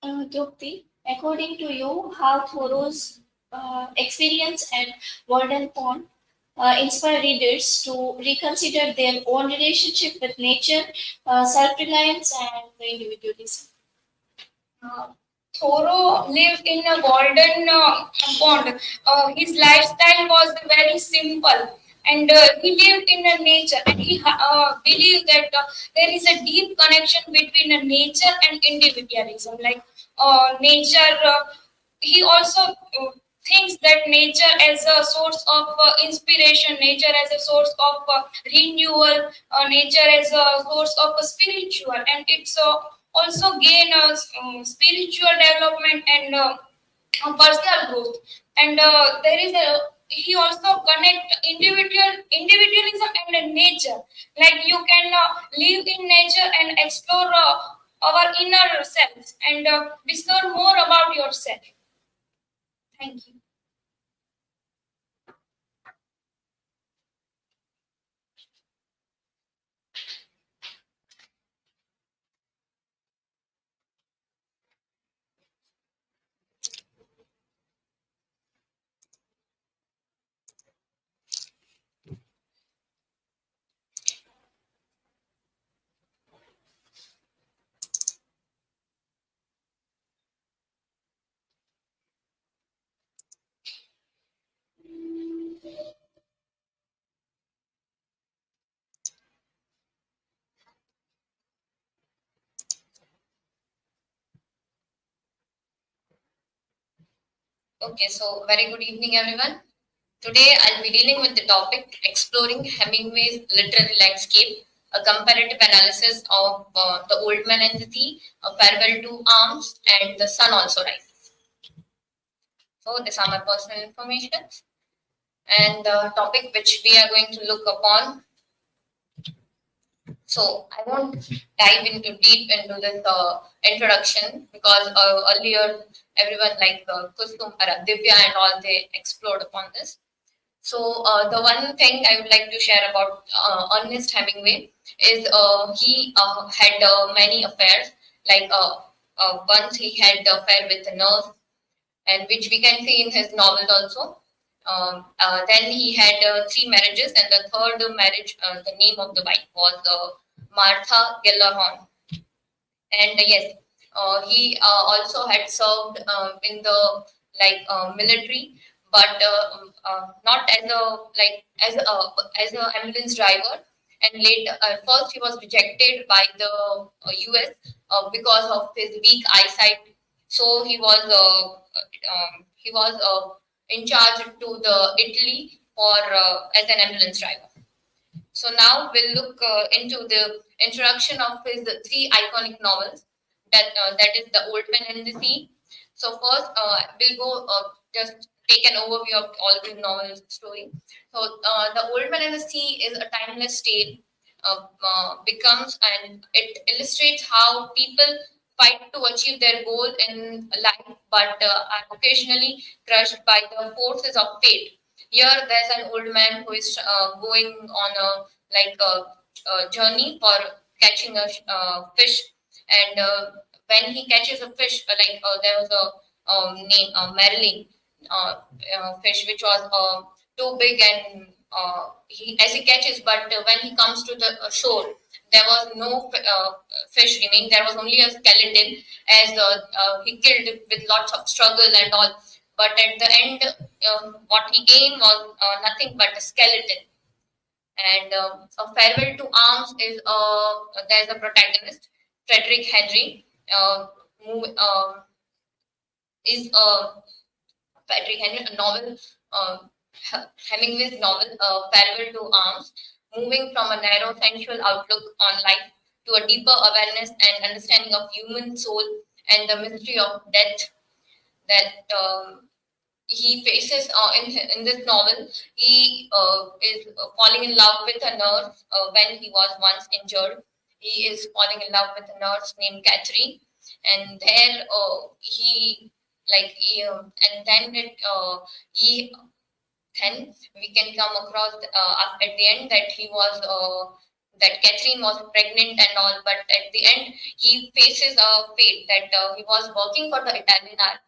Jyoti, according to you, how Thoreau's experience at Walden Pond inspire readers to reconsider their own relationship with nature, self-reliance, and individualism? Thoreau lived in a golden pond. His lifestyle was very simple, and he lived in nature. And he believed that there is a deep connection between nature and individualism. Like nature, he also thinks that nature as a source of inspiration, nature as a source of renewal, nature as a source of spiritual, and it's also gain spiritual development and personal growth. And there is a he also connect individualism and nature. Like you can live in nature and explore our inner selves and discover more about yourself. Thank you. Okay, so very good evening, everyone. Today I'll be dealing with the topic exploring Hemingway's literary landscape, a comparative analysis of The Old Man and the Sea, A Farewell to Arms, and The Sun Also Rises. So these are my personal information. and the topic which we are going to look upon. So I won't dive deep into this introduction because earlier everyone like Kusum, Divya and all, they explored upon this. So the one thing I would like to share about Ernest Hemingway is he had many affairs. Like once he had the affair with a nurse, and which we can see in his novels also. Then he had 3 marriages, and the third marriage, the name of the wife was Martha Gellhorn. And yes, he also had served in the military, but not as a as a ambulance driver. And later, first he was rejected by the US because of his weak eyesight. So he was in charge to the Italy for as an ambulance driver. So now we'll look into the introduction of his 3 iconic novels. That is The Old Man and the Sea. So first, we'll go just take an overview of all the novels story. So The Old Man and the Sea is a timeless tale. Becomes and it illustrates how people fight to achieve their goal in life, but are occasionally crushed by the forces of fate. Here, there's an old man who is going on a journey for catching a fish, and when he catches a fish, there was a name Marilyn fish, which was too big, and as he catches, but when he comes to the shore, there was no fish remaining. There was only a skeleton, as he killed with lots of struggle and all. But at the end, what he gained was nothing but a skeleton. And A Farewell to Arms is there's a protagonist, Frederick Henry, who is Frederick Henry, a novel, Hemingway's novel, Farewell to Arms, moving from a narrow sensual outlook on life to a deeper awareness and understanding of human soul and the mystery of death that he faces in this novel. He is falling in love with a nurse when he was once injured. He is falling in love with a nurse named Catherine, and there then we can come across at the end that he was that Catherine was pregnant and all, but at the end he faces a fate that he was working for the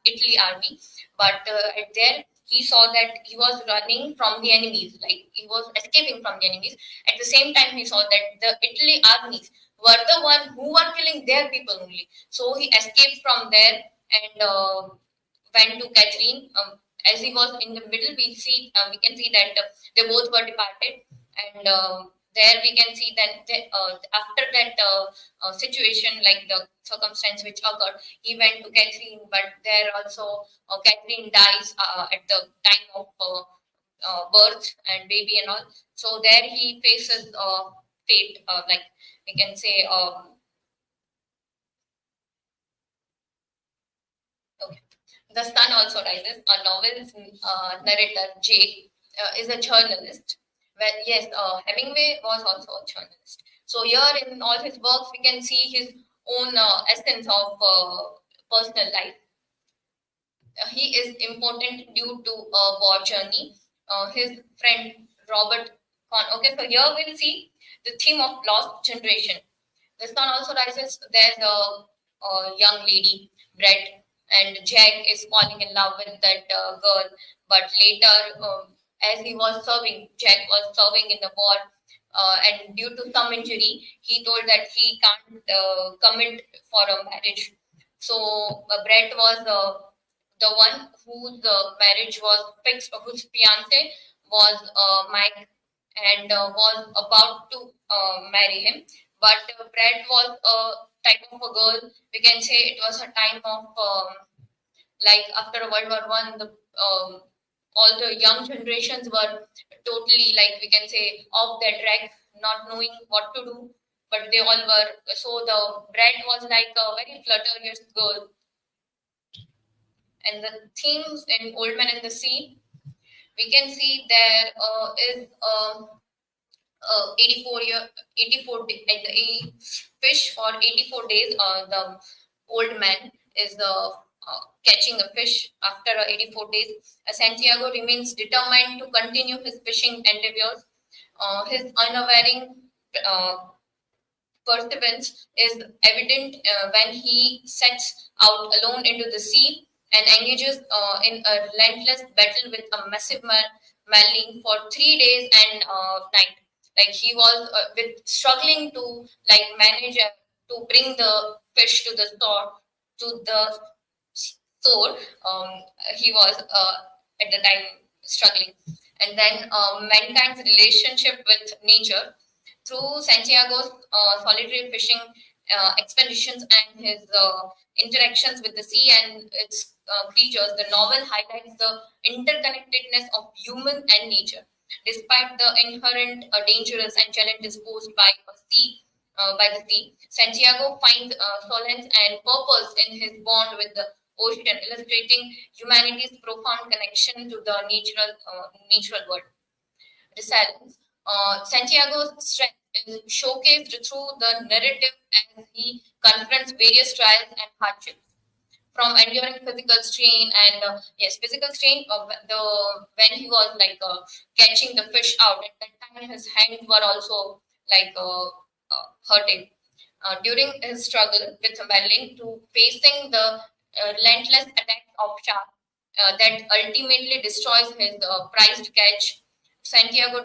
Italy army, but at there he saw that he was running from the enemies, like he was escaping from the enemies. At the same time, he saw that the Italy armies were the one who were killing their people only. So he escaped from there and went to Catherine. As he was in the middle, we can see that they both were departed, and there we can see that after that situation, like the circumstance which occurred, he went to Catherine, but there also Catherine dies at the time of birth and baby and all. So there he faces fate, like we can say. Okay. The Sun Also Rises, a novel's narrator, Jay, is a journalist. Well, yes, Hemingway was also a journalist. So here in all his works, we can see his own essence of personal life. He is important due to a war journey. His friend Robert Con. Okay, so here we'll see the theme of lost generation. The Sun Also Rises. There's a young lady, Brett, and Jack is falling in love with that girl. But later, as he was serving, Jack was serving in the war, and due to some injury, he told that he can't commit for a marriage. So Brett was the one whose marriage was fixed, whose fiance was Mike, and was about to marry him. But Brett was a type of a girl. We can say it was a time of like after World War I, the all the young generations were totally, like we can say, off their track, not knowing what to do. But they all were. So the Brett was like a very flirtatious girl. And the themes in Old Man and the Sea, we can see there is 84 like a fish for 84 days. The old man is catching a fish after 84 days. Santiago remains determined to continue his fishing endeavors. His unwavering perseverance is evident when he sets out alone into the sea and engages in a relentless battle with a massive marlin for 3 days and night. Like he was struggling to manage to bring the fish to the store. He was at the time struggling, and then mankind's relationship with nature through Santiago's solitary fishing expeditions and his interactions with the sea and its creatures. The novel highlights the interconnectedness of human and nature. Despite the inherent dangers and challenges posed by the sea, Santiago finds solace and purpose in his bond with the ocean, illustrating humanity's profound connection to the natural world. Resilience. Santiago's strength is showcased through the narrative as he confronts various trials and hardships. From enduring physical strain and physical strain when he was catching the fish out, at that time his hands were also hurting. During his struggle with Merlin to facing the relentless attacks of shark that ultimately destroys his prized catch, Santiago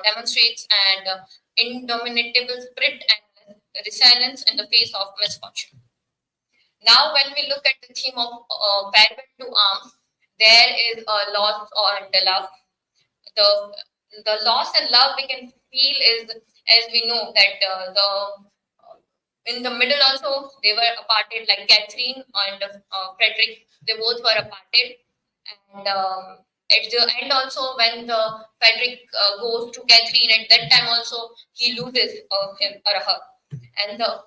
demonstrates an indomitable spirit and resilience in the face of misfortune. Now, when we look at the theme of farewell to arms, there is a loss and the love. The loss and love we can feel is, as we know, that in the middle also they were aparted, like Catherine and Frederick, they both were aparted, and at the end also when the Frederick goes to Catherine, at that time also he loses him or her, and the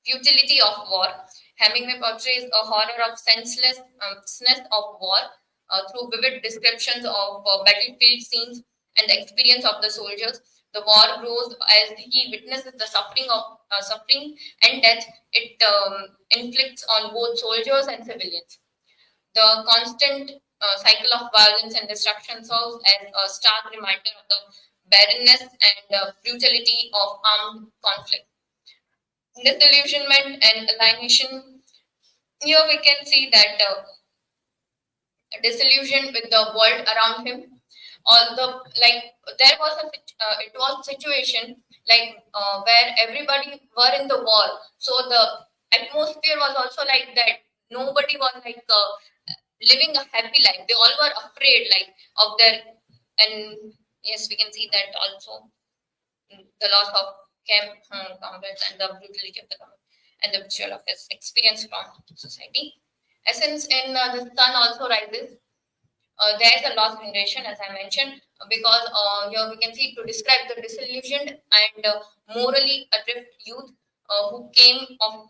futility of war. Hemingway portrays a horror of senselessness of war through vivid descriptions of battlefield scenes and the experience of the soldiers. The war grows as he witnesses the suffering and death it inflicts on both soldiers and civilians. The constant cycle of violence and destruction serves as a stark reminder of the barrenness and brutality of armed conflict. Disillusionment and alienation. Here we can see that disillusion with the world around him. Although, there was a situation where everybody were in the war, so the atmosphere was also like that. Nobody was living a happy life. They all were afraid of their, and yes, we can see that also the loss of comrades and the brutality of the government and the betrayal of his experience from society. Essence in the sun also rises. There is a lost generation, as I mentioned, because here we can see to describe the disillusioned and morally adrift youth who came of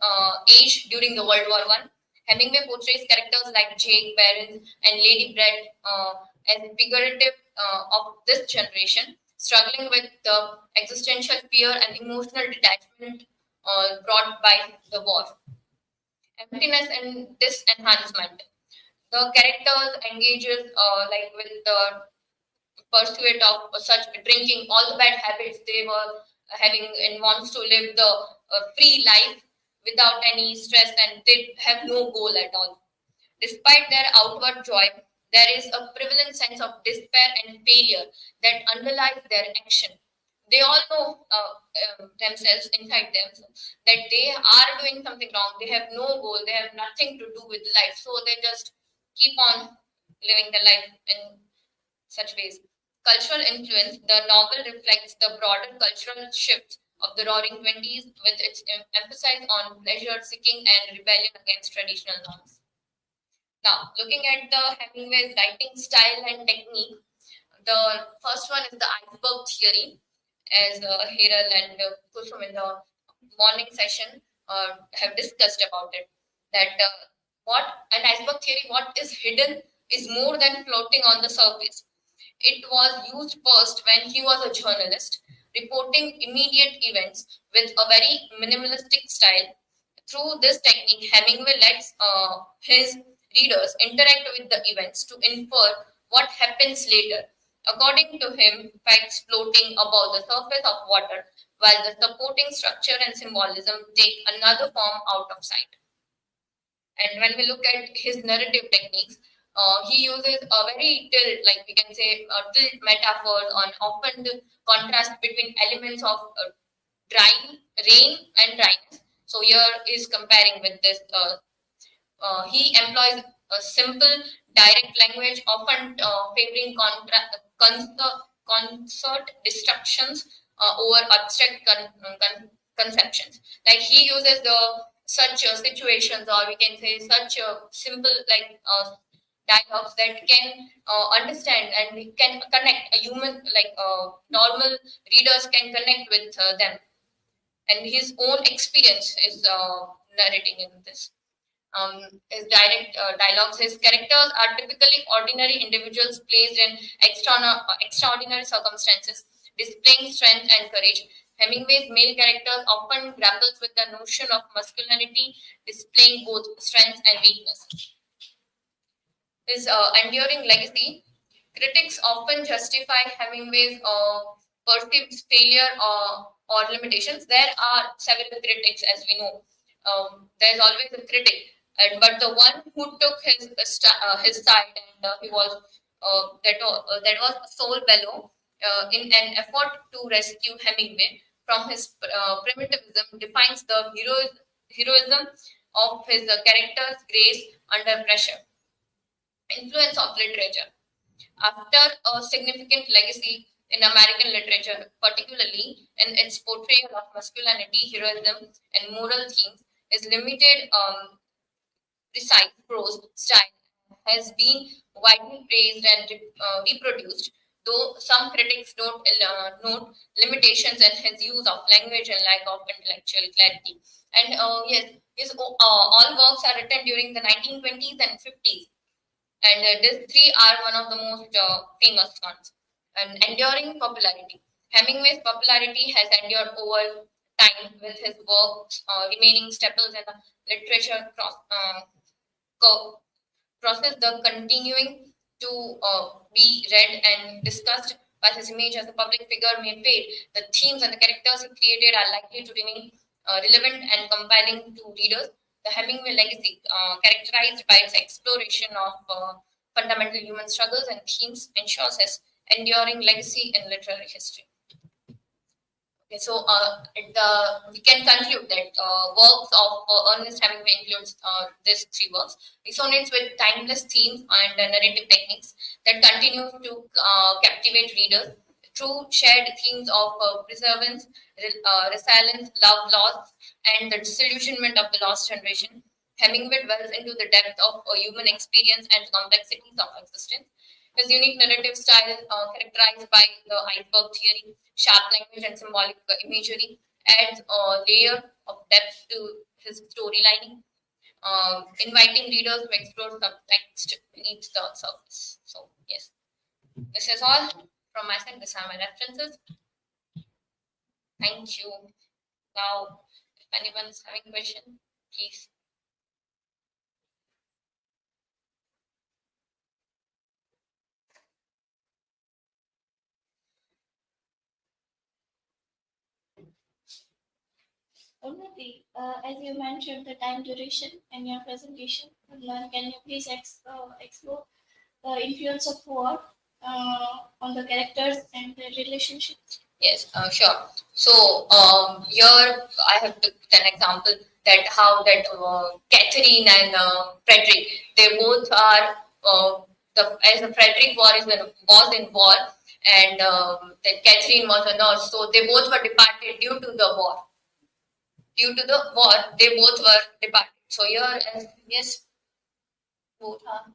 age during the World War I. Hemingway portrays characters like Jake, Barons, and Lady Brett as figurative of this generation, struggling with the existential fear and emotional detachment brought by the war. Emptiness and disenhancement. The characters engages with the pursuit of such drinking, all the bad habits they were having, and wants to live the free life without any stress, and they have no goal at all. Despite their outward joy, there is a prevalent sense of despair and failure that underlies their action. They all know themselves, inside themselves, that they are doing something wrong. They have no goal. They have nothing to do with life. So they just keep on living their life in such ways. Cultural influence. The novel reflects the broader cultural shift of the Roaring Twenties, with its emphasis on pleasure seeking and rebellion against traditional norms. Now, looking at the Hemingway's writing style and technique, the first one is the iceberg theory, as Hiral and Kusum in the morning session have discussed about it. That what an iceberg theory, what is hidden is more than floating on the surface. It was used first when he was a journalist, reporting immediate events with a very minimalistic style. Through this technique, Hemingway lets his readers interact with the events to infer what happens later. According to him, facts floating above the surface of water, while the supporting structure and symbolism take another form out of sight. And when we look at his narrative techniques, he uses a very tilt, like we can say, tilt metaphors on often the contrast between elements of rain and dryness. So here is comparing with this. He employs a simple, direct language, often favoring concert destructions over abstract conceptions. Like he uses such situations, or we can say such simple dialogues that can understand and can connect a human, normal readers can connect with them. And his own experience is narrating in this. His direct dialogues, his characters are typically ordinary individuals placed in extraordinary circumstances, displaying strength and courage. Hemingway's male characters often grapples with the notion of masculinity, displaying both strength and weakness. His enduring legacy, critics often justify Hemingway's perceived failure or limitations. There are several critics, as we know. There's always a critic, but the one who took his side, and he was that was Saul Bellow, in an effort to rescue Hemingway from his primitivism, defines the heroism of his character's grace under pressure. Influence of literature. After a significant legacy in American literature, particularly in its portrayal of masculinity, heroism, and moral themes, his limited, precise prose style has been widely praised and reproduced, though some critics note limitations in his use of language and lack of intellectual clarity. And yes, his all works are written during the 1920s and 50s. And these three are one of the most famous ones. And enduring popularity. Hemingway's popularity has endured over time, with his works remaining staples in the literature process, the continuing to be read and discussed. While his image as a public figure may fade, the themes and the characters he created are likely to remain relevant and compelling to readers. The Hemingway legacy, characterized by its exploration of fundamental human struggles and themes, ensures his enduring legacy in literary history. Okay, so we can conclude that works of Ernest Hemingway includes these three works. Resonates with timeless themes and narrative techniques that continue to captivate readers through shared themes of perseverance, resilience, love, loss, and the disillusionment of the lost generation. Hemingway dwells into the depth of human experience and complexities of existence. His unique narrative style, characterized by the iceberg theory, sharp language, and symbolic imagery, adds a layer of depth to his storylining, inviting readers to explore subtext beneath the surface. So, yes, this is all from my side. These are my references. Thank you. Now, if anyone's having a question, please. Unnati, as you mentioned the time duration in your presentation, can you please explore the influence of war on the characters and the relationships? Yes, sure. So here I have took an example that how that Catherine and Frederick, they both are as the Frederick was in war, and that Catherine was a nurse, so they both were departed due to the war. Due to the war, they both were departed. So here, yes, both are.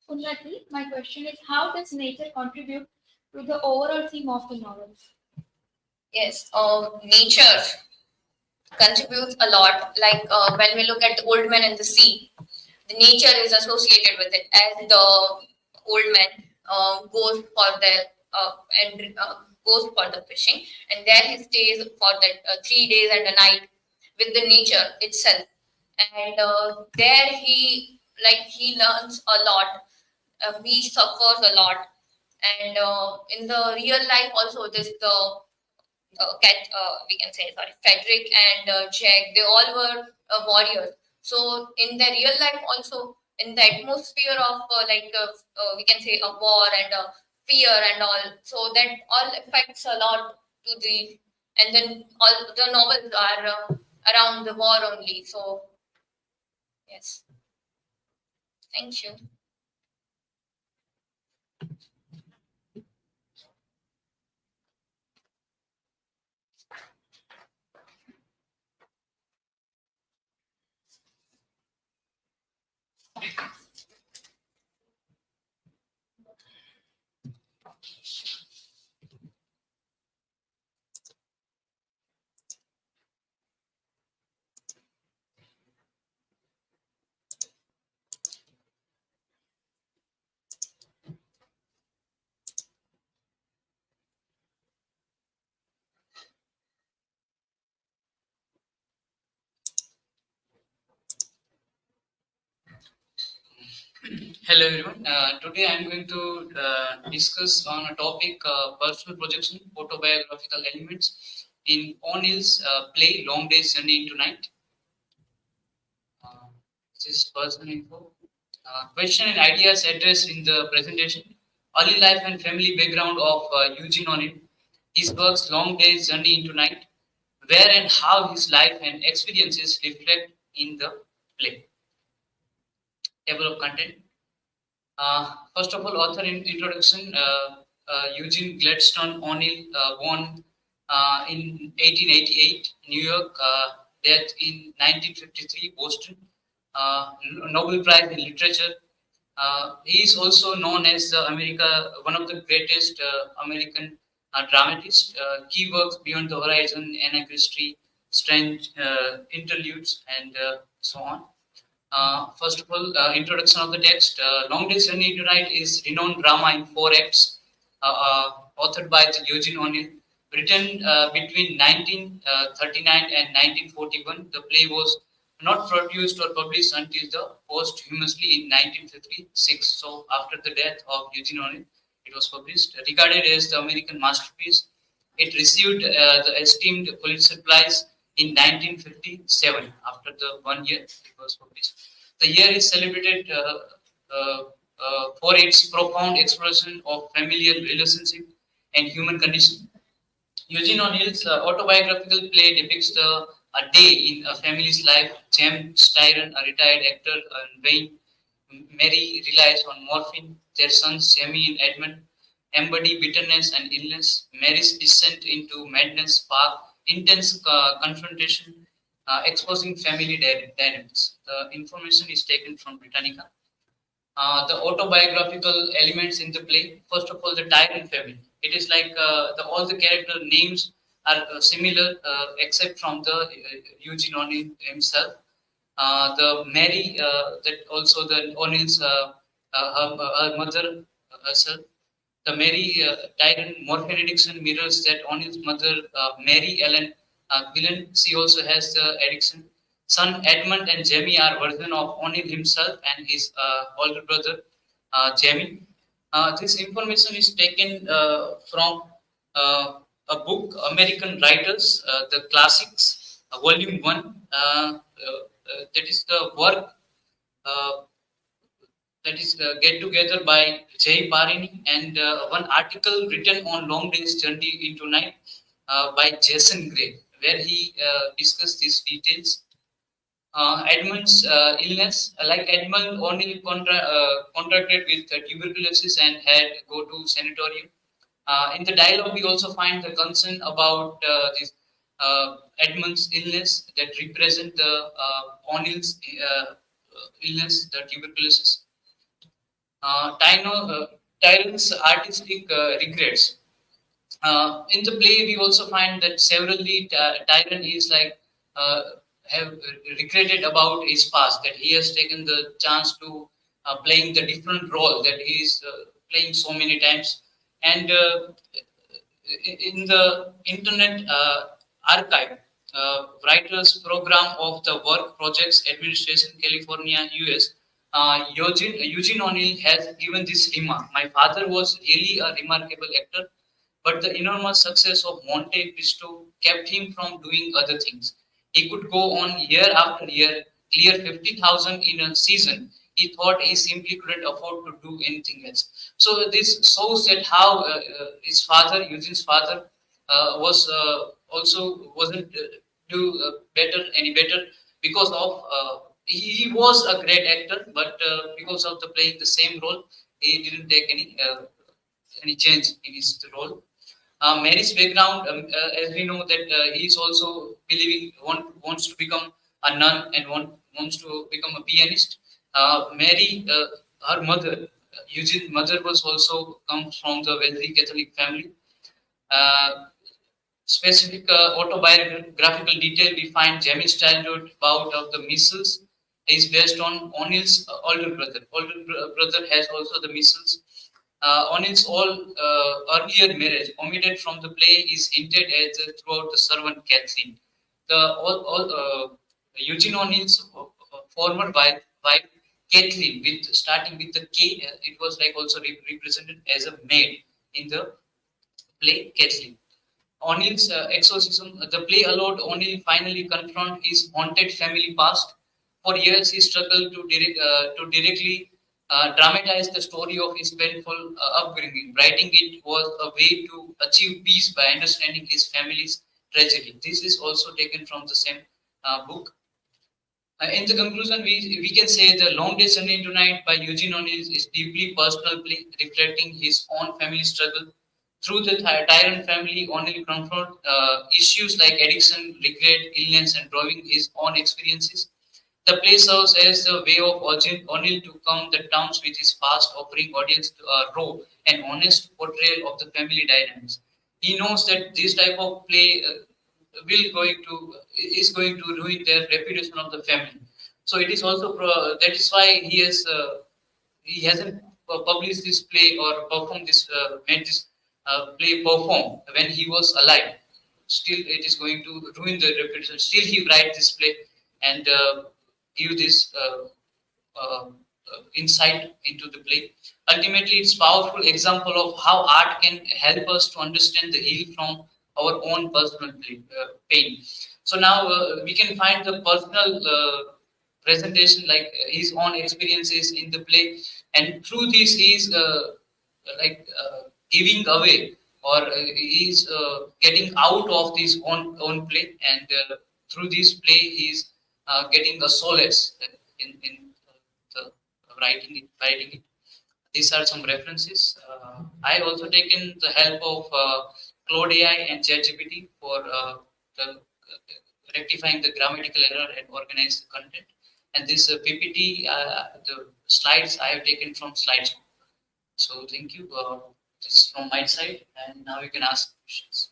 Unnati, my question is, how does nature contribute to the overall theme of the novel? Yes, nature contributes a lot. Like when we look at the Old Man and the Sea, the nature is associated with it, as the old man goes for the and goes for the fishing, and there he stays for the 3 days and a night with the nature itself, and there he learns a lot. He suffers a lot, and in the real life also, this the we can say, sorry, Frederick and Jack, they all were warriors. So in the real life also, in the atmosphere of we can say a war and fear and all, so that all affects a lot to the, and then all the novels are around the war only. So yes, thank you. Hello everyone. Today I am going to discuss on a topic personal projection, autobiographical elements in O'Neill's play Long Day's Journey into Night. This is personal info. Question and ideas addressed in the presentation. Early life and family background of Eugene O'Neill. His works Long Day's Journey into Night. Where and how his life and experiences reflect in the play. Table of content. First of all, author introduction. Eugene Gladstone O'Neill, born in 1888, New York, death in 1953, Boston. Nobel Prize in Literature. He is also known as one of the greatest American dramatists. Key works Beyond the Horizon, Anarchy, Strange Interludes, and so on. First of all, introduction of the text. Long Day's Journey into Night is renowned drama in 4 acts, authored by Eugene O'Neill. Written between 1939 and 1941, the play was not produced or published until the posthumously in 1956. So, after the death of Eugene O'Neill, it was published. Regarded as the American masterpiece, it received the esteemed Pulitzer Prize in 1957. After the 1 year, it was published. The year is celebrated for its profound exploration of familial relationship and human condition. Eugene O'Neill's autobiographical play depicts a day in a family's life. James Tyrone, a retired actor, and Wayne, Mary relies on morphine. Their sons, Jamie and Edmund, embody bitterness and illness. Mary's descent into madness spark intense confrontation, exposing family dynamics. The information is taken from Britannica. The autobiographical elements in the play. First of all, the Tyrone family. It is like all the character names are similar except from the Eugene O'Neill himself. The Mary, that also the O'Neill's her mother herself. The Mary Tyrone morphine addiction mirrors that O'Neill's mother, Mary Ellen Gillen. She also has the addiction. Son Edmund and Jamie are version of O'Neill himself and his older brother, Jamie. This information is taken from a book, American Writers, the Classics, Volume 1. That is the work that is get together by J. Parini, and one article written on Long Day's Journey into Night by Jason Gray, where he discussed these details. Edmund's illness, like Edmund O'Neill contracted with tuberculosis and had go to sanatorium. In the dialogue, we also find the concern about this Edmund's illness that represent the O'Neill's illness, the tuberculosis. Tyrone's artistic regrets. In the play, we also find that severally Tyrone is like have regretted about his past, that he has taken the chance to playing the different role that he is playing so many times. And in the internet archive, writers program of the Work Projects Administration, California, US, Eugene O'Neill has given this remark: "My father was really a remarkable actor, but the enormous success of Monte Cristo kept him from doing other things. He could go on year after year, clear 50,000 in a season. He thought he simply couldn't afford to do anything else." So this shows that how his father, Eugene's father, wasn't do any better because of he was a great actor, but because of the playing the same role, he didn't take any change in his role. Mary's background, as we know that he is also believing wants to become a nun and wants to become a pianist. Mary, her mother, Eugene's mother, was also comes from the wealthy Catholic family. Specific autobiographical detail, we find Jamie's childhood bout of the measles is based on O'Neill's older brother. Brother has also the measles. O'Neill's earlier marriage, omitted from the play, is hinted at throughout the servant Kathleen. Eugene O'Neill's former wife Kathleen, starting with the K, it was like also represented as a maid in the play Kathleen. O'Neill's exorcism, the play allowed O'Neill finally confront his haunted family past. For years, he struggled to directly dramatize the story of his painful upbringing. Writing it was a way to achieve peace by understanding his family's tragedy. This is also taken from the same book. In the conclusion, we can say The Long Day's Journey into Night by Eugene O'Neill is deeply personal play, reflecting his own family struggle. Through the Tyrant family, O'Neill confronts issues like addiction, regret, illness, and drawing his own experiences. The play serves as a way of O'Neill to come to terms with his past, offering audience a raw and honest portrayal of the family dynamics. He knows that this type of play is going to ruin their reputation of the family. So it is also that is why he hasn't published this play or performed this made this play perform when he was alive. Still, it is going to ruin the reputation. Still, he write this play and give this insight into the play. Ultimately, it's powerful example of how art can help us to understand the heal from our own personal pain. So now we can find the personal presentation, like his own experiences in the play, and through this he is giving away, or he's getting out of his own play, and through this play he's getting a solace in the writing it. These are some references. I also taken the help of Claude AI and ChatGPT for rectifying the grammatical error and organize the content. And this PPT, the slides I have taken from Slideshow. So thank you. This is from my side, and now you can ask questions.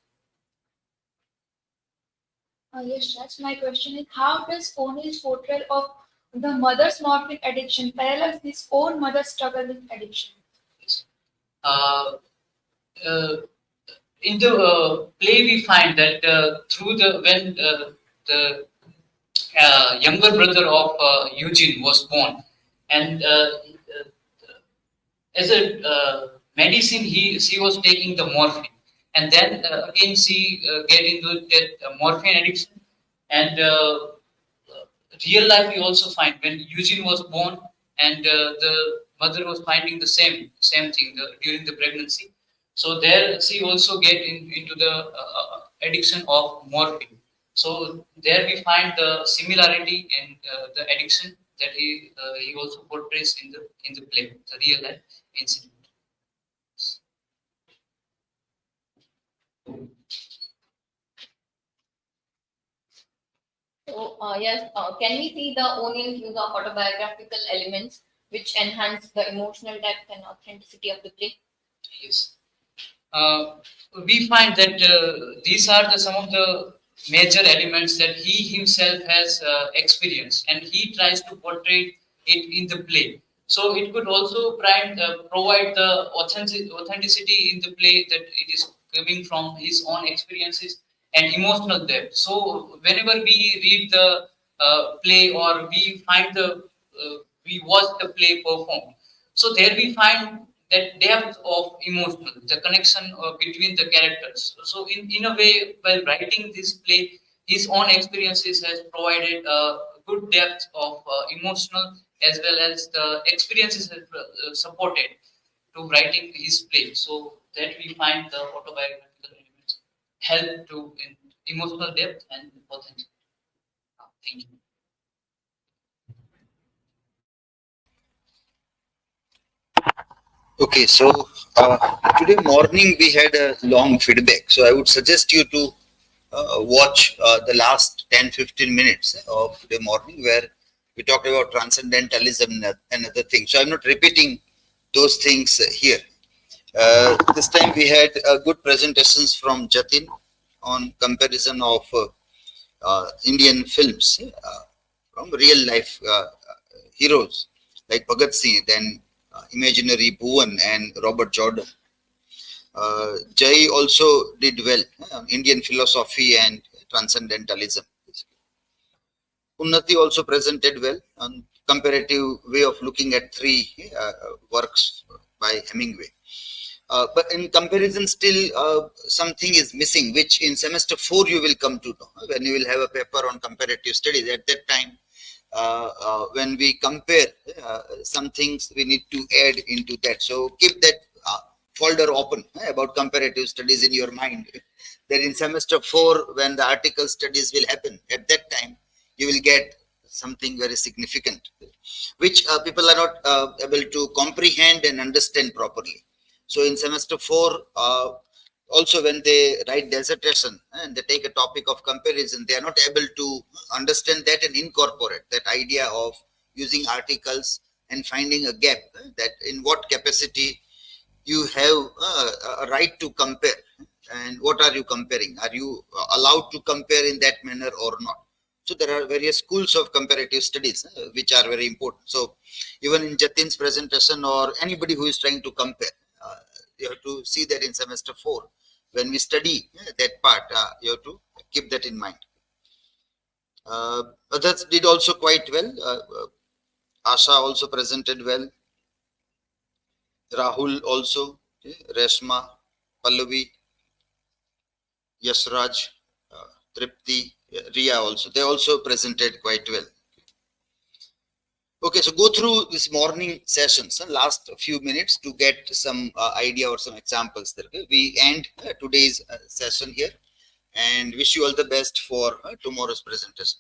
Yes, that's my question. Is how does O'Neill's portrayal of the mother's morphine addiction parallels his own mother's struggle with addiction? Yes. In the play, we find that through when the younger brother of Eugene was born, and as a medicine, she was taking the morphine, and then again she get into that morphine addiction. And real life, we also find when Eugene was born, and the mother was finding the same thing during the pregnancy. So there she also get into the addiction of morphine. So there we find the similarity in the addiction that he also portrays in the play, the real life incident. So yes, can we see the O'Neill's use of autobiographical elements which enhance the emotional depth and authenticity of the play? Yes. We find that these are some of the major elements that he himself has experienced, and he tries to portray it in the play. So it could also provide the authenticity in the play, that it is coming from his own experiences and emotional depth. So whenever we read the play, or we watch the play performed, so there we find that depth of emotional, the connection between the characters. So in a way, while writing this play, his own experiences has provided a good depth of emotional, as well as the experiences have supported to writing his play. So that we find the autobiographical elements help to in emotional depth and authenticity. Thank you. Okay, so today morning we had a long feedback. So I would suggest you to watch the last 10-15 minutes of today morning, where we talked about transcendentalism and other things. So I'm not repeating those things here. This time we had good presentations from Jatin on comparison of Indian films from real life heroes like Bhagat Singh, then imaginary Bhuvan and Robert Jordan. Jai also did well, Indian philosophy and transcendentalism. Unnati also presented well on comparative way of looking at three works by Hemingway. But in comparison, still something is missing, which in semester 4 you will come to know when you will have a paper on comparative studies. At that time, when we compare some things, we need to add into that. So keep that folder open about comparative studies in your mind. That in semester 4, when the article studies will happen, at that time you will get something very significant, which people are not able to comprehend and understand properly. So in semester 4, also when they write dissertation and they take a topic of comparison, they are not able to understand that and incorporate that idea of using articles and finding a gap, that in what capacity you have a right to compare, and what are you comparing? Are you allowed to compare in that manner or not? So there are various schools of comparative studies which are very important. So even in Jatin's presentation, or anybody who is trying to compare, you have to see that in semester 4. When we study that part, you have to keep that in mind. Others did also quite well. ASHA also presented well. Rahul also, Reshma, Pallavi, Yasraj, Tripti, Riya also. They also presented quite well. Okay, so go through this morning sessions, last few minutes, to get some idea or some examples there. Okay? We end today's session here, and wish you all the best for tomorrow's presentation.